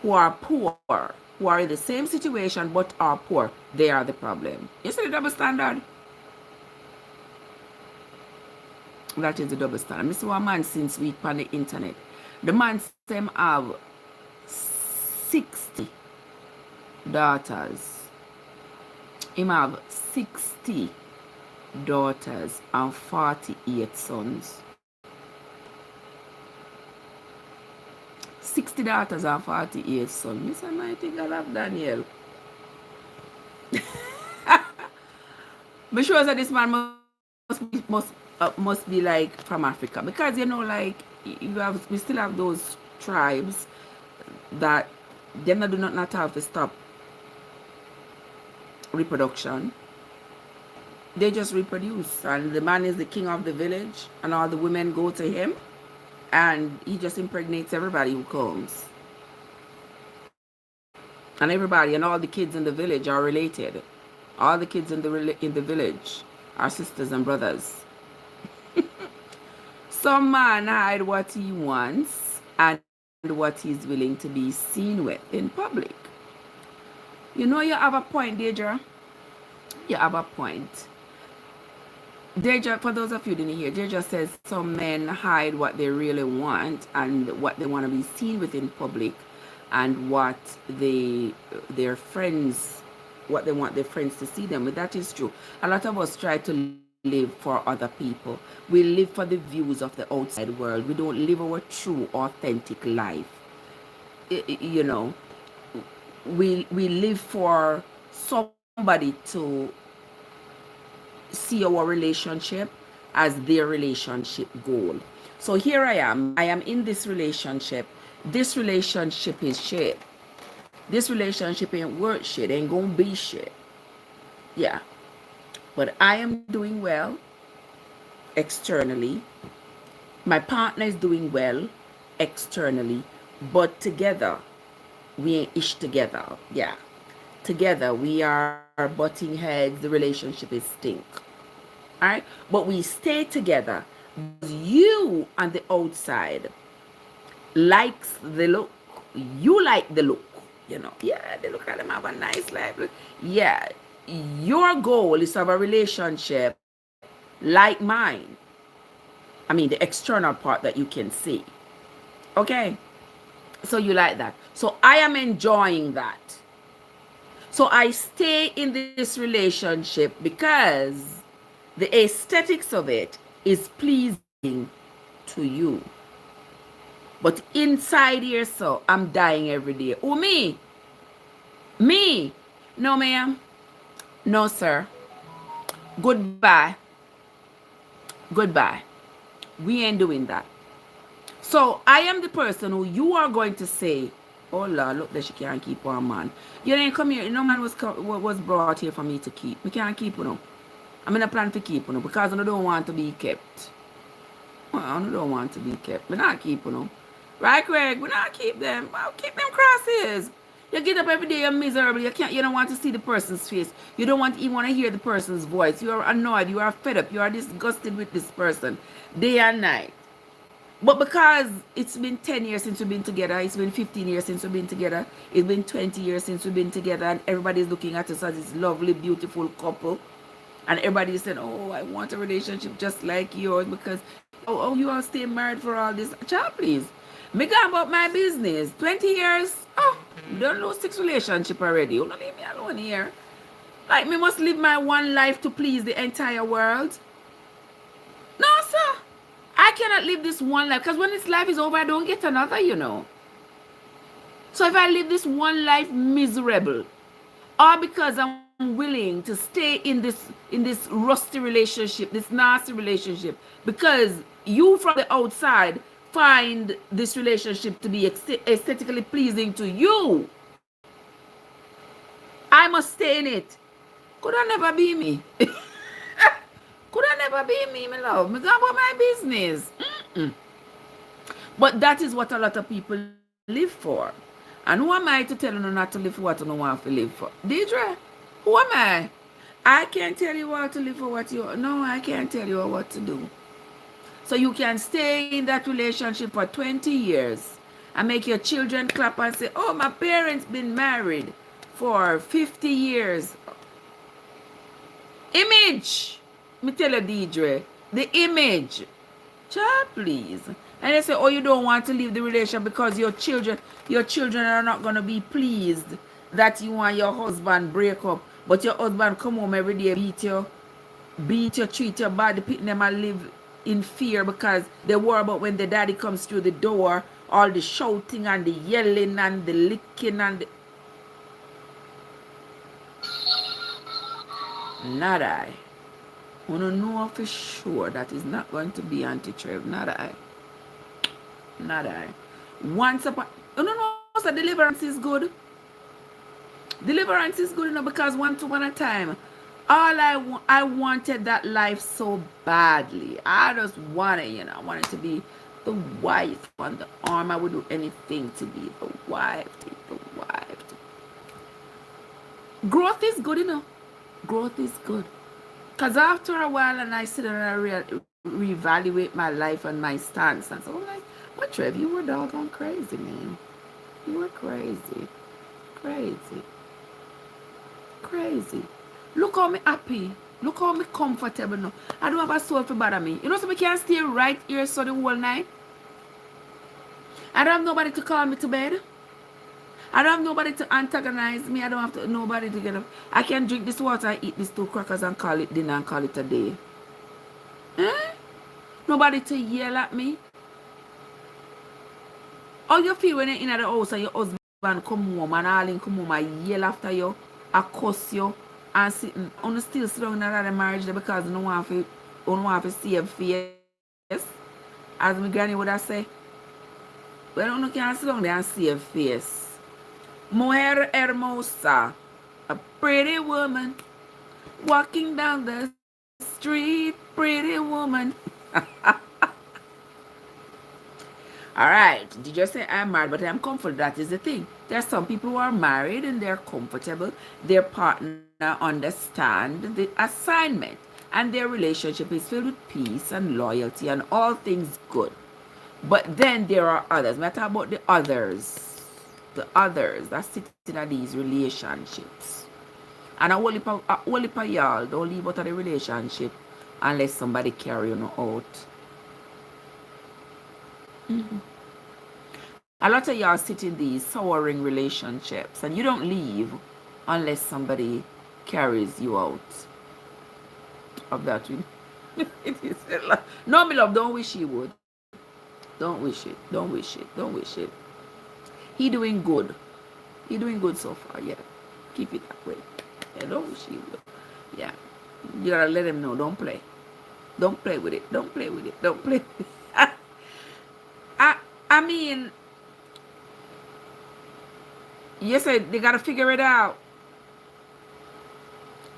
who are poor, who are in the same situation but are poor. They are the problem. You see the double standard? That is the double standard. I see one man since week on the internet. The man them have 60 daughters. Him have 60 daughters and 48 sons. 60 daughters and 48 sons. Mr. Mighty God of Daniel. Be sure that this man must be like from Africa, because you know, like we still have those tribes that them do not have to stop reproduction. They just reproduce, and the man is the king of the village, and all the women go to him, and he just impregnates everybody who comes. And everybody and all the kids in the village are related. All the kids in the village are sisters and brothers. Some man hide what he wants and what he's willing to be seen with in public. You know, you have a point, Deidre. You have a point. Deidre, for those of you who didn't hear, Deidre says some men hide what they really want and what they want to be seen with in public, and what their friends, what they want their friends to see them with. That is true. A lot of us try to live for other people. We live for the views of the outside world. We don't live our true, authentic life. You know, we live for somebody to see our relationship as their relationship goal. So here I am in this relationship. This relationship is shit. This relationship ain't worth shit, ain't gonna be shit. Yeah. But I am doing well externally. My partner is doing well externally. But together, we ain't ish together. Yeah. Together, we are butting heads. The relationship is stink. All right? But we stay together. You on the outside likes the look. You like the look. You know, yeah, they look at them have a nice life. Yeah, your goal is to have a relationship like mine. I mean, the external part that you can see. Okay, so you like that. So I am enjoying that. So I stay in this relationship because the aesthetics of it is pleasing to you. But inside here, so I'm dying every day. Oh, me? Me? No, ma'am. No, sir. Goodbye. Goodbye. We ain't doing that. So I am the person who you are going to say, oh, Lord, look that she can't keep one man. You didn't come here. No man was brought here for me to keep. We can't keep you. I'm in a plan to keep you because I don't want to be kept. I don't want to be kept. We're not keep you. Right, Craig? We not keep them. Well, keep them crosses. You get up every day, you're miserable. You don't want to see the person's face. You don't even want to hear the person's voice. You are annoyed. You are fed up. You are disgusted with this person day and night. But because it's been 10 years since we've been together, it's been 15 years since we've been together, it's been 20 years since we've been together, and everybody's looking at us as this lovely, beautiful couple. And everybody's saying, oh, I want a relationship just like yours because, oh, you all stay married for all this. Child, please. Me go about my business. 20 years. Oh, don't lose 6 relationship already. You don't leave me alone here. Like, me must live my one life to please the entire world. No, sir. I cannot live this one life. Because when this life is over, I don't get another, you know. So if I live this one life miserable, or because I'm willing to stay in this rusty relationship, this nasty relationship, because you from the outside find this relationship to be aesthetically pleasing to you, I must stay in it. Could I never be me? Could I never be me, my love? Me go about my business. But that is what a lot of people live for. And who am I to tell you not to live for what you don't want to live for? Deidre, who am I? I can't tell you what to live for what you... No, I can't tell you what to do. So you can stay in that relationship for 20 years and make your children clap and say, oh, my parents been married for 50 years. Image. Me tell you, Deidre, the image. Child, please. And they say, oh, you don't want to leave the relationship because your children are not going to be pleased that you and your husband break up, but your husband come home every day beat you. beat you, treat your body, pit them and live in fear because they worry about when the daddy comes through the door, all the shouting and the yelling and the licking and the... Not I. I want to know for sure that is not going to be Auntie Trev. Not I. Not I. Once upon... You know, so deliverance is good. Deliverance is good, you know, because once upon a time, I wanted that life so badly. I just wanted, you know, I wanted to be the wife on the arm. I would do anything to be the wife. Take the wife. Growth is good, you know. Growth is good. Because after a while, and I sit down and I reevaluate my life and my stance. And so I'm like, what, Trev, you were doggone crazy, man. You were crazy. Crazy. Crazy. Look how me happy. Look how me comfortable now. I don't have a soul to bother me. You know, so I can stay right here so the whole night. I don't have nobody to call me to bed. I don't have nobody to antagonize me. I don't have to, nobody to get up. I can drink this water and eat these 2 crackers and call it dinner and call it a day. Eh? Nobody to yell at me. How you feel when you're in the house and your husband come home and all in come home and yell after you, and cuss you, and sitting, and still sit down in another marriage because you don't want to see your face, as my granny would have said. Well, you can't sit down there and see your face. Mujer hermosa, a pretty woman, walking down the street, pretty woman. Alright, did you just say I'm married, but I'm comfortable? That is the thing. There are some people who are married and they're comfortable. Their partner understands the assignment. And their relationship is filled with peace and loyalty and all things good. But then there are others. Matter about the others. The others that sit in these relationships. And a whole heap of y'all don't leave out of the relationship unless somebody carry you out. A lot of y'all sit in these souring relationships and you don't leave unless somebody carries you out of that. It is no, my love, don't wish he would. Don't wish it. Don't wish it. Don't wish it. He doing good. He doing good so far, yeah. Keep it that way. Yeah, don't wish he would. Yeah. You gotta let him know. Don't play. Don't play with it. Don't play with it. Don't play with it. I mean, you said they gotta figure it out.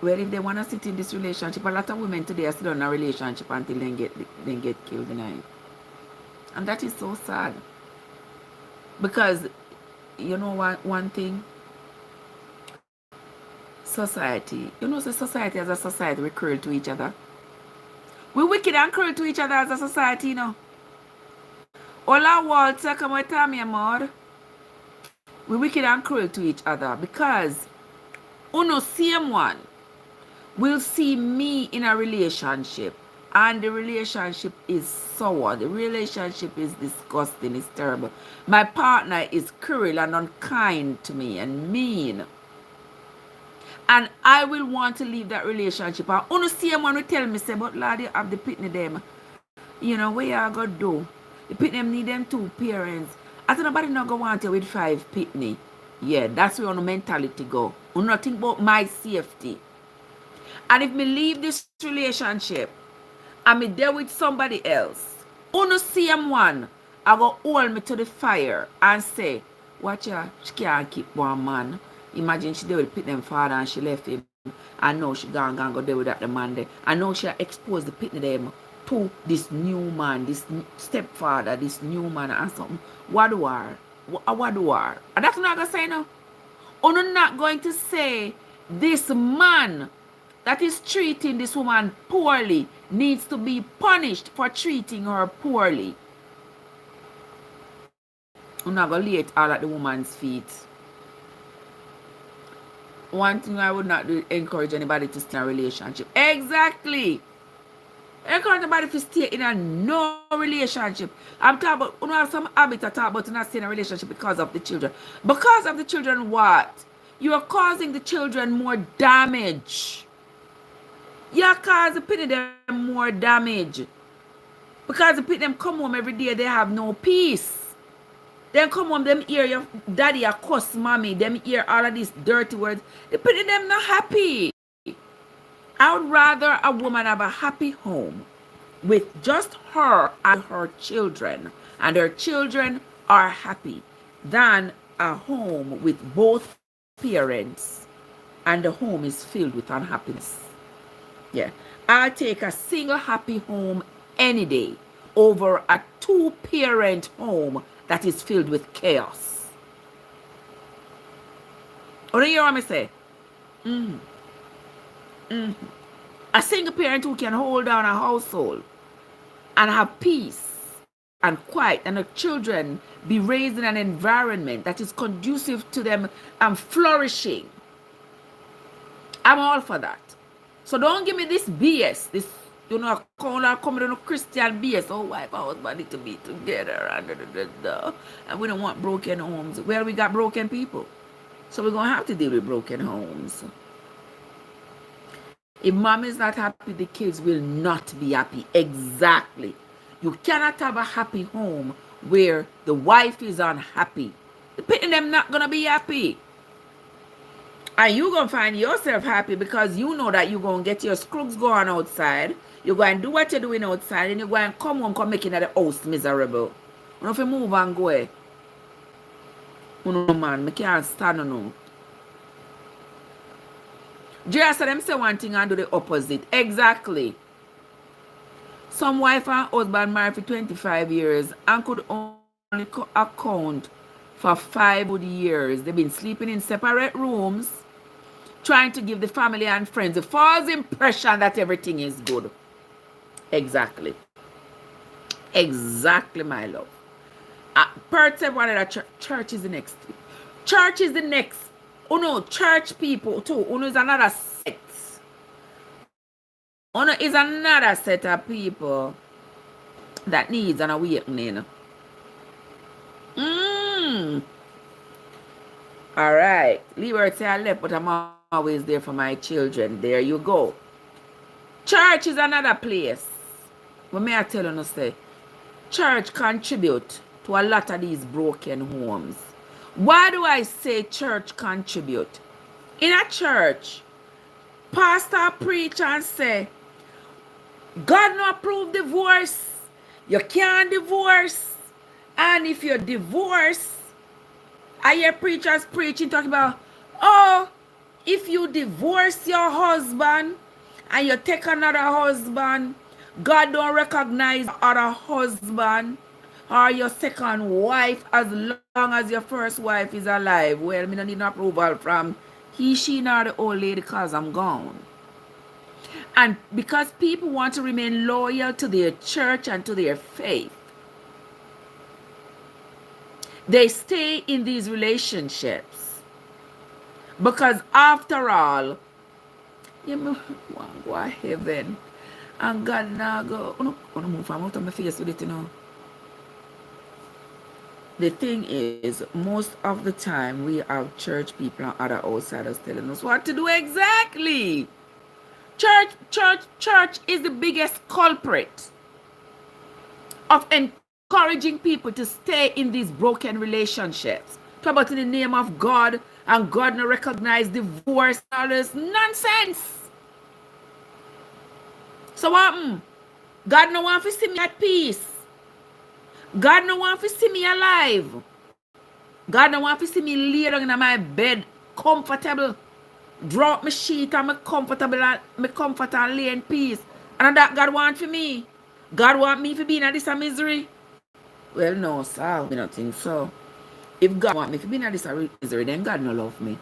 Well, if they wanna sit in this relationship, a lot of women today are still in a relationship until they get killed in it. And that is so sad. Because you know what, one thing? Society. You know, so society as a society, we're cruel to each other. We're wicked and cruel to each other as a society, you know. Hola, Walter, come with me, amor. We're wicked and cruel to each other because uno same one will see me in a relationship and the relationship is sour. The relationship is disgusting. It's terrible. My partner is cruel and unkind to me and mean. And I will want to leave that relationship. And uno same one will tell me, say, but Lord, you have the pitney them. You know, what you are going to do? The pitney need them 2 parents. I said, nobody not going to want you with 5 pitney. Yeah, that's where our mentality go. We not think about my safety. And if me leave this relationship and me there with somebody else, uno same one, I go hold me to the fire and say, watch her, she can't keep one man. Imagine she there with pitney father and she left him. I know she gone go there with that the man there. I know she exposed the pitney them to this new man, this stepfather, this new man and something. What do I? What do I? And that's not going to say no. I'm not going to say this man that is treating this woman poorly needs to be punished for treating her poorly. I'm not going to lay it all at the woman's feet. One thing I would not do, encourage anybody to stay in a relationship. Exactly. Encourage anybody to stay in a no relationship. I'm talking about, you know, have some habit to talk about not staying in a relationship because of the children. Because of the children, what? You are causing the children more damage. You cause the pity them more damage. Because the pity them come home every day, they have no peace. Then come home, them hear your daddy a cuss mommy, them hear all of these dirty words. The pity them not happy. I would rather a woman have a happy home with just her and her children, and her children are happy, than a home with both parents and the home is filled with unhappiness. Yeah. I'll take a single happy home any day over a two-parent home that is filled with chaos. What do you hear what I say? A single parent who can hold down a household and have peace and quiet, and the children be raised in an environment that is conducive to them and flourishing. I'm all for that. So don't give me this BS, this, coming on Christian BS. Oh, wife and husband need to be together, and we don't want broken homes. Well, we got broken people, so we're gonna have to deal with broken homes. If mom is not happy, the kids will not be happy. Exactly. You cannot have a happy home where the wife is unhappy. The pity them not gonna be happy. And you gonna find yourself happy because you know that you're gonna get your scrubs going outside. You're going to do what you're doing outside, and you're going to come home, come making the house miserable. You know, if you move and go, you know, man, I can't stand on no. Just them say one thing and do the opposite. Exactly. Some wife and husband married for 25 years and could only account for 5 good years. They've been sleeping in separate rooms, trying to give the family and friends a false impression that everything is good. Exactly. Exactly, my love. Per se, one of the church is the next. Church is the next. Oh no, church people too. Uno is another set. Uno is another set of people that needs an awakening. All right. Liberty I left, but I'm always there for my children. There you go. Church is another place. What may I tell you, say? Church contribute to a lot of these broken homes. Why do I say church contribute? In a church, pastor preach and say, God no approve divorce. You can't divorce. And if you divorce, I hear preachers preaching, talking about, oh, if you divorce your husband and you take another husband, God don't recognize other husband or your second wife as long as your first wife is alive. Well, me don't need no approval from he, she, nor the old lady because I'm gone. And because people want to remain loyal to their church and to their faith, they stay in these relationships. Because after all, you want to go to heaven. And God now go, move from out of my face with it, you know. The thing is, most of the time, we have church people and other outsiders telling us what to do exactly. Church is the biggest culprit of encouraging people to stay in these broken relationships. Talk about in the name of God, and God no recognize divorce, all this nonsense. So what? God no want to see me at peace. God no want to see me alive. God no want to see me lay down in my bed, comfortable. Drop my sheet and me comfortable and me comfort and lay in peace. And that God want for me. God want me to be in this misery. Well, no, sir. I don't think so. If God want me to be in this misery, then God no love me.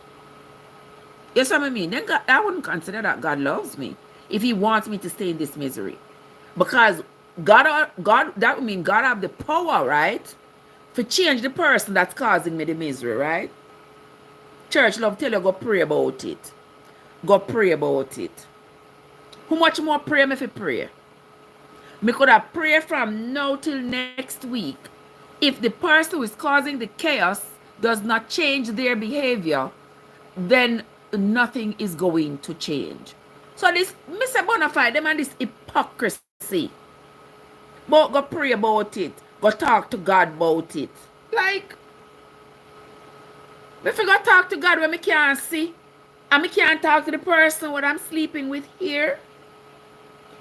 Yes, what I mean? Then God, I wouldn't consider that God loves me if he wants me to stay in this misery. Because God, that would mean God have the power, right? To change the person that's causing me the misery, right? Church love tell you go pray about it. Go pray about it. How much more pray me if you pray? Me could have prayed from now till next week. If the person who is causing the chaos does not change their behavior, then nothing is going to change. So this Mr. Bonafide, them and this hypocrisy. But go pray about it. Go talk to God about it. Like, if I go talk to God when I can't see, and I can't talk to the person what I'm sleeping with here,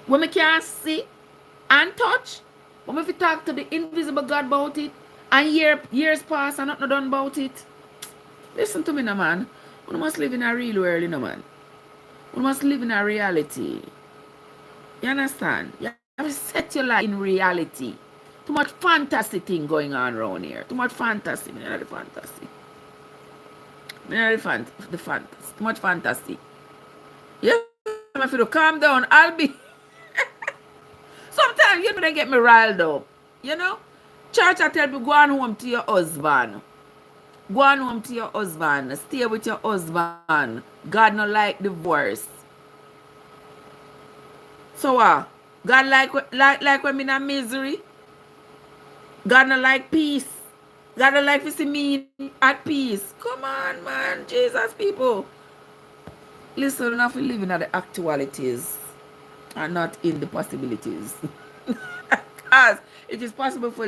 when I can't see and touch, but if you talk to the invisible God about it, and years pass and nothing done about it, listen to me now, man. You must live in a real world, you know, man. You must live in a reality. You understand? You have to set your life in reality. Too much fantasy thing going on around here. Too much fantasy. You know the fantasy. You know the fantasy. Too much fantasy. Yes, if you calm down, I'll be. Sometimes you know they get me riled up. You know? Church, I tell you, go on home to your husband. Go on home to your husband. Stay with your husband. God not like divorce. So what? God like when I'm in a misery. God not like peace. God not like to see me at peace. Come on, man. Jesus, people. Listen, enough we living at the actualities and not in the possibilities. Because it is possible for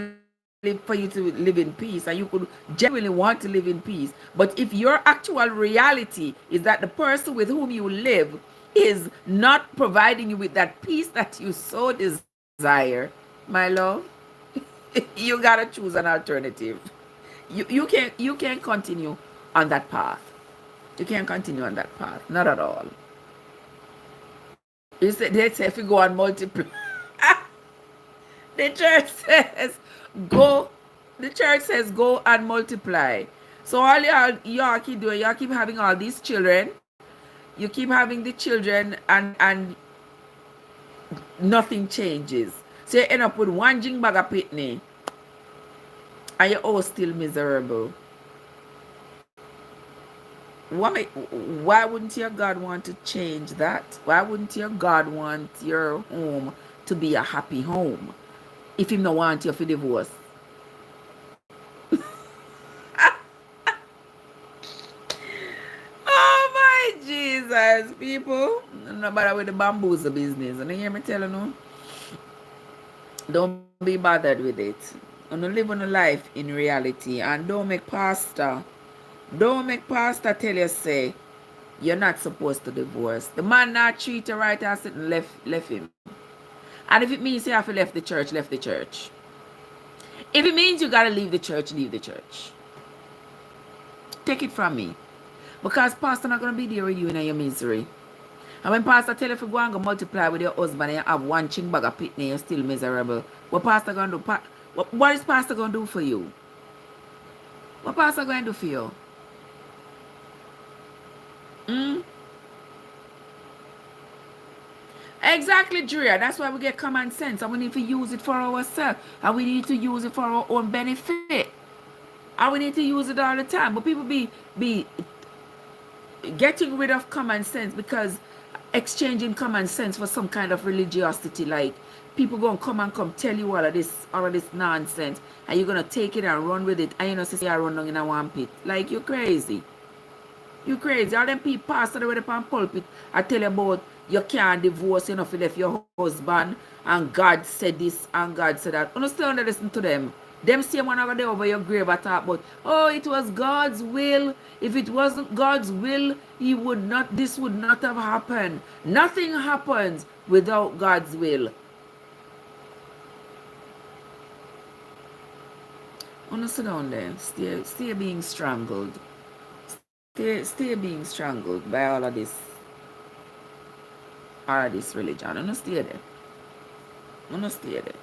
you to live in peace, and you could genuinely want to live in peace. But if your actual reality is that the person with whom you live is not providing you with that peace that you so desire, my love, you gotta choose an alternative. You can't continue on that path. You can't continue on that path. Not at all. They say if you go and multiply. The church says go. The church says go and multiply. So all y'all keep doing, y'all keep having all these children. You keep having the children and nothing changes. So you end up with one jing bag of pitney and you're all still miserable. Why wouldn't your God want to change that? Why wouldn't your God want your home to be a happy home if He don't want you for divorce? Oh my Jesus, people. No bother with the bamboozle business. And you hear me telling you? Don't be bothered with it. And live on a life in reality. And don't make pastor tell you say you're not supposed to divorce. The man not treat you right and sit and left him. And if it means you have to left the church, left the church. If it means you gotta leave the church, leave the church. Take it from me. Because pastor not gonna be there with you in your misery. And when pastor tell you if you go and go multiply with your husband and you have one ching bag of pitney, you're still miserable. What pastor gonna do? What is pastor gonna do for you? What pastor gonna do for you? Exactly, Drea. That's why we get common sense. And we need to use it for ourselves. And we need to use it for our own benefit. And we need to use it all the time. But people be getting rid of common sense because exchanging common sense for some kind of religiosity. Like people gonna come tell you all of this nonsense. And you're gonna take it and run with it. And you know, say you run down in a one pit. Like you're crazy. You crazy. All them people pastor with the pulpit I tell you about you can't divorce, you know, if you left your husband and God said this and God said that. You still don't listen to them. Them same one over there over your grave I talk about, oh, it was God's will. If it wasn't God's will, this would not have happened. Nothing happens without God's will. Oh, sit down there. Stay being strangled. Stay being strangled by all of this religion. I'm not stay there. I'm not stay there.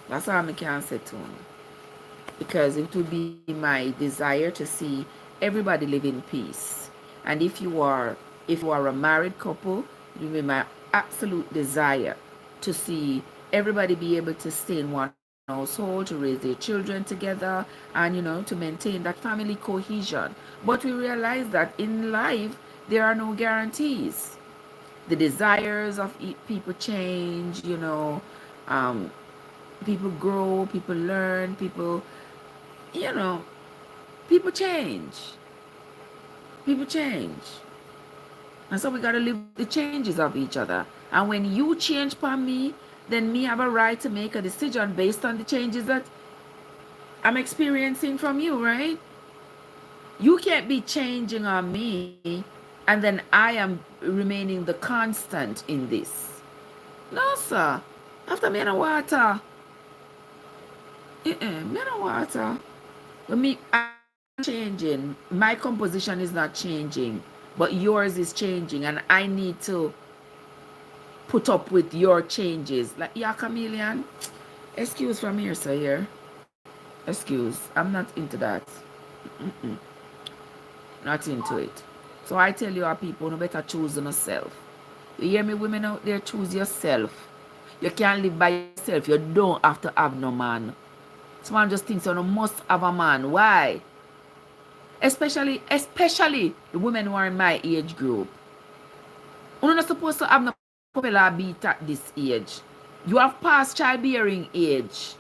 That's all I can say to him. Because it would be my desire to see everybody live in peace. And if you are a married couple, it would be my absolute desire to see everybody be able to stay in one household, to raise their children together, and you know, to maintain that family cohesion. But we realize that in life there are no guarantees. The desires of people change, you know, people grow, people learn, people, you know, people change. People change. And so we got to live with the changes of each other. And when you change upon me, then me have a right to make a decision based on the changes that I'm experiencing from you, right? You can't be changing on me and then I am remaining the constant in this. No, sir. After me in the water. Me in the water. But me, I'm changing. My composition is not changing, but yours is changing, and I need to put up with your changes. Like, yeah, chameleon. Excuse from here, sir. Here. Excuse. I'm not into that. Mm-mm. Not into it. So I tell you, our people, you better choose yourself. You hear me, women out there? Choose yourself. You can't live by yourself. You don't have to have no man. Someone just thinks you must have a man. Why? Especially the women who are in my age group. You're not supposed to have no popular beat at this age. You have past childbearing age.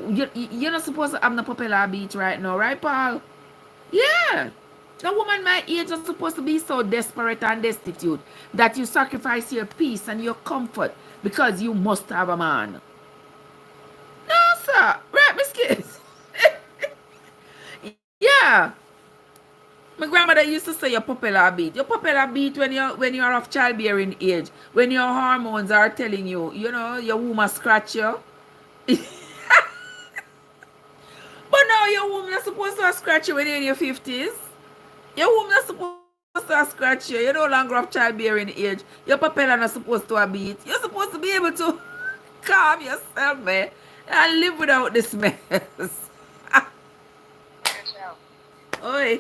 You're not supposed to have no popular beat right now, right, Paul? Yeah. A woman my age is supposed to be so desperate and destitute that you sacrifice your peace and your comfort because you must have a man. No, sir. Right, Miss Kids? Yeah. My grandmother used to say your popular beat. Your popular beat when you're of childbearing age. When your hormones are telling you, your womb scratch you. But now your womb not supposed to scratch you when you're in your 50s. Your womb not supposed to scratch you. You're no longer of childbearing age. Your papilla not supposed to beat. You're supposed to be able to calm yourself, man, and live without this mess. Oi.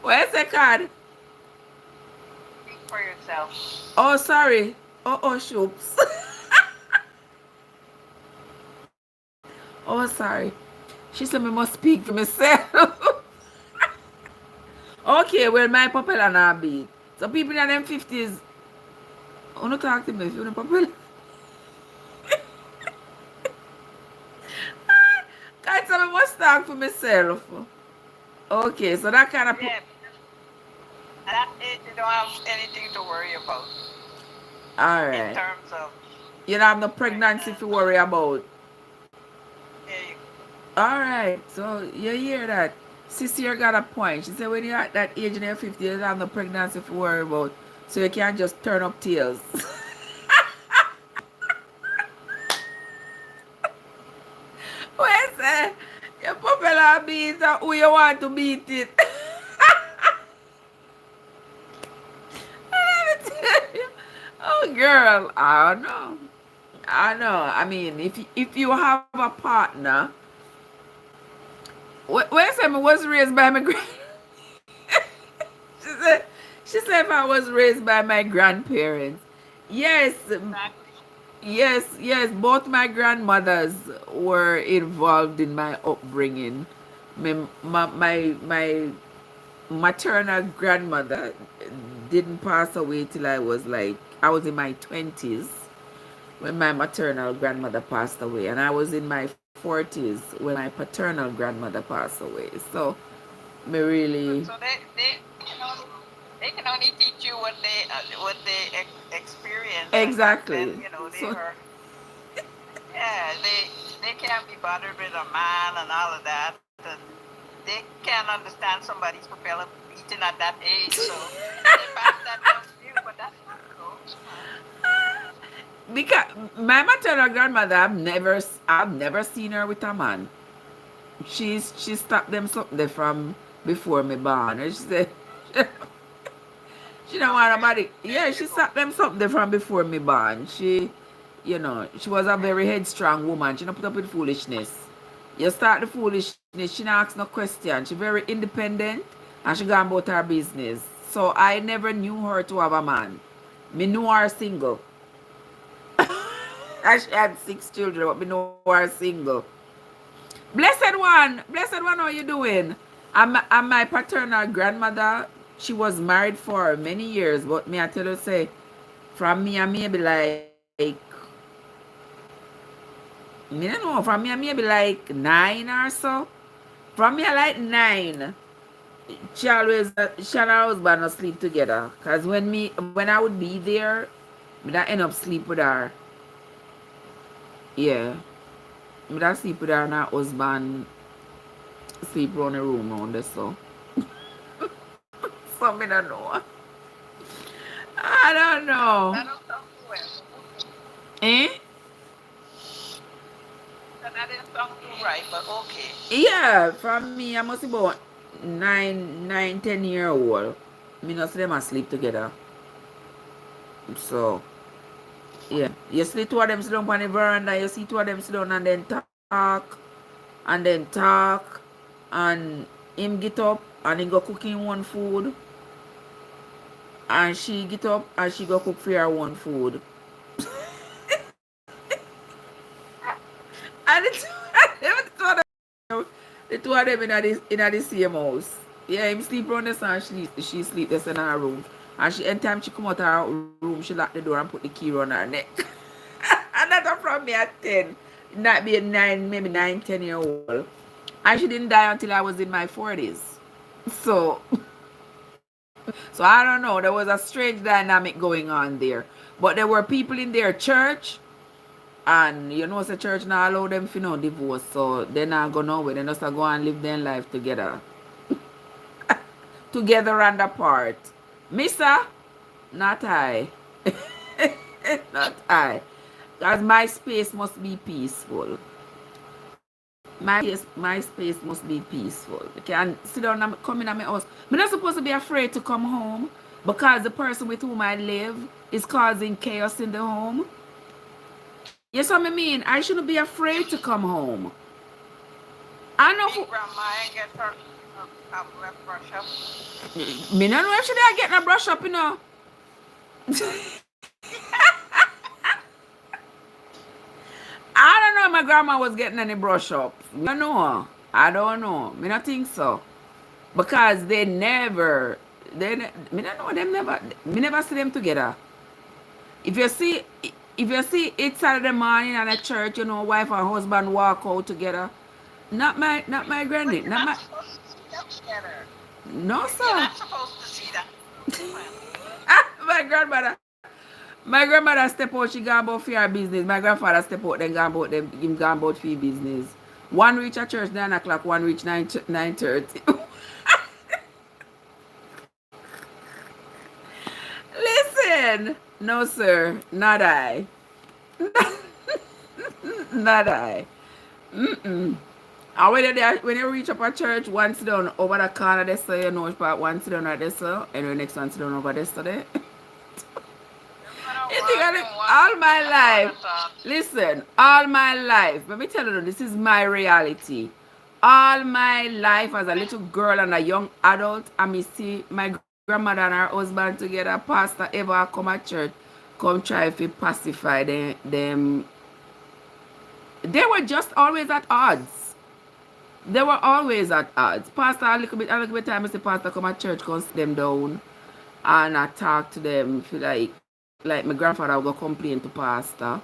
Where's the card? Speak for yourself. Oh, sorry. Oh, shoops. Oh, sorry. She said me must speak for myself. Okay, well, my papilla not beat. So people in them 50s, I don't talk to me if you want papilla. Guys, I must talk for myself. Okay, so that kind of... Yeah. That age, you don't have anything to worry about. All right. In terms of... You don't have no pregnancy to worry about. Yeah. All right, so you hear that? Sissy here got a point. She said when you're at that age in your 50s, you don't have no pregnancy to worry about. So you can't just turn up tears. Where's that? Your popular beat who you want to beat it. Let me tell you. Oh, girl, I don't know. I mean, if you have a partner, where say I was raised by my she said if I was raised by my grandparents. Yes, yes, both my grandmothers were involved in my upbringing. My maternal grandmother didn't pass away till I was in my 20s when my maternal grandmother passed away, and I was in my 40s when my paternal grandmother passed away. So me really... So they can only teach you what they experience. Exactly. Then, they can't be bothered with a man and all of that. And they can't understand somebody's propeller beating at that age. So they pass that down to you, but that's not so. Because my maternal grandmother, I've never seen her with a man. She stopped them something from before me born. And she said she don't want nobody. Yeah, she stopped them something from before me born. She was a very headstrong woman. She don't put up with foolishness. You start the foolishness, she don't ask no question. She very independent and she gone about her business. So I never knew her to have a man. Me knew her single. And she had 6 children, but me know her single. Blessed one, how you doing? And my paternal grandmother, she was married for many years, but me I tell you say, from me I maybe me don't know, from me I maybe 9 or so. From me I 9. she and her husband not sleep together. Cause when I would be there, I end up sleep with her. Yeah. I sleep with her and her husband sleep around the room around there, so. So I don't know. I don't know. That don't sound too well. Eh? That didn't sound too right, but okay. Yeah, for me, I must be about 10 year old. Me not see them asleep together. So, yeah. You see two of them sit down on the veranda, you see two of them sit down and then talk, and him get up and he go cooking one food, and she get up and she go cook for her one food. And the two of them in the same house. Yeah, him sleep around the sun, she sleep this in her room. And anytime she come out of her room, she lock the door and put the key on her neck. And that's from me at 10. Not be 9, maybe 9, 10 year old. And she didn't die until I was in my 40s. So I don't know. There was a strange dynamic going on there. But there were people in their church, and you know, the church now allow them to divorce, so they're not going nowhere. They just go and live their life together. Together and apart. Missa, not I. Not I. Because my space must be peaceful. My space must be peaceful. You can sit down and come in at my house. I'm not supposed to be afraid to come home because the person with whom I live is causing chaos in the home. Yes, what I mean? I shouldn't be afraid to come home. I know who. Grandma ain't get her brush up. Me don't know if she did get a brush up, you know. I don't know if my grandma was getting any brush up. I don't know. Me not think so. Because me don't know them never. Me never see them together. If you see it's Saturday morning at a church, wife and husband walk out together. Not my granny. Not my. Supposed to see them together. No, sir. You're not supposed to see that. My grandmother step out, she gone about for her business. My grandfather step out, then gone about for business. One reach at church 9 o'clock, one reach 9:30. Listen, no sir, not I. Not I. And when you reach up at church, one sit down over the corner there, so you know part one sit down right there, so, and the next one sit down over there, so there. All my life, listen, all my life, let me tell you, this is my reality. All my life as a little girl and a young adult, I see my grandmother and her husband together. Pastor ever come at church, come try to pacify them. They were just always at odds. They were always at odds. Pastor, a little bit time, I see Pastor come at church, come sit them down, and I talk to them, feel like my grandfather would go complain to Pastor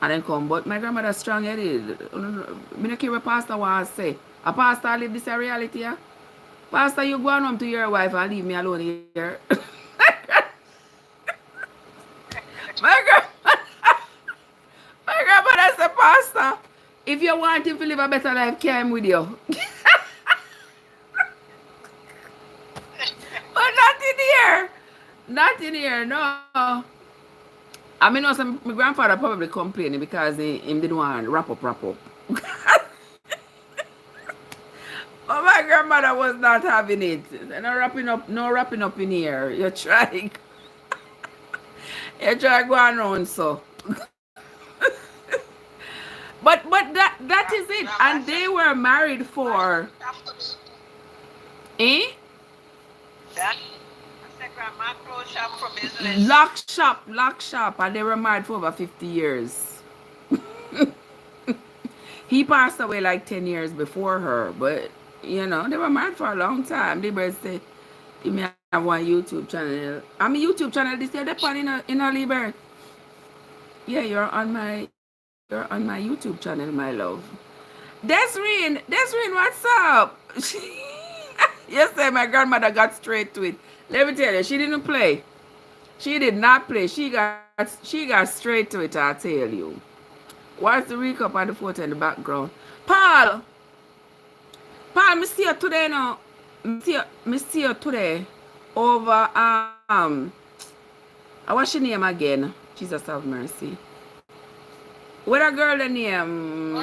and then come, but my grandmother strong-headed. I don't care what Pastor wants to say. A pastor live this a reality, yeah? Pastor, you go on home to your wife and leave me alone here. my grandmother said, Pastor, if you want him to live a better life, carry him with you. But not in here. Not in here, no. I mean, also, my grandfather probably complaining because he didn't want to wrap up. But my grandmother was not having it. No wrapping up in here. You're trying. You're trying going on, so. but that is it. And they were married for. Eh? Grandma clothes shop for business. Lock shop, and they were married for over 50 years. He passed away like 10 years before her, but they were married for a long time. They both say, "Give me have one YouTube channel." I'm a YouTube channel. This year they put in a Liber. Yeah, you're on my YouTube channel, my love. Desireen, what's up? Yesterday, my grandmother got straight to it. Let me tell you, she didn't play. She did not play. She got straight to it, I tell you. What's the recap on the photo in the background? Paul! Paul, me see you today now. Me see you today over what's your name again? Jesus have mercy. What a girl the name?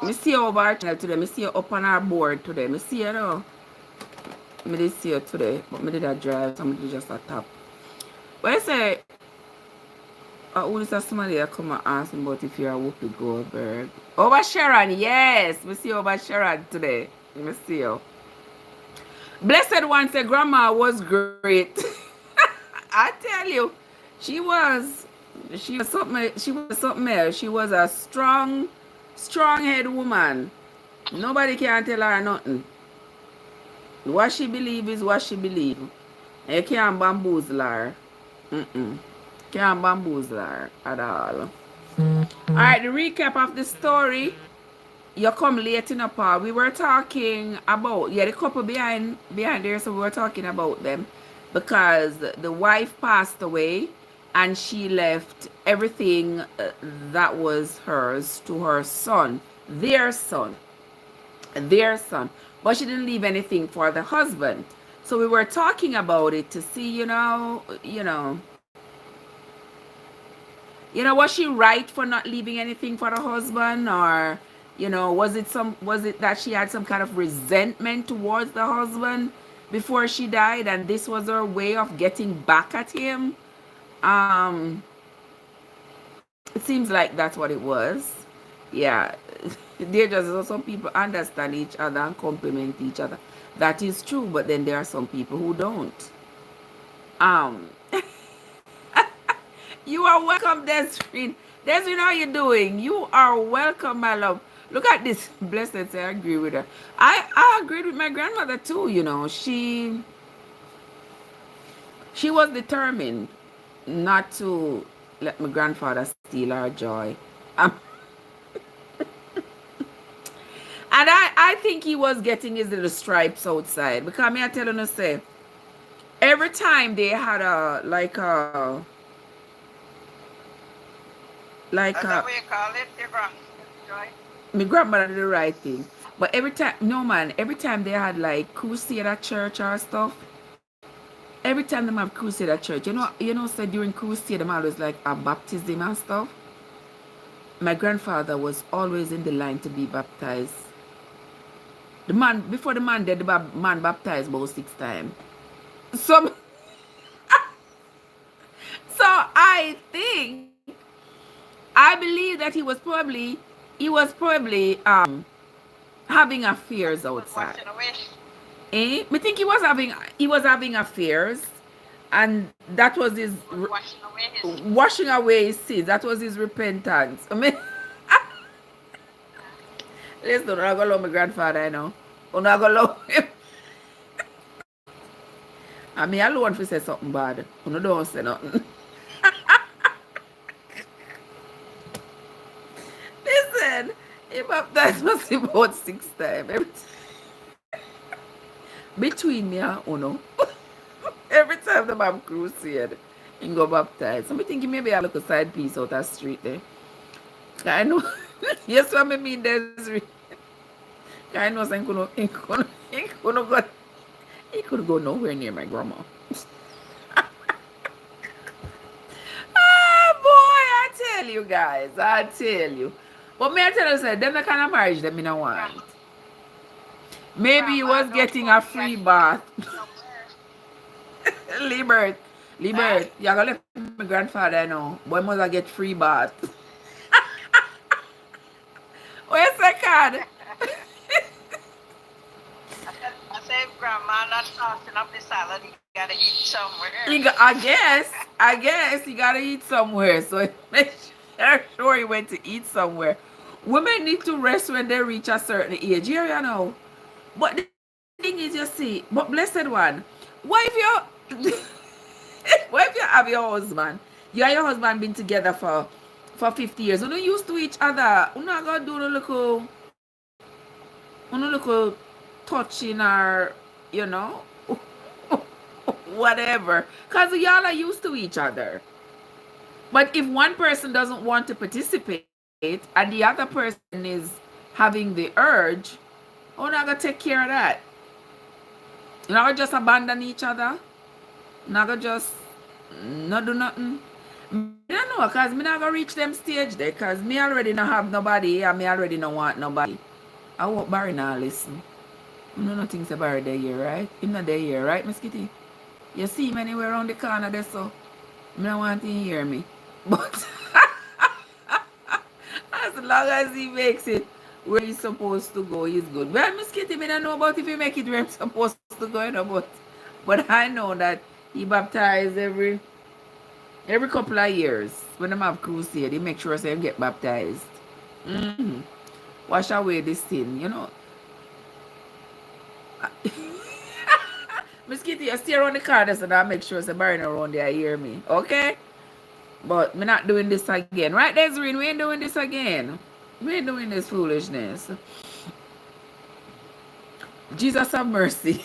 Me see you over our channel today. Me see you up on our board today. Me see you now. Me did see you today, but me did a drive, so me did just a tap. But I say, who is that somebody that come and ask me about if you're a Whoopi Goldberg? Over Sharon, yes. Me see you over Sharon today. Me see you. Blessed one said grandma was great. I tell you, she was something else. She was a strong head woman. Nobody can tell her nothing. What she believe is what she believe. And you can't bamboozle her. Can't bamboozle her at all. Alright, the recap of the story. You come late in a Paul. We were talking about, the couple behind there, so we were talking about them. Because the wife passed away and she left everything that was hers to her son. Their son. But she didn't leave anything for the husband. So we were talking about it to see, was she right for not leaving anything for the husband? Or, was it that she had some kind of resentment towards the husband before she died, and this was her way of getting back at him? It seems like that's what it was. Yeah. There just some people understand each other and compliment each other. That is true, but then there are some people who don't. You are welcome, Desiree. Desiree, how you doing? You are welcome, my love. Look at this. Blessed, I agree with her. I agreed with my grandmother too, She was determined not to let my grandfather steal her joy. And I think he was getting his little stripes outside. Because me I tell you, say, every time they had is that what you call it, your grandmother? My grandmother did the right thing. But every time they had like crusade at church or stuff, every time they have crusade at church, so during crusade, them always like a baptism and stuff. My grandfather was always in the line to be baptized. Before the man did, the man baptized about 6 times. So I believe that he was probably having affairs outside. I think he was having affairs, and that was his washing away his sins. That was his repentance. I mean, listen, I'm not gonna love my grandfather, I'm not gonna love him. I mean, I don't want to say something bad. I don't say nothing. Listen, he baptized us about 6 times. Between me and Uno. Every time the man crusade, he go baptized. So I think he maybe have like a side piece out that street there. I know. Yes, what I mean, Desiree. I know he could go nowhere near my grandma. Boy, I tell you guys. But me I tell you, say, them the kind of marriage that me don't want. Maybe he was getting a free bath. Libert, you're gonna let my grandfather know. Boy must get free bath. Wait a second. I say, grandma not tossing up the salad. You gotta eat somewhere. I guess he gotta eat somewhere. So make sure he went to eat somewhere. Women need to rest when they reach a certain age. Here you know. But the thing is, you see, but blessed one, what if you have your husband? You and your husband been together for 50 years. You know, used to each other. You not gonna do no little touching or you know, whatever. Because y'all are used to each other. But if one person doesn't want to participate and the other person is having the urge, how not gonna take care of that? You're not gonna just abandon each other? Not gonna just not do nothing? Me don't know, cause me not gonna reach them stage there, cause me already not have nobody and me already not want nobody. I won't Barry now listen. You know nothing about Barry there here, right? Him not there here, right, Miss Kitty? You see him anywhere around the corner there, so me don't want him to hear me. But as long as he makes it where he's supposed to go, he's good. Well, Miss Kitty, me don't know about if he make it where he's supposed to go, you know, but I know that he baptized every couple of years. When them have crusade, he make sure say him get baptized. Mm-hmm. Wash away this sin, you know. Miss Kitty, you stay around the corner so that I make sure say Barry around there hear me. Okay? But me not doing this again. Right, Desiree? We ain't doing this again. We ain't doing this foolishness. Jesus have mercy.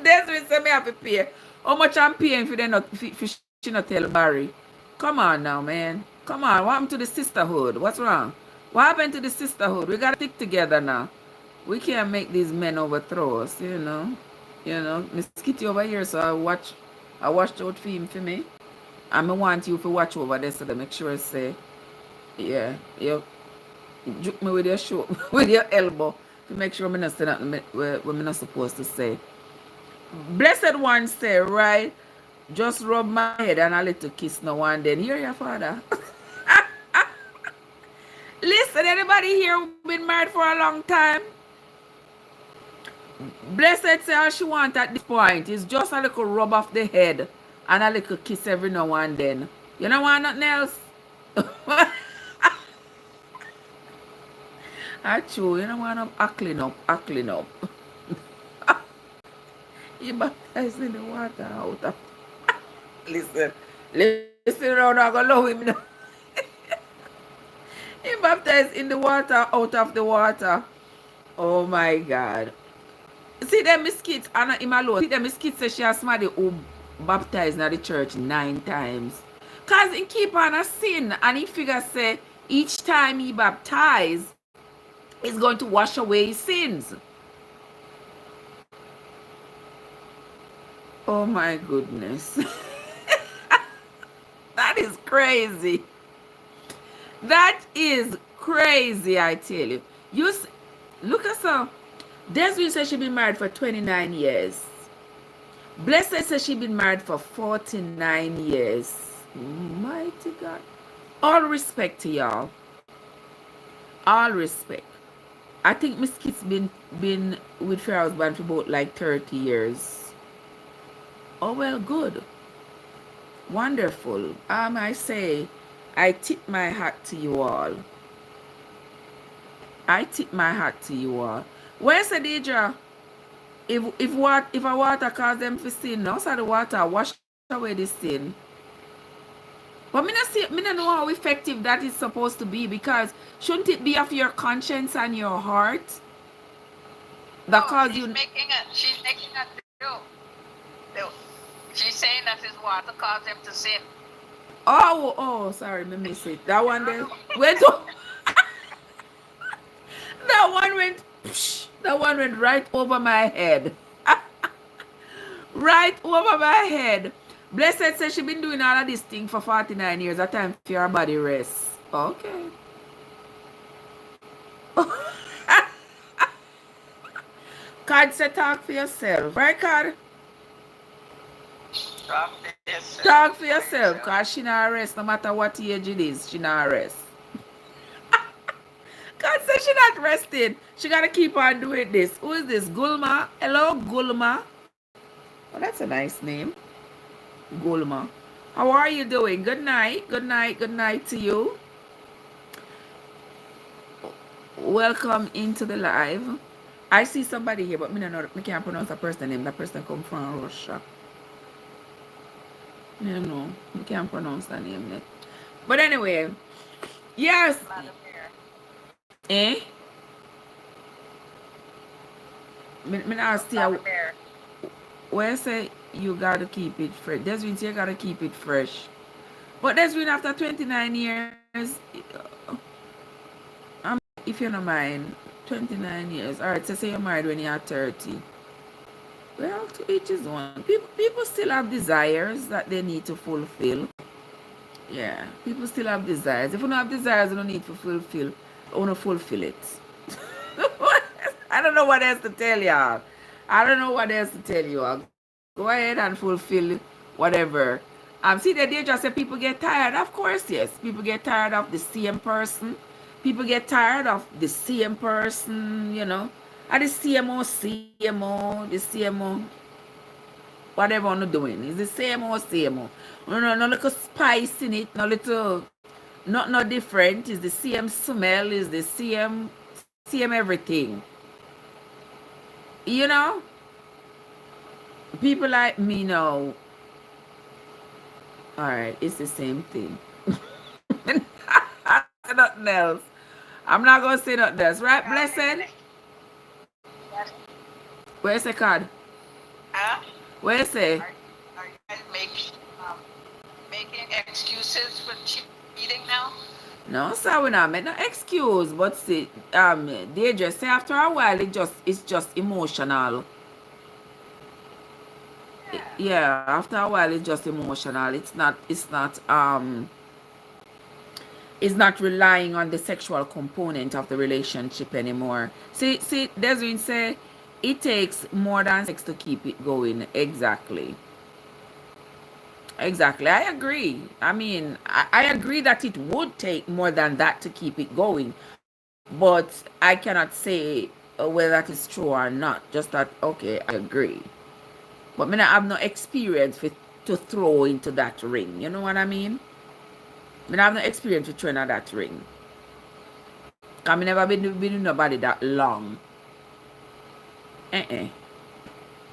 Desiree say me have to pay. How much I'm paying for them not for she not tell Barry? Come on now, man. Come on. What happened to the sisterhood? What's wrong? What happened to the sisterhood? We gotta stick together now. We can't make these men overthrow us, you know. You know, Miss Kitty over here, so I watched out for him for me. And I want you to watch over there so to make sure I say, yeah, you juke me with your show, with your elbow to make sure I'm not saying nothing what I'm not supposed to say. Blessed one say, right, just rub my head and a little kiss now and then. Hear your father. Listen, anybody here who been married for a long time? Blessed say all she want at this point is just a little rub off the head and a little kiss every now and then. You don't want nothing else? That's true. You don't want them ackling up. You baptized in the water out of... Listen around, I'm going to love him now. He baptized in the water out of the water. Oh my God. See them kids, Anna him alone. See them kids say she has somebody who baptized in the church 9 times. Because he keep on a sin and he figure say each time he baptized, he's going to wash away his sins. Oh my goodness. That is crazy. That is crazy, I tell you. Look at some. Desiree says she been married for 29 years. Blessed says she been married for 49 years. Mighty God. All respect to y'all. All respect. I think Miss Kit's been with her husband for about like 30 years. Oh well, good. Wonderful. I say, I tip my hat to you all. I tip my hat to you all. Where's the Deidre? If a water cause them for sin, no, so the water wash away the sin. But me not know how effective that is supposed to be, because shouldn't it be of your conscience and your heart? That cause she's making a joke. She's saying that his water caused him to sin. Oh, sorry, me miss it. That one there went that one went right over my head. Right over my head. Blessed says she been doing all of this thing for 49 years. A time for your body rest. Okay. Card say talk for yourself. Right, Card? Talk for yourself, because she not rest no matter what age it is. She not rest. God says she not resting. She got to keep on doing this. Who is this? Gulma? Hello, Gulma. Oh, that's a nice name. Gulma. How are you doing? Good night. Good night. Good night to you. Welcome into the live. I see somebody here, but I can't pronounce the person name. That person come from Russia. No, I can't pronounce that name yet. But anyway, yes. Eh? Me not see where I say you gotta keep it fresh. That's means you gotta keep it fresh. But that's mean after 29 years, if you don't mind, 29 years. Alright, so say you're married when you're 30. Well, to each his own. People still have desires that they need to fulfill. Yeah, people still have desires. If you don't have desires, you don't need to fulfill. I want to fulfill it. I don't know what else to tell y'all. I don't know what else to tell you all. Go ahead and fulfill whatever. See that they just say people get tired. Of course, yes. People get tired of the same person. People get tired of the same person, And the CMO, the CMO, whatever I'm doing. It's the same old. No little spice in it, no little, not different. It's the same smell, it's the same everything. People like me now. Alright, it's the same thing. Nothing else. I'm not gonna say nothing else, right, Blessed? Where's the card? Huh? Where's the? Are you guys making excuses for cheating now? No, sir, we're not making no excuse, but see, they just say after a while it's just emotional. Yeah, after a while it's just emotional. It's not relying on the sexual component of the relationship anymore. See, Desiree say it takes more than sex to keep it going. Exactly. I agree. I mean, I agree that it would take more than that to keep it going. But I cannot say whether that is true or not. Just that, okay, I agree. But I have no experience to throw into that ring. You know what I mean? I have no experience to throw into that ring. I never been with nobody that long. I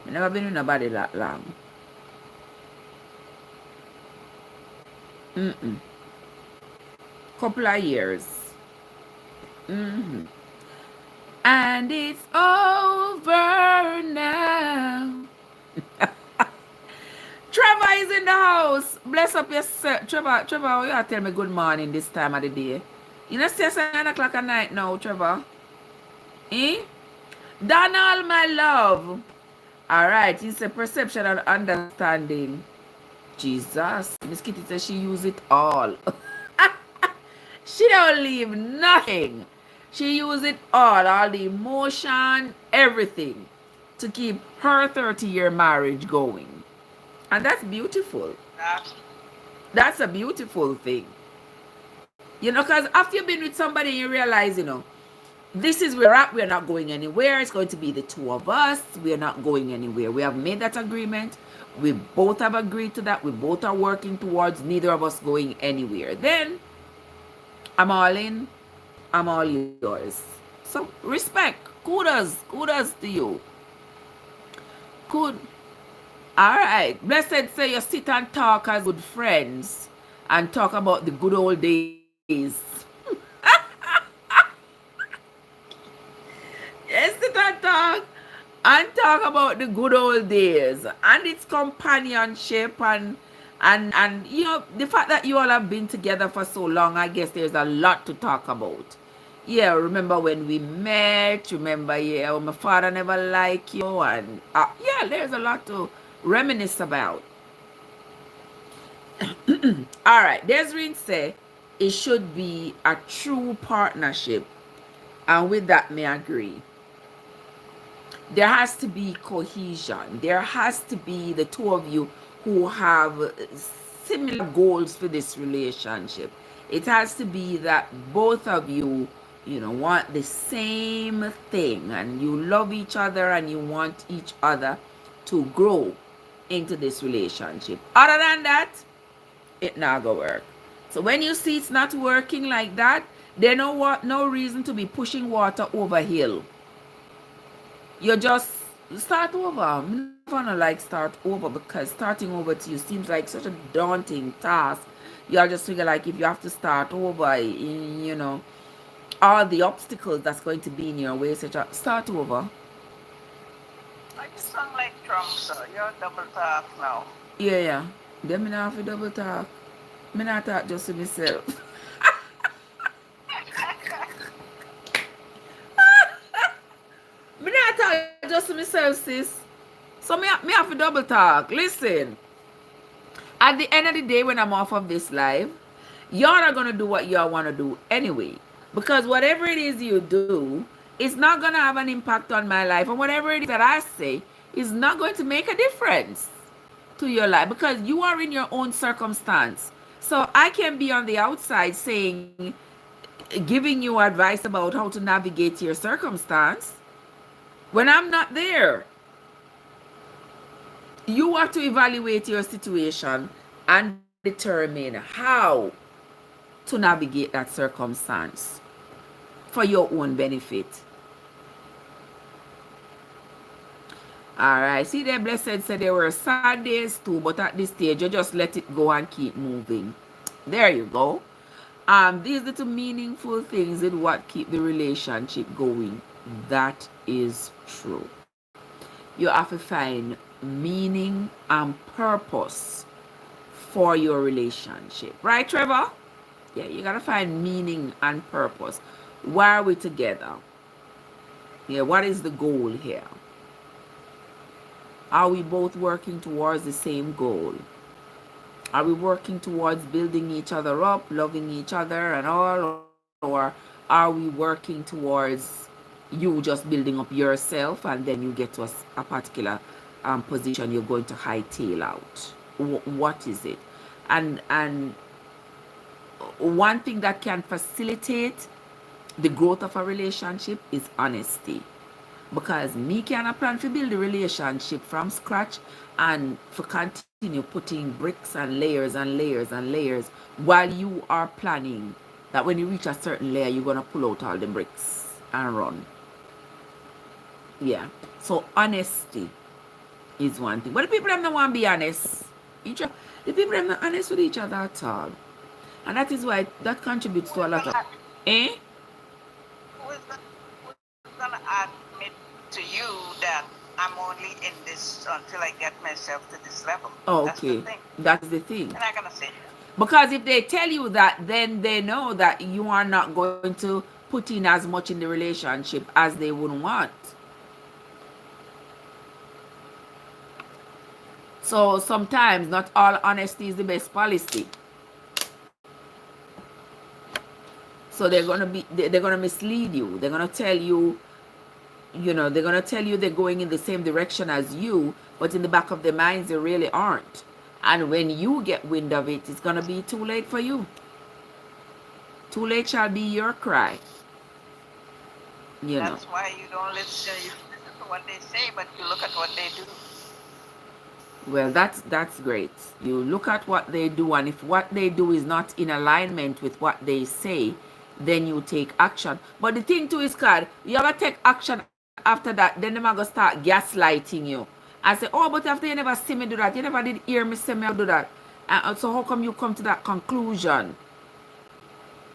never been with nobody that long. Couple of years. And it's over now. Trevor is in the house. Bless up yourself. Trevor, you tell me good morning this time of the day. You know, it's 9 o'clock at night now, Trevor. Donald, my love. Alright, it's a perception and understanding. Jesus. Miss Kitty says she use it all. She don't leave nothing. She use it all the emotion, everything, to keep her 30-year marriage going. And that's beautiful. That's a beautiful thing. Because after you've been with somebody, you realize, this is where we're at. We're not going anywhere. It's going to be the two of us. We're not going anywhere. We have made that agreement. We both have agreed to that. We both are working towards neither of us going anywhere. Then, I'm all in. I'm all yours. So, respect. Kudos to you. Good. All right. Blessed say you sit and talk as good friends and talk about the good old days. Yes, sit and talk about the good old days and its companionship and the fact that you all have been together for so long. I guess there's a lot to talk about. Yeah, remember when we met? Remember, my father never liked you, and yeah, there's a lot to reminisce about. All right, Desiree say it should be a true partnership, and with that, may I agree. There has to be cohesion. There has to be the two of you who have similar goals for this relationship. It has to be that both of you, want the same thing, and you love each other and you want each other to grow into this relationship. Other than that, it not gonna work. So when you see it's not working like that, there's no reason to be pushing water over hill. You just start over. I'm not gonna start over, because starting over to you seems like such a daunting task. You just figure if you have to start over, all the obstacles that's going to be in your way, start over. sound like Trump, sir. You're double talk now. Yeah. Then me not have to double talk. Me not talk just to myself. Me not talk just to myself, sis. So me have to double talk. Listen. At the end of the day, when I'm off of this live, y'all are gonna do what y'all wanna do anyway. Because whatever it is you do, it's not gonna have an impact on my life. And whatever it is that I say is not going to make a difference to your life because you are in your own circumstance. So I can be on the outside saying, giving you advice about how to navigate your circumstance when I'm not there. You have to evaluate your situation and determine how to navigate that circumstance for your own benefit. All right. See, there, Blessed said there were sad days too, but at this stage, you just let it go and keep moving. There you go. These little meaningful things is what keep the relationship going. That is true. You have to find meaning and purpose for your relationship. Right, Trevor? Yeah, you gotta find meaning and purpose. Why are we together? Yeah, what is the goal here? Are we both working towards the same goal? Are we working towards building each other up, loving each other and all? Or are we working towards you just building up yourself and then you get to a particular position you're going to hightail out? What is it? And one thing that can facilitate the growth of a relationship is honesty. Because me can plan to build a relationship from scratch and for continue putting bricks and layers and layers and layers while you are planning that when you reach a certain layer, you're going to pull out all the bricks and run. Yeah. So honesty is one thing. But the people them don't want to be honest. The people them not honest with each other at all. And that is why that contributes to a lot of... Eh? Who's going to admit to you that I'm only in this until I get myself to this level? Oh, okay. That's the thing. I'm not going to say. Because if they tell you that, then they know that you are not going to put in as much in the relationship as they would want. So sometimes not all honesty is the best policy. So they're gonna mislead you. They're gonna tell you, they're gonna tell you they're going in the same direction as you, but in the back of their minds they really aren't. And when you get wind of it, it's gonna be too late for you. Too late shall be your cry. That's why you don't listen to what they say, but you look at what they do. Well, that's great. You look at what they do, and if what they do is not in alignment with what they say, then you take action. But the thing too is, God, you ever take action after that, then they're going to start gaslighting you. I say, oh, but after you never see me do that, you never did hear me say me do that. And so how come you come to that conclusion?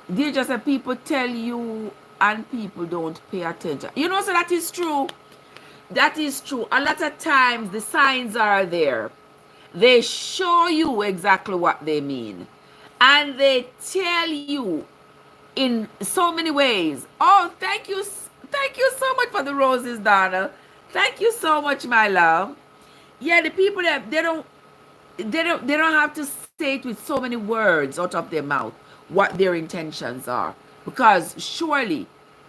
They just say people tell you and people don't pay attention. So that is true. That is true. A lot of times the signs are there. They show you exactly what they mean. And they tell you in so many ways. Oh, thank you so much for the roses, Donna. Thank you so much, my love. Yeah, the people that they don't have to say it with so many words out of their mouth what their intentions are, because surely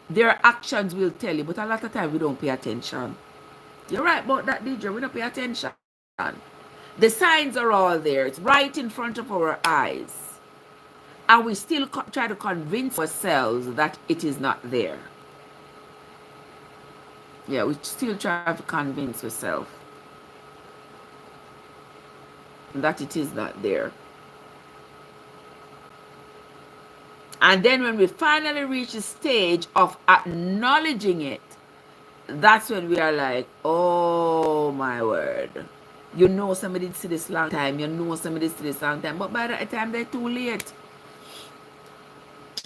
their actions will tell you. But a lot of times we don't pay attention. You're right about that, DJ. We don't pay attention. The signs are all there. It's right in front of our eyes. And we still try to convince ourselves that it is not there. Yeah, we still try to convince ourselves that it is not there. And then when we finally reach the stage of acknowledging it, that's when we are like, oh my word. Somebody did see this long time. Somebody did see this long time. But by that time, they're too late.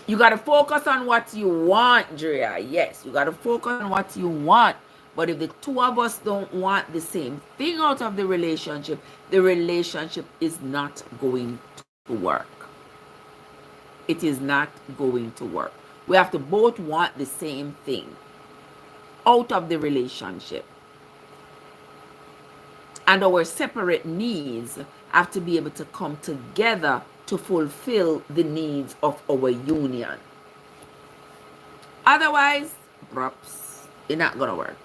You got to focus on what you want, Drea. Yes, you got to focus on what you want. But if the two of us don't want the same thing out of the relationship is not going to work. It is not going to work. We have to both want the same thing out of the relationship. And our separate needs have to be able to come together to fulfill the needs of our union. Otherwise, props, it's not gonna work.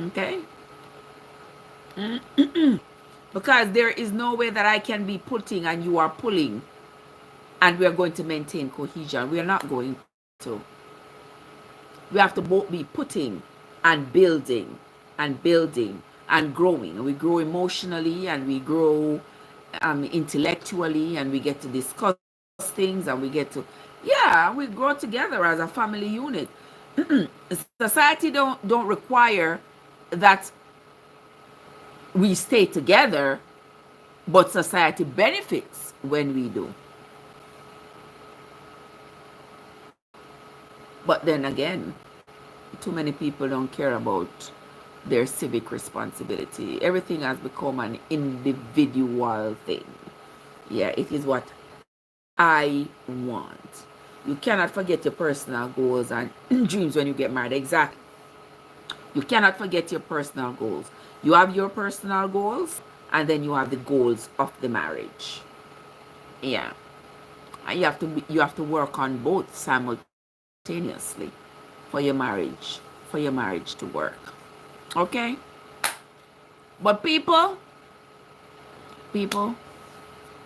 Okay? Because there is no way that I can be putting and you are pulling and we are going to maintain cohesion. We are not going to. We have to both be putting and building and building and growing. We grow emotionally and we grow intellectually, and we get to discuss things, and we get to, we grow together as a family unit. Society don't require that we stay together, but society benefits when we do. But then again, too many people don't care about their civic responsibility. Everything has become an individual thing. Yeah, it is what I want. You cannot forget your personal goals and dreams when you get married. Exactly. You cannot forget your personal goals. You have your personal goals, and then you have the goals of the marriage. Yeah. And you have to work on both simultaneously for your marriage to work. Okay? But people,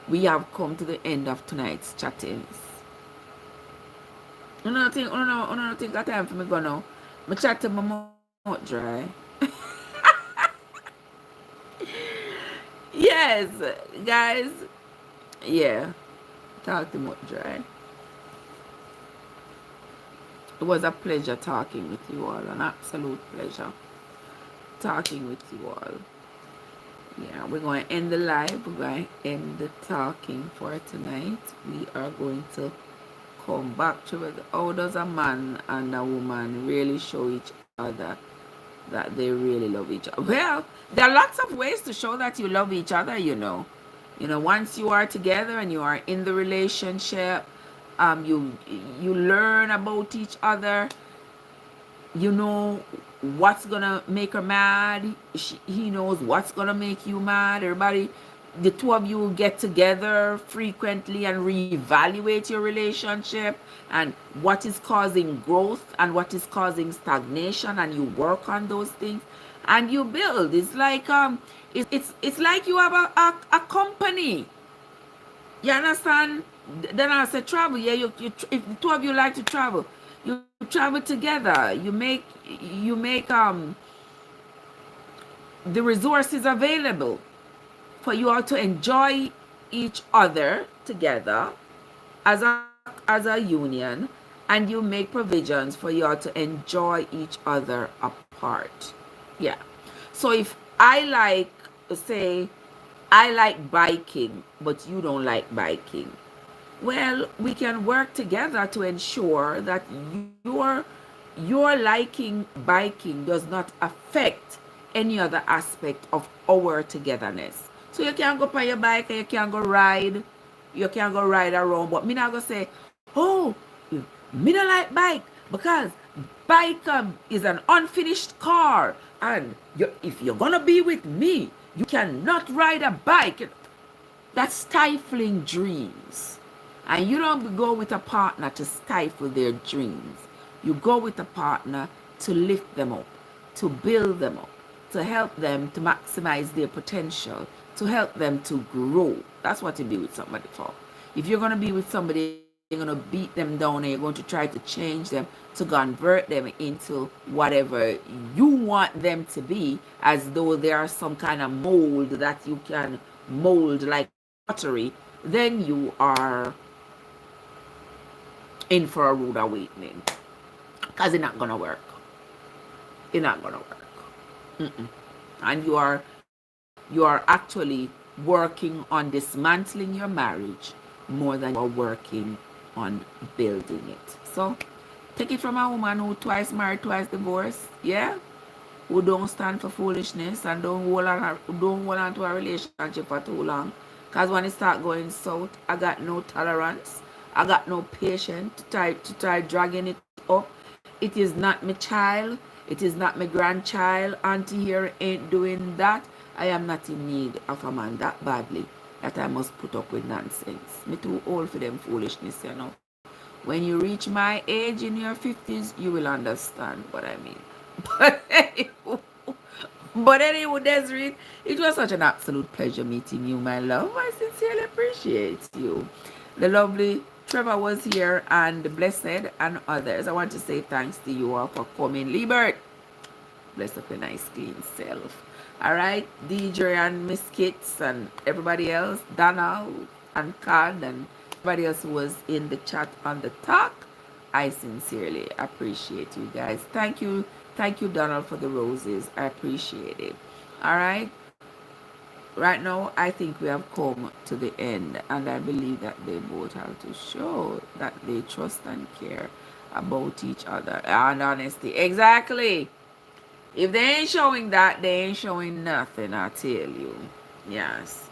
we have come to the end of tonight's chattings. I don't think got time for me go now. My chat to my mouth dry. Yes, guys. Yeah. Talk to mouth dry. It was a pleasure talking with you all. An absolute pleasure talking with you all. Yeah, we're going to end the live. We're going to end the talking for tonight. We are going to come back to it. How does a man and a woman really show each other that they really love each other? Well, there are lots of ways to show that you love each other, you know. Once you are together and you are in the relationship, you learn about each other. You know what's gonna make her mad. He knows what's gonna make you mad. Everybody, the two of you get together frequently and reevaluate your relationship and what is causing growth and what is causing stagnation, and you work on those things and you build. It's like it's like you have a company. You understand? Then I said travel. Yeah, if the two of you like to travel, you travel together. You make the resources available for you all to enjoy each other together as a union, and you make provisions for you all to enjoy each other apart. Yeah. So if I like, say, I like biking, but you don't like biking, well, we can work together to ensure that your liking biking does not affect any other aspect of our togetherness. So you can go on your bike and you can go ride around, but me not gonna say, oh, me not like bike because bike is an unfinished car, and if you're gonna be with me, you cannot ride a bike. That's stifling dreams. And you don't go with a partner to stifle their dreams. You go with a partner to lift them up, to build them up, to help them to maximize their potential, to help them to grow. That's what you be with somebody for. If you're going to be with somebody, you're going to beat them down and you're going to try to change them, to convert them into whatever you want them to be, as though they are some kind of mold that you can mold like pottery, then you are in for a rude awakening, because it's not gonna work. It's not gonna work. And you are actually working on dismantling your marriage more than you are working on building it. So Take it from a woman who twice married, twice divorced. Yeah, who don't stand for foolishness and don't hold on to a relationship for too long. Cause when it start going south, I got no tolerance. I got no patience to try dragging it up. It is not my child. It is not my grandchild. Auntie here ain't doing that. I am not in need of a man that badly that I must put up with nonsense. Me too old for them foolishness, you know. When you reach my age in your 50s, you will understand what I mean. But anyway, Desiree, it was such an absolute pleasure meeting you, my love. I sincerely appreciate you. The lovely Trevor was here, and Blessed and others. I want to say thanks to you all for coming. Liebert, bless up your nice, clean self. All right, DJ and Miss Kits and everybody else, Donald and Cad and everybody else who was in the chat on the talk. I sincerely appreciate you guys. Thank you, Donald, for the roses. I appreciate it. All right. Right now, I think we have come to the end, and I believe that they both have to show that they trust and care about each other and honesty. Exactly. If they ain't showing that, they ain't showing nothing, I tell you. Yes.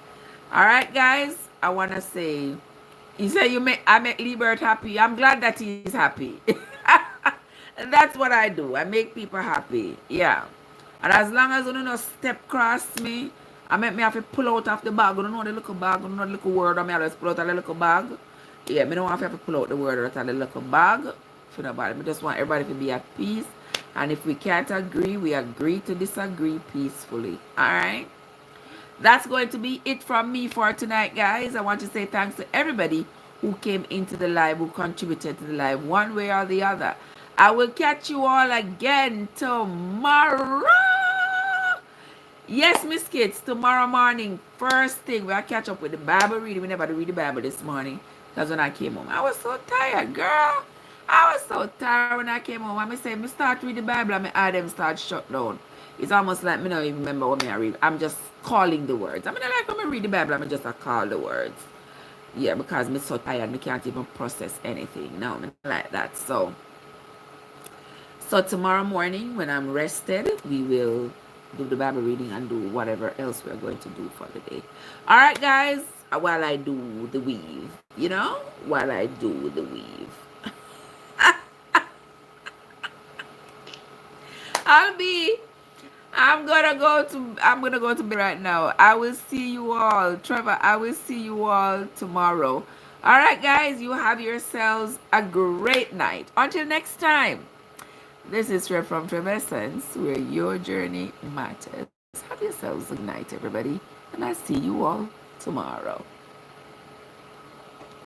All right, guys. I want to say, you say I make Liebert happy. I'm glad that he's happy. And that's what I do. I make people happy. Yeah. And as long as you don't step cross me, I make me have to pull out of the bag. You don't know the little bag, you don't know the little word, I just pull out of the little bag. Yeah, me don't have to pull out the word out of the little bag. For nobody. I just want everybody to be at peace. And if we can't agree, we agree to disagree peacefully. Alright? That's going to be it from me for tonight, guys. I want to say thanks to everybody who came into the live, who contributed to the live one way or the other. I will catch you all again tomorrow. Yes, Miss Kids, tomorrow morning, first thing, we'll catch up with the Bible reading. We never read the Bible this morning. That's when I came home. I was so tired, girl. I was so tired when I came home. I say, me start read the Bible and my eye them start shut down. It's almost like me don't even remember what me I read. I'm just calling the words. I mean, I like when I read the Bible, I'm just call the words. Yeah, because me so tired, me can't even process anything. No, me like that. So tomorrow morning, when I'm rested, we will do the Bible reading and do whatever else we're going to do for the day. All right, guys, while I do the weave, you know, while I do the weave. I'm gonna go to bed right now. I will see you all. Trevor, I will see you all tomorrow. All right, guys, you have yourselves a great night. Until next time. This is Trev from Trevessence, where your journey matters. Have yourselves a good night, everybody, and I'll see you all tomorrow.